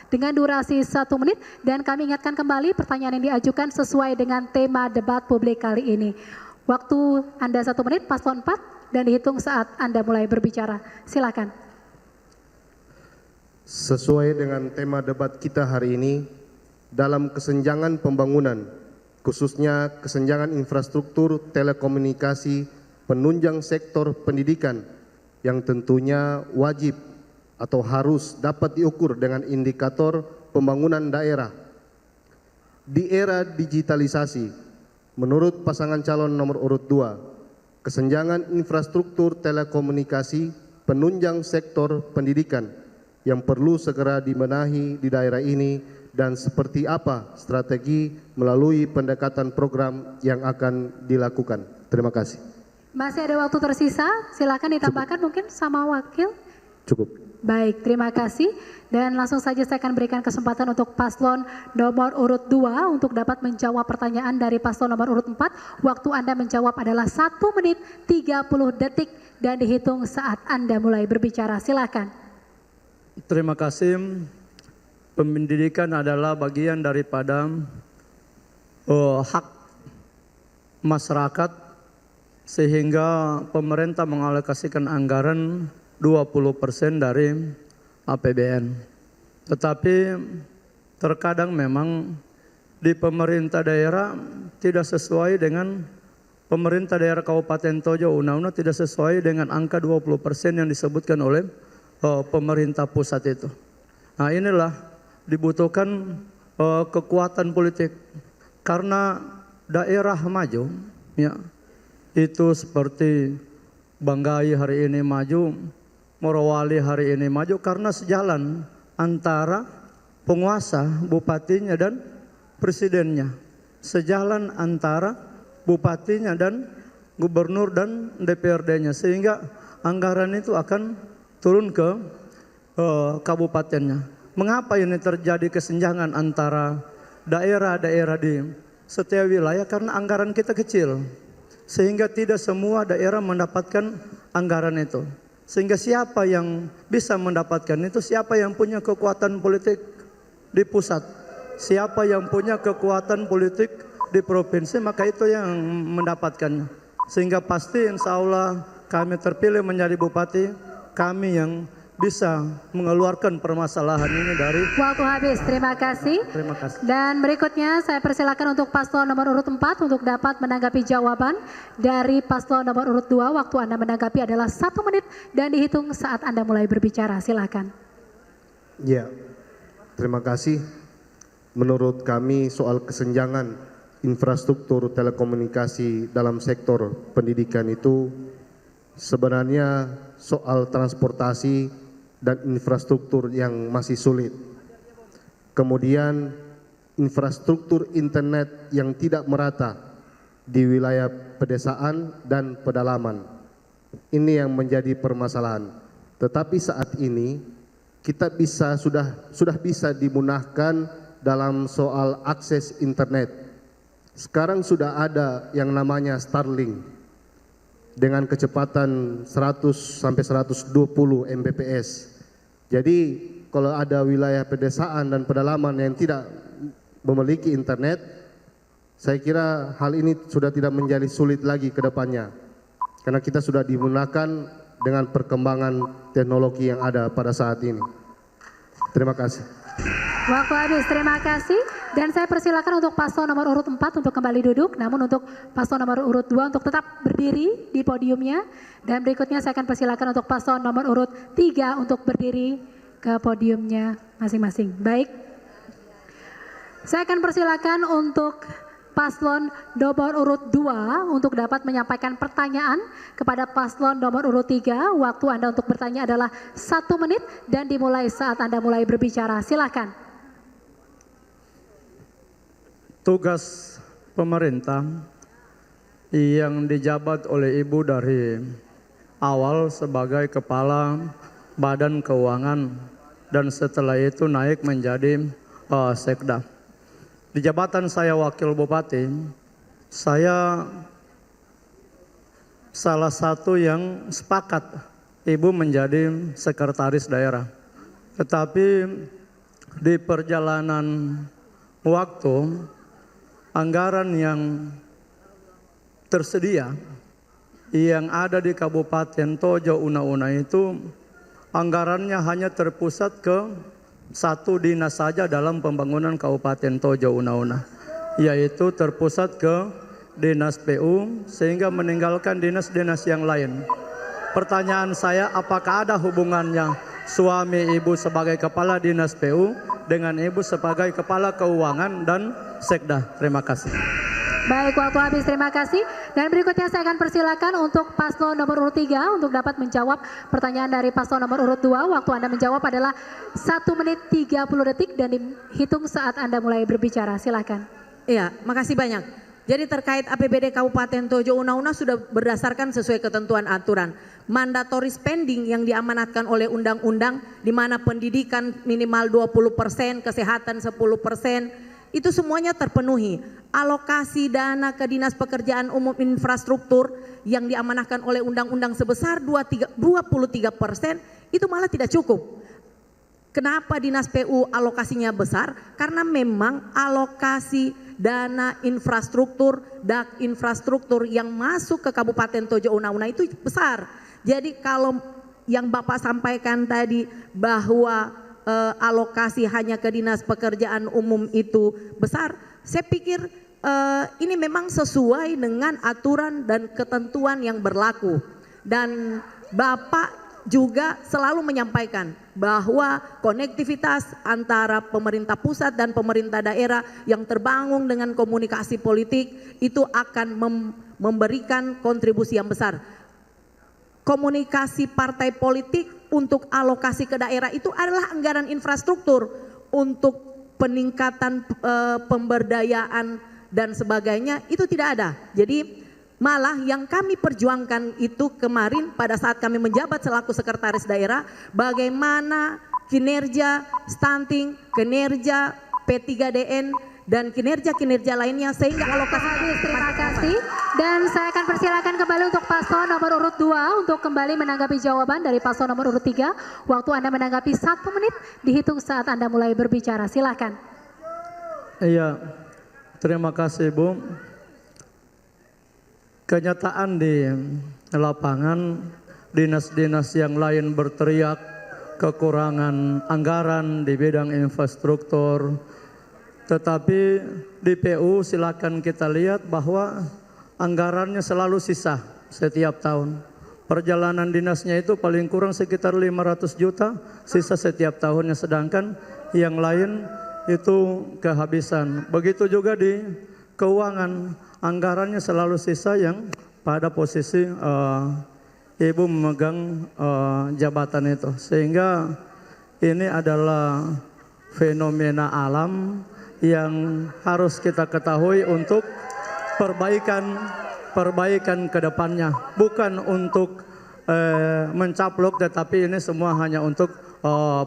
Speaker 3: dengan durasi 1 menit. Dan kami ingatkan kembali pertanyaan yang diajukan sesuai dengan tema debat publik kali ini. Waktu Anda 1 menit, paslon 4, dan dihitung saat Anda mulai berbicara. Silakan.
Speaker 8: Sesuai dengan tema debat kita hari ini, dalam kesenjangan pembangunan, khususnya kesenjangan infrastruktur telekomunikasi, penunjang sektor pendidikan yang tentunya wajib atau harus dapat diukur dengan indikator pembangunan daerah. Di era digitalisasi, menurut pasangan calon nomor urut 2, kesenjangan infrastruktur telekomunikasi, penunjang sektor pendidikan yang perlu segera dibenahi di daerah ini dan seperti apa strategi melalui pendekatan program yang akan dilakukan. Terima kasih.
Speaker 3: Masih ada waktu tersisa, silakan ditambahkan. Cukup. Mungkin sama wakil.
Speaker 8: Cukup.
Speaker 3: Baik, terima kasih. Dan langsung saja saya akan berikan kesempatan untuk paslon nomor urut 2 untuk dapat menjawab pertanyaan dari paslon nomor urut 4. Waktu Anda menjawab adalah 1 menit 30 detik dan dihitung saat Anda mulai berbicara. Silakan.
Speaker 14: Terima kasih. pendidikan adalah bagian daripada hak masyarakat, sehingga pemerintah mengalokasikan anggaran 20% dari APBN. Tetapi terkadang memang di pemerintah daerah tidak sesuai dengan pemerintah daerah Kabupaten Tojo Una-Una, tidak sesuai dengan angka 20% yang disebutkan oleh pemerintah pusat itu. Nah, inilah dibutuhkan kekuatan politik, karena daerah maju ya, itu seperti Banggai hari ini maju, Morowali hari ini maju karena sejalan antara penguasa, bupatinya dan presidennya, sejalan antara bupatinya dan gubernur dan DPRD-nya, sehingga anggaran itu akan turun ke kabupatennya. Mengapa ini terjadi kesenjangan antara daerah-daerah di setiap wilayah? Karena anggaran kita kecil, sehingga tidak semua daerah mendapatkan anggaran itu. Sehingga siapa yang bisa mendapatkan itu? Siapa yang punya kekuatan politik di pusat, siapa yang punya kekuatan politik di provinsi, maka itu yang mendapatkannya. Sehingga pasti insya Allah kami terpilih menjadi bupati, kami yang bisa mengeluarkan permasalahan ini dari
Speaker 3: waktu habis. Terima kasih.
Speaker 14: Terima kasih.
Speaker 3: Dan berikutnya saya persilakan untuk paslon nomor urut 4 untuk dapat menanggapi jawaban dari paslon nomor urut 2. Waktu Anda menanggapi adalah 1 menit dan dihitung saat Anda mulai berbicara. Silakan.
Speaker 8: Ya, terima kasih. Menurut kami soal kesenjangan infrastruktur telekomunikasi dalam sektor pendidikan itu sebenarnya soal transportasi dan infrastruktur yang masih sulit. Kemudian infrastruktur internet yang tidak merata di wilayah pedesaan dan pedalaman. Ini yang menjadi permasalahan. Tetapi saat ini kita sudah bisa dimudahkan dalam soal akses internet. Sekarang sudah ada yang namanya Starlink dengan kecepatan 100 sampai 120 Mbps. Jadi kalau ada wilayah pedesaan dan pedalaman yang tidak memiliki internet, saya kira hal ini sudah tidak menjadi sulit lagi ke depannya. Karena kita sudah dimudahkan dengan perkembangan teknologi yang ada pada saat ini. Terima kasih.
Speaker 3: Waktu habis, terima kasih. Dan saya persilakan untuk paslon nomor urut 4 untuk kembali duduk. Namun untuk paslon nomor urut 2 untuk tetap berdiri di podiumnya. Dan berikutnya saya akan persilakan untuk paslon nomor urut 3 untuk berdiri ke podiumnya masing-masing. Baik. Saya akan persilakan untuk paslon nomor urut 2 untuk dapat menyampaikan pertanyaan kepada paslon nomor urut 3. Waktu Anda untuk bertanya adalah 1 menit dan dimulai saat Anda mulai berbicara. Silakan.
Speaker 14: Tugas pemerintah yang dijabat oleh Ibu dari awal sebagai Kepala Badan Keuangan dan setelah itu naik menjadi Sekda. Di jabatan saya Wakil Bupati, saya salah satu yang sepakat Ibu menjadi Sekretaris Daerah. Tetapi di perjalanan waktu, anggaran yang tersedia yang ada di Kabupaten Tojo Una-Una itu anggarannya hanya terpusat ke satu dinas saja dalam pembangunan Kabupaten Tojo Una-Una, yaitu terpusat ke Dinas PU sehingga meninggalkan dinas-dinas yang lain. Pertanyaan saya, apakah ada hubungannya suami Ibu sebagai Kepala Dinas PU dengan Ibu sebagai Kepala Keuangan dan Sekda? Terima kasih.
Speaker 3: Baik, waktu habis, terima kasih. Dan berikutnya saya akan persilakan untuk paslon nomor urut 3 untuk dapat menjawab pertanyaan dari paslon nomor urut 2. Waktu Anda menjawab adalah 1 menit 30 detik dan dihitung saat Anda mulai berbicara. Silakan.
Speaker 7: Iya, makasih banyak. Jadi terkait APBD Kabupaten Tojo Una-Una sudah berdasarkan sesuai ketentuan aturan. Mandatory spending yang diamanatkan oleh undang-undang di mana pendidikan minimal 20%, kesehatan 10%, itu semuanya terpenuhi. Alokasi dana ke Dinas Pekerjaan Umum Infrastruktur yang diamanahkan oleh undang-undang sebesar 23%, itu malah tidak cukup. Kenapa Dinas PU alokasinya besar? Karena memang alokasi dana infrastruktur, dak infrastruktur yang masuk ke Kabupaten Tojo Una-Una itu besar. Jadi kalau yang Bapak sampaikan tadi bahwa alokasi hanya ke Dinas Pekerjaan Umum itu besar, saya pikir ini memang sesuai dengan aturan dan ketentuan yang berlaku. Dan Bapak juga selalu menyampaikan bahwa konektivitas antara pemerintah pusat dan pemerintah daerah yang terbangun dengan komunikasi politik itu akan memberikan kontribusi yang besar. Komunikasi partai politik untuk alokasi ke daerah itu adalah anggaran infrastruktur untuk peningkatan pemberdayaan dan sebagainya, itu tidak ada. Jadi malah yang kami perjuangkan itu kemarin pada saat kami menjabat selaku sekretaris daerah, bagaimana kinerja stunting, kinerja P3DN dan kinerja-kinerja lainnya sehingga alokasi.
Speaker 3: Terima kasih. Dan saya akan persilakan kembali untuk paslon nomor urut 2 untuk kembali menanggapi jawaban dari paslon nomor urut 3. Waktu Anda menanggapi 1 menit dihitung saat Anda mulai berbicara. Silakan.
Speaker 14: Iya, terima kasih Bu. Kenyataan di lapangan, dinas-dinas yang lain berteriak kekurangan anggaran di bidang infrastruktur. Tetapi di PU silakan kita lihat bahwa anggarannya selalu sisa setiap tahun. Perjalanan dinasnya itu paling kurang sekitar 500 juta sisa setiap tahunnya, sedangkan yang lain itu kehabisan. Begitu juga di keuangan, anggarannya selalu sisa yang pada posisi Ibu memegang jabatan itu. Sehingga ini adalah fenomena alam yang harus kita ketahui untuk perbaikan ke depannya. Bukan untuk mencaplok, tetapi ini semua hanya untuk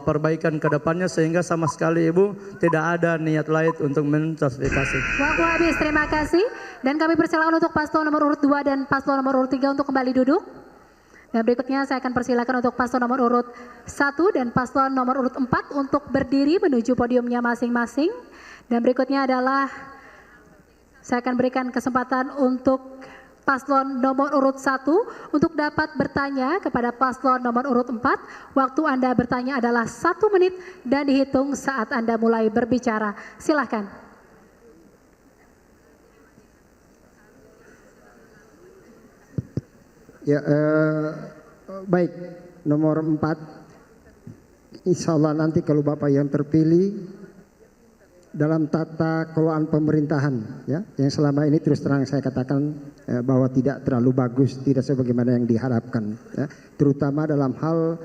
Speaker 14: perbaikan ke depannya, sehingga sama sekali Ibu tidak ada niat lain untuk menjustifikasi.
Speaker 3: Waktu habis, terima kasih. Dan kami persilakan untuk paslon nomor urut 2 dan paslon nomor urut 3 untuk kembali duduk. Dan berikutnya saya akan persilakan untuk paslon nomor urut 1 dan paslon nomor urut 4 untuk berdiri menuju podiumnya masing-masing. Dan berikutnya adalah saya akan berikan kesempatan untuk paslon nomor urut 1 untuk dapat bertanya kepada paslon nomor urut 4. Waktu Anda bertanya adalah 1 menit dan dihitung saat Anda mulai berbicara. Silakan.
Speaker 17: Ya, baik, nomor 4, insya Allah nanti kalau Bapak yang terpilih dalam tata kelolaan pemerintahan, ya, yang selama ini terus terang saya katakan bahwa tidak terlalu bagus, tidak sebagaimana yang diharapkan, ya, terutama dalam hal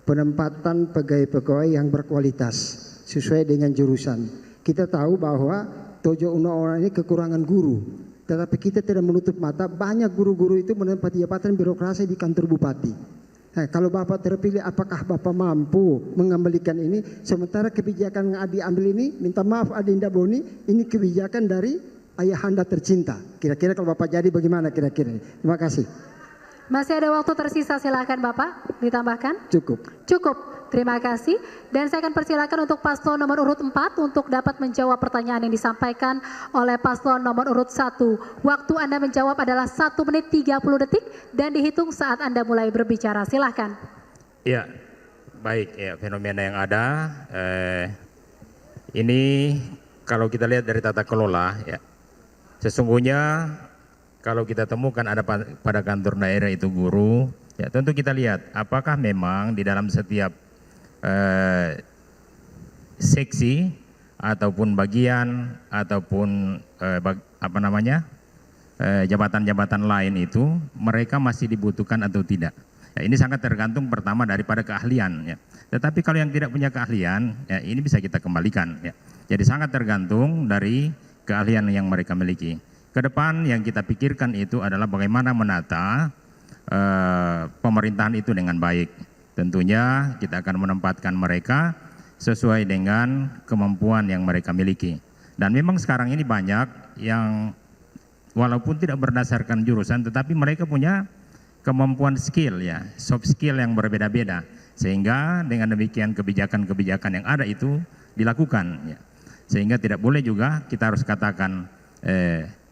Speaker 17: penempatan pegawai-pegawai yang berkualitas sesuai dengan jurusan. Kita tahu bahwa Tojo Una-Una ini kekurangan guru. Tetapi kita tidak menutup mata, banyak guru-guru itu menempati jabatan birokrasi di kantor bupati. Nah, kalau Bapak terpilih, apakah Bapak mampu mengembalikan ini? Sementara kebijakan yang diambil ini, minta maaf Adinda Boni, ini kebijakan dari ayahanda tercinta. Kira-kira kalau Bapak jadi bagaimana kira-kira? Terima kasih.
Speaker 3: Masih ada waktu tersisa, silakan Bapak ditambahkan.
Speaker 17: Cukup.
Speaker 3: Cukup. Terima kasih. Dan saya akan persilakan untuk paslon nomor urut 4 untuk dapat menjawab pertanyaan yang disampaikan oleh paslon nomor urut 1. Waktu Anda menjawab adalah 1 menit 30 detik dan dihitung saat Anda mulai berbicara. Silahkan.
Speaker 16: Ya, baik ya, fenomena yang ada ini kalau kita lihat dari tata kelola ya, sesungguhnya kalau kita temukan ada pada kantor daerah itu guru, ya tentu kita lihat apakah memang di dalam setiap seksi ataupun bagian ataupun jabatan-jabatan lain itu mereka masih dibutuhkan atau tidak. Ya, ini sangat tergantung pertama daripada keahlian. Ya. Tetapi kalau yang tidak punya keahlian, ya ini bisa kita kembalikan. Ya. Jadi sangat tergantung dari keahlian yang mereka miliki. Ke depan yang kita pikirkan itu adalah bagaimana menata pemerintahan itu dengan baik. Tentunya kita akan menempatkan mereka sesuai dengan kemampuan yang mereka miliki. Dan memang sekarang ini banyak yang walaupun tidak berdasarkan jurusan, tetapi mereka punya kemampuan skill ya, soft skill yang berbeda-beda. Sehingga dengan demikian kebijakan-kebijakan yang ada itu dilakukan, ya. Sehingga tidak boleh juga kita harus katakan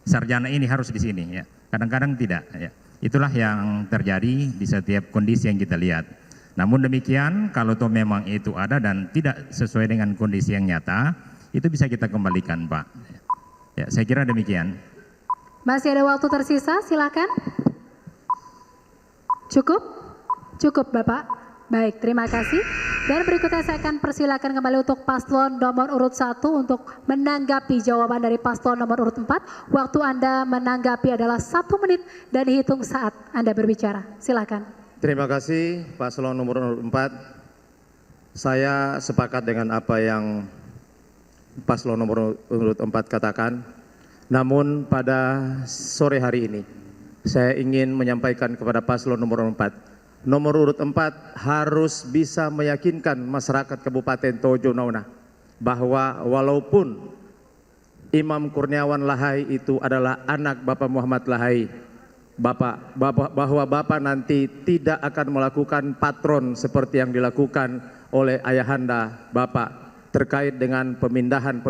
Speaker 16: sarjana ini harus di sini, ya. Kadang-kadang tidak, ya. Itulah yang terjadi di setiap kondisi yang kita lihat. Namun demikian, kalau toh memang itu ada dan tidak sesuai dengan kondisi yang nyata, itu bisa kita kembalikan, Pak. Ya, saya kira demikian.
Speaker 3: Masih ada waktu tersisa, silakan. Cukup? Cukup, Bapak. Baik, terima kasih. Dan berikutnya saya akan persilakan kembali untuk paslon nomor urut 1 untuk menanggapi jawaban dari paslon nomor urut 4. Waktu Anda menanggapi adalah 1 menit dan dihitung saat Anda berbicara. Silakan.
Speaker 14: Terima kasih paslon nomor urut 4. Saya sepakat dengan apa yang paslon nomor urut 4 katakan. Namun pada sore hari ini saya ingin menyampaikan kepada paslon nomor 4. Nomor urut 4 harus bisa meyakinkan masyarakat Kabupaten Tojo Una bahwa walaupun Imam Kurniawan Lahai itu adalah anak Bapak Muhammad Lahai, bahwa Bapak nanti tidak akan melakukan patron seperti yang dilakukan oleh ayahanda Bapak terkait dengan pemindahan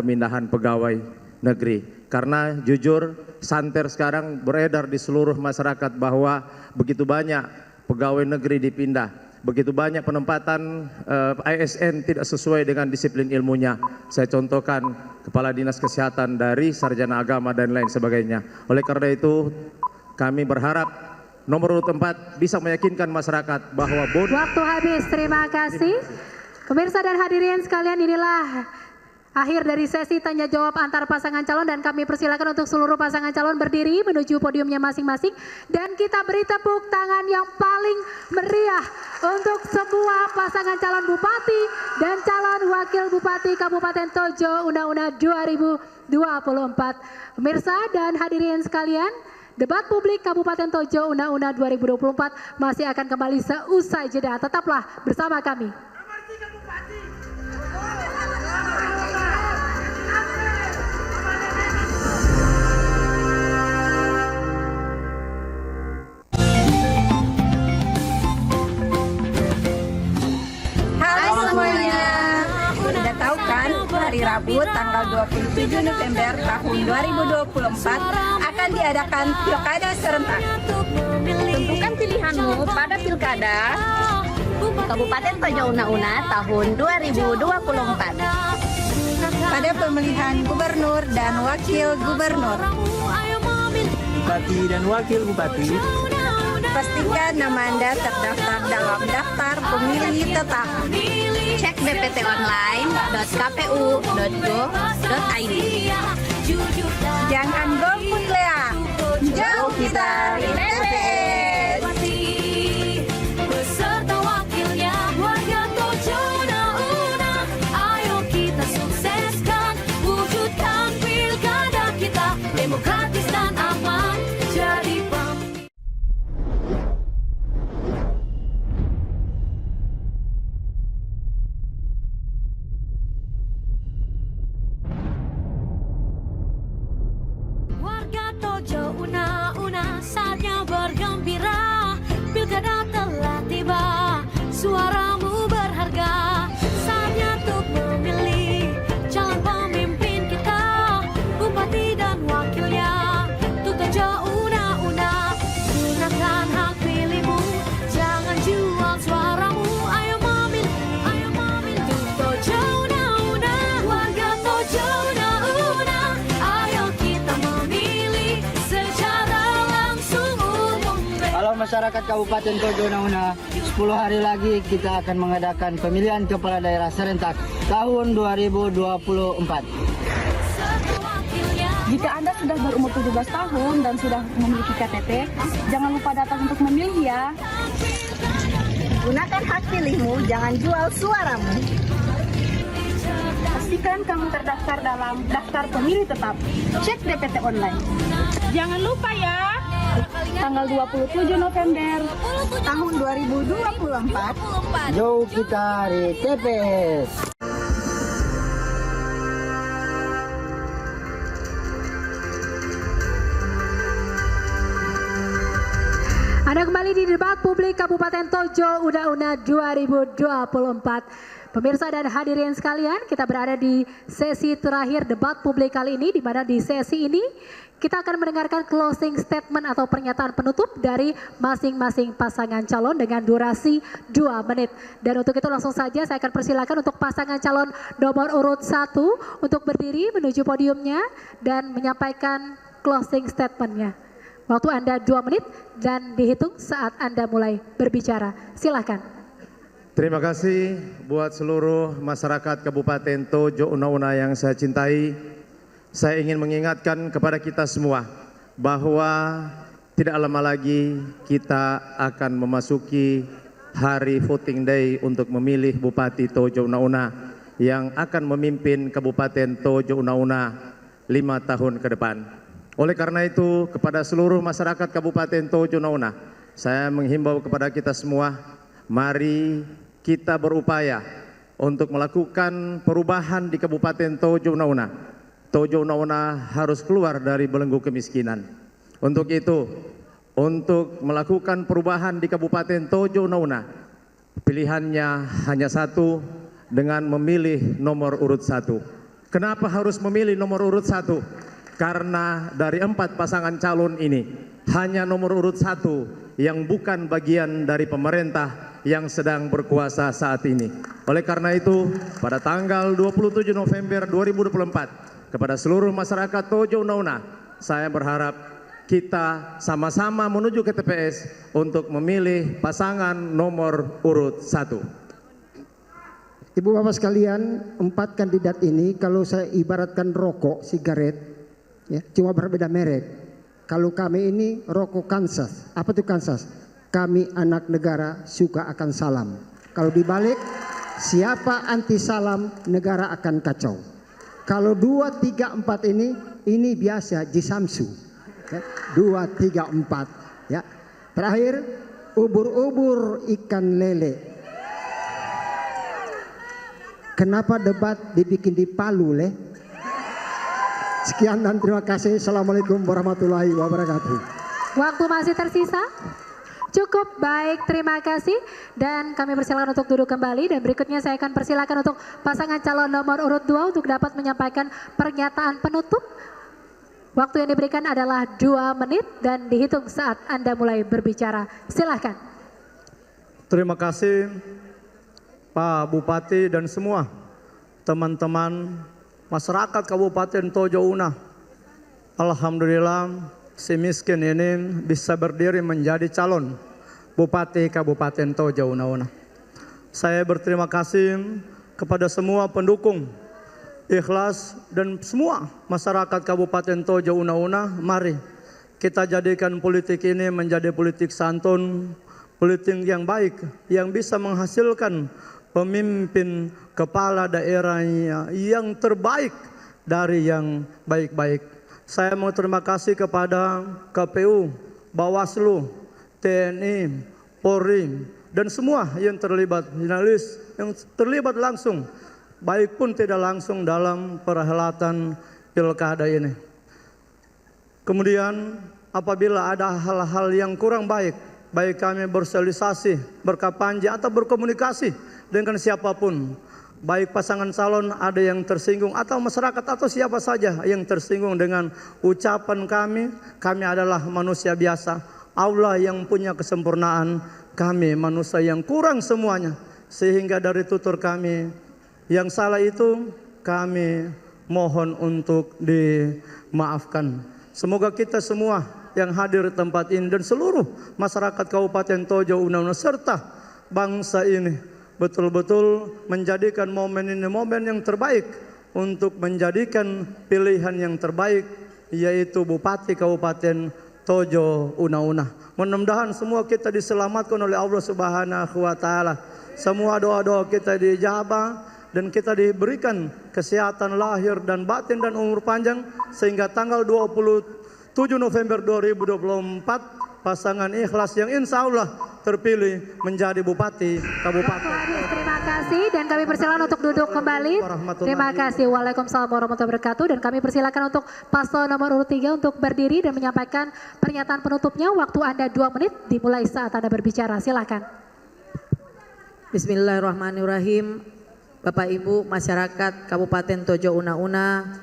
Speaker 14: pegawai negeri. Karena jujur santer sekarang beredar di seluruh masyarakat bahwa begitu banyak pegawai negeri dipindah, begitu banyak penempatan ASN tidak sesuai dengan disiplin ilmunya. Saya contohkan Kepala Dinas Kesehatan dari sarjana agama dan lain sebagainya. Oleh karena itu kami berharap nomor urut 4 bisa meyakinkan masyarakat bahwa
Speaker 3: waktu habis, terima kasih. Pemirsa dan hadirin sekalian, inilah akhir dari sesi tanya jawab antar pasangan calon dan kami persilakan untuk seluruh pasangan calon berdiri menuju podiumnya masing-masing dan kita beri tepuk tangan yang paling meriah untuk semua pasangan calon bupati dan calon wakil bupati Kabupaten Tojo Una 2024. Pemirsa dan hadirin sekalian, debat publik Kabupaten Tojo Una 2024 masih akan kembali seusai jeda. Tetaplah bersama kami.
Speaker 2: Hari Rabu tanggal 27 November tahun 2024 akan diadakan Pilkada serentak. Tentukan pilihanmu pada Pilkada Kabupaten Tojo Una tahun 2024. Pada pemilihan gubernur dan wakil gubernur,
Speaker 19: Bupati dan wakil bupati,
Speaker 2: pastikan nama Anda terdaftar dalam daftar pemilih tetap. Cek dptonline.kpu.go.id. Jangan golput Lea, jauh kita dari TPS.
Speaker 4: Beserta wakilnya warga Tojo Una, ayo kita sukseskan, wujudkan pilkada kita demokratis dan aman. Jadi Tojo Una, saatnya bergembira. Pilkada telah tiba, suaramu berharga. Saatnya untuk memilih calon pemimpin kita, bupati dan wakilnya. Untuk Tojo Una, gunakan hak pilihmu, jangan jual suaramu. Ayo memilih untuk Tojo Una, warga Tojo Una. Ayo kita memilih secara langsung umum.
Speaker 1: Kalau masyarakat Kabupaten Tojo Una, 10 hari lagi kita akan mengadakan pemilihan kepala daerah serentak tahun 2024.
Speaker 12: Jika Anda sudah berumur 17 tahun dan sudah memiliki KTP, jangan lupa datang untuk memilih ya.
Speaker 2: Gunakan hak pilihmu, jangan jual suaramu.
Speaker 12: Pastikan kamu terdaftar dalam daftar pemilih tetap. Cek DPT online. Jangan lupa ya, tanggal 27 November
Speaker 2: tahun 2024.
Speaker 1: Jauh kita dari TPS.
Speaker 3: Anda kembali di debat publik Kabupaten Tojo Una 2024. Pemirsa dan hadirin sekalian, kita berada di sesi terakhir debat publik kali ini, di mana di sesi ini kita akan mendengarkan closing statement atau pernyataan penutup dari masing-masing pasangan calon dengan durasi 2 menit. Dan untuk itu langsung saja saya akan persilakan untuk pasangan calon nomor urut 1 untuk berdiri menuju podiumnya dan menyampaikan closing statementnya. Waktu Anda 2 menit dan dihitung saat Anda mulai berbicara. Silakan.
Speaker 14: Terima kasih buat seluruh masyarakat Kabupaten Tojo Una yang saya cintai. Saya ingin mengingatkan kepada kita semua bahwa tidak lama lagi kita akan memasuki hari voting day untuk memilih Bupati Tojo Una yang akan memimpin Kabupaten Tojo Una 5 tahun ke depan. Oleh karena itu, kepada seluruh masyarakat Kabupaten Tojo Una, saya menghimbau kepada kita semua, mari kita berupaya untuk melakukan perubahan di Kabupaten Tojo Una. Tojo Una harus keluar dari belenggu kemiskinan. Untuk itu, untuk melakukan perubahan di Kabupaten Tojo Una, pilihannya hanya satu, dengan memilih nomor urut 1. Kenapa harus memilih nomor urut 1? Karena dari 4 pasangan calon ini, hanya nomor urut 1 yang bukan bagian dari pemerintah yang sedang berkuasa saat ini. Oleh karena itu, pada tanggal 27 November 2024, kepada seluruh masyarakat Tojo Una, saya berharap kita sama-sama menuju ke TPS untuk memilih pasangan nomor urut 1.
Speaker 17: Ibu Bapak sekalian, 4 kandidat ini kalau saya ibaratkan rokok, sigaret, ya, cuma berbeda merek. Kalau kami ini rokok Kansas. Apa itu Kansas? Kami anak negara suka akan salam. Kalau dibalik, siapa anti salam, negara akan kacau. Kalau 2, 3, 4 ini biasa Jisamsu. Ya, 2, 3, 4. Ya. Terakhir, ubur-ubur ikan lele. Kenapa debat dibikin di Palu, Le? Sekian dan terima kasih. Assalamualaikum warahmatullahi wabarakatuh.
Speaker 3: Waktu masih tersisa? Cukup, baik, terima kasih. Dan kami persilakan untuk duduk kembali. Dan berikutnya saya akan persilakan untuk pasangan calon nomor urut 2 untuk dapat menyampaikan pernyataan penutup. Waktu yang diberikan adalah 2 menit dan dihitung saat Anda mulai berbicara. Silahkan.
Speaker 14: Terima kasih Pak Bupati dan semua teman-teman masyarakat Kabupaten Tojo Una. Alhamdulillah, si miskin ini bisa berdiri menjadi calon Bupati Kabupaten Tojo Una. Saya berterima kasih kepada semua pendukung, ikhlas dan semua masyarakat Kabupaten Tojo Una. Mari kita jadikan politik ini menjadi politik santun, politik yang baik, yang bisa menghasilkan pemimpin kepala daerahnya yang terbaik dari yang baik-baik. Saya mau terima kasih kepada KPU, Bawaslu, TNI, Polri, dan semua yang terlibat, jurnalis yang terlibat langsung, baik pun tidak langsung dalam perhelatan pilkada ini. Kemudian apabila ada hal-hal yang kurang baik, baik kami bersosialisasi, berkampanye atau berkomunikasi dengan siapapun, baik pasangan calon ada yang tersinggung atau masyarakat atau siapa saja yang tersinggung dengan ucapan kami adalah manusia biasa. Allah yang punya kesempurnaan, kami manusia yang kurang semuanya. Sehingga dari tutur kami yang salah itu kami mohon untuk dimaafkan. Semoga kita semua yang hadir di tempat ini dan seluruh masyarakat Kabupaten Tojo Una serta bangsa ini betul-betul menjadikan momen ini momen yang terbaik untuk menjadikan pilihan yang terbaik, yaitu Bupati Kabupaten Tojo Una. Mudah-mudahan semua kita diselamatkan oleh Allah Subhanahu wa Ta'ala. Semua doa-doa kita dijabah dan kita diberikan kesehatan lahir dan batin dan umur panjang sehingga tanggal 27 November 2024 pasangan ikhlas yang insya Allah terpilih menjadi Bupati Kabupaten.
Speaker 3: Terima kasih. kasih dan kami persilakan untuk duduk kembali. Terima kasih. Waalaikumsalam warahmatullahi wabarakatuh. Dan kami persilakan untuk paslon nomor urut 3 untuk berdiri dan menyampaikan pernyataan penutupnya. Waktu Anda 2 menit dimulai saat Anda berbicara. Silakan.
Speaker 7: Bismillahirrahmanirrahim. Bapak Ibu masyarakat Kabupaten Tojo Una-Una,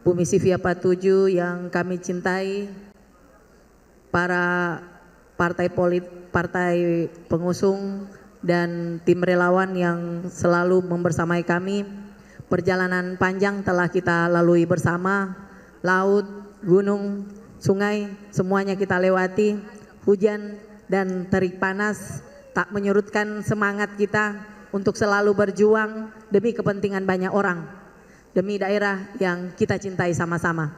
Speaker 7: Bumi Sivia 47 yang kami cintai, para partai pengusung dan tim relawan yang selalu membersamai kami. Perjalanan panjang telah kita lalui bersama, laut, gunung, sungai, semuanya kita lewati. Hujan dan terik panas tak menyurutkan semangat kita untuk selalu berjuang demi kepentingan banyak orang, demi daerah yang kita cintai sama-sama.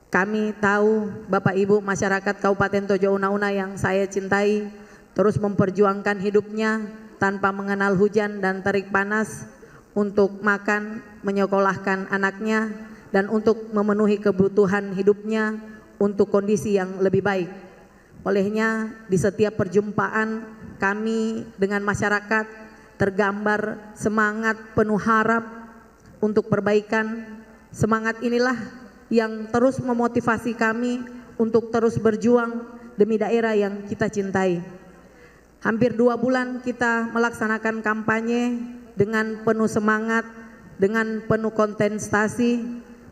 Speaker 7: Kami tahu Bapak Ibu masyarakat Kabupaten Tojo Una-Una yang saya cintai terus memperjuangkan hidupnya tanpa mengenal hujan dan terik panas untuk makan, menyekolahkan anaknya, dan untuk memenuhi kebutuhan hidupnya untuk kondisi yang lebih baik. Olehnya di setiap perjumpaan kami dengan masyarakat tergambar semangat penuh harap untuk perbaikan. Semangat inilah yang terus memotivasi kami untuk terus berjuang demi daerah yang kita cintai. Hampir 2 bulan kita melaksanakan kampanye dengan penuh semangat, dengan penuh kontestasi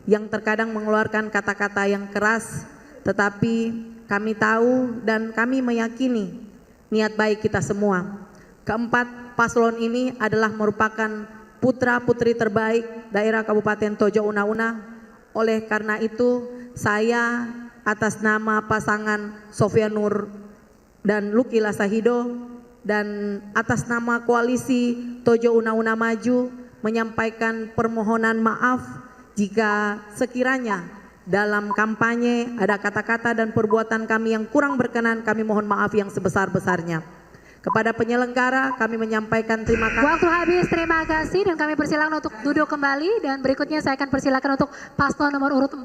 Speaker 7: yang terkadang mengeluarkan kata-kata yang keras, tetapi kami tahu dan kami meyakini niat baik kita semua. Keempat paslon ini adalah merupakan putra-putri terbaik daerah Kabupaten Tojo Una-Una. Oleh karena itu saya atas nama pasangan Sofia Nur dan Luki Lasahido dan atas nama koalisi Tojo Una-Una Maju menyampaikan permohonan maaf jika sekiranya dalam kampanye ada kata-kata dan perbuatan kami yang kurang berkenan. Kami mohon maaf yang sebesar-besarnya. Kepada penyelenggara kami menyampaikan terima kasih.
Speaker 3: Waktu habis, terima kasih dan kami persilakan untuk duduk kembali dan berikutnya saya akan persilakan untuk paslon nomor urut 4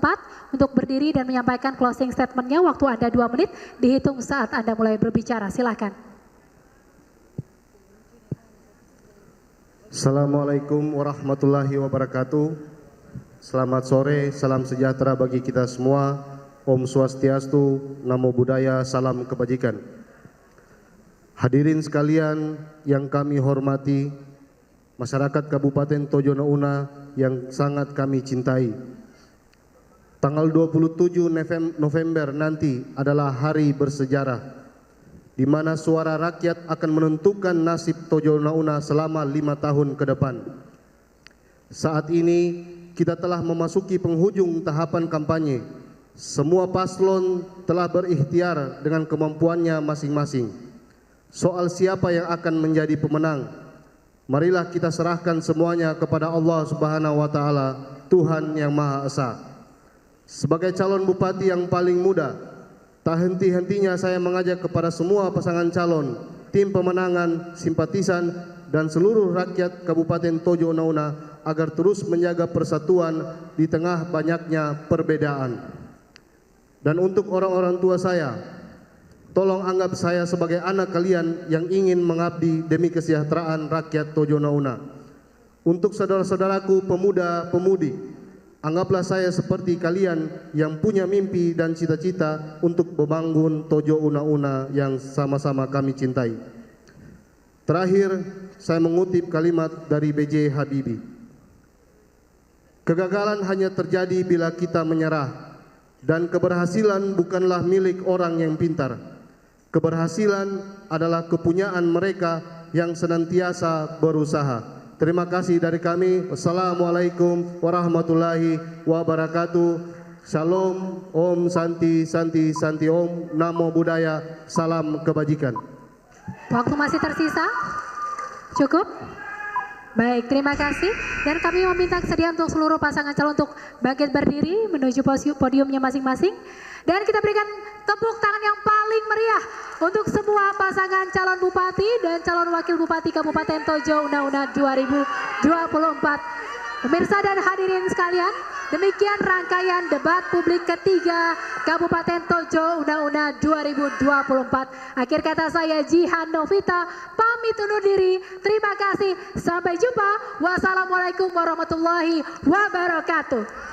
Speaker 3: untuk berdiri dan menyampaikan closing statementnya. Waktu Anda 2 menit dihitung saat Anda mulai berbicara. Silakan.
Speaker 8: Assalamualaikum warahmatullahi wabarakatuh. Selamat sore, salam sejahtera bagi kita semua. Om Swastiastu, Namo Buddhaya, salam kebajikan. Hadirin sekalian yang kami hormati, masyarakat Kabupaten Tojo Una-Una yang sangat kami cintai. Tanggal 27 November nanti adalah hari bersejarah, di mana suara rakyat akan menentukan nasib Tojo Una-Una selama 5 tahun ke depan. Saat ini kita telah memasuki penghujung tahapan kampanye. Semua paslon telah berikhtiar dengan kemampuannya masing-masing. Soal siapa yang akan menjadi pemenang, marilah kita serahkan semuanya kepada Allah Subhanahu wa Ta'ala, Tuhan yang Maha Esa. Sebagai calon bupati yang paling muda, tak henti-hentinya saya mengajak kepada semua pasangan calon, tim pemenangan, simpatisan, dan seluruh rakyat Kabupaten Tojo Una-Una agar terus menjaga persatuan di tengah banyaknya perbedaan. Dan untuk orang-orang tua saya, tolong anggap saya sebagai anak kalian yang ingin mengabdi demi kesejahteraan rakyat Tojo Una-Una. Untuk saudara-saudaraku pemuda-pemudi, anggaplah saya seperti kalian yang punya mimpi dan cita-cita untuk membangun Tojo Una-Una yang sama-sama kami cintai. Terakhir, saya mengutip kalimat dari B.J. Habibie. Kegagalan hanya terjadi bila kita menyerah, dan keberhasilan bukanlah milik orang yang pintar. Keberhasilan adalah kepunyaan mereka yang senantiasa berusaha. Terima kasih dari kami. Wassalamualaikum warahmatullahi wabarakatuh. Shalom, Om Santi, Santi, Santi Om, Namo Buddhaya, salam kebajikan.
Speaker 3: Waktu masih tersisa? Cukup? Baik, terima kasih. Dan kami meminta kesediaan untuk seluruh pasangan calon untuk bangkit berdiri menuju podiumnya masing-masing. Dan kita berikan tepuk tangan yang paling meriah untuk semua pasangan calon bupati dan calon wakil bupati Kabupaten Tojo Una-Una 2024. Pemirsa dan hadirin sekalian, demikian rangkaian debat publik ketiga Kabupaten Tojo Una-Una 2024. Akhir kata saya Jihan Novita, pamit undur diri. Terima kasih, sampai jumpa. Wassalamualaikum warahmatullahi wabarakatuh.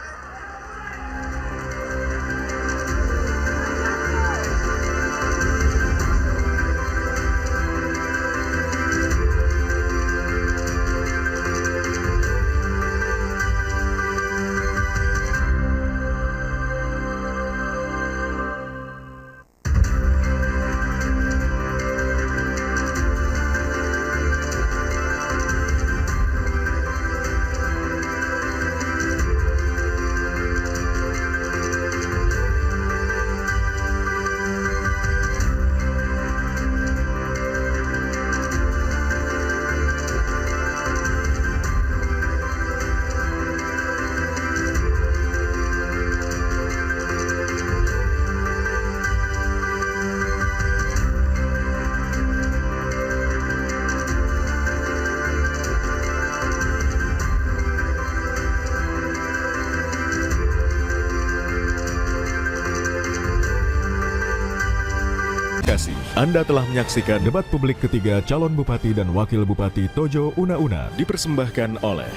Speaker 6: Anda telah menyaksikan debat publik ketiga calon bupati dan wakil bupati Tojo Una-Una dipersembahkan oleh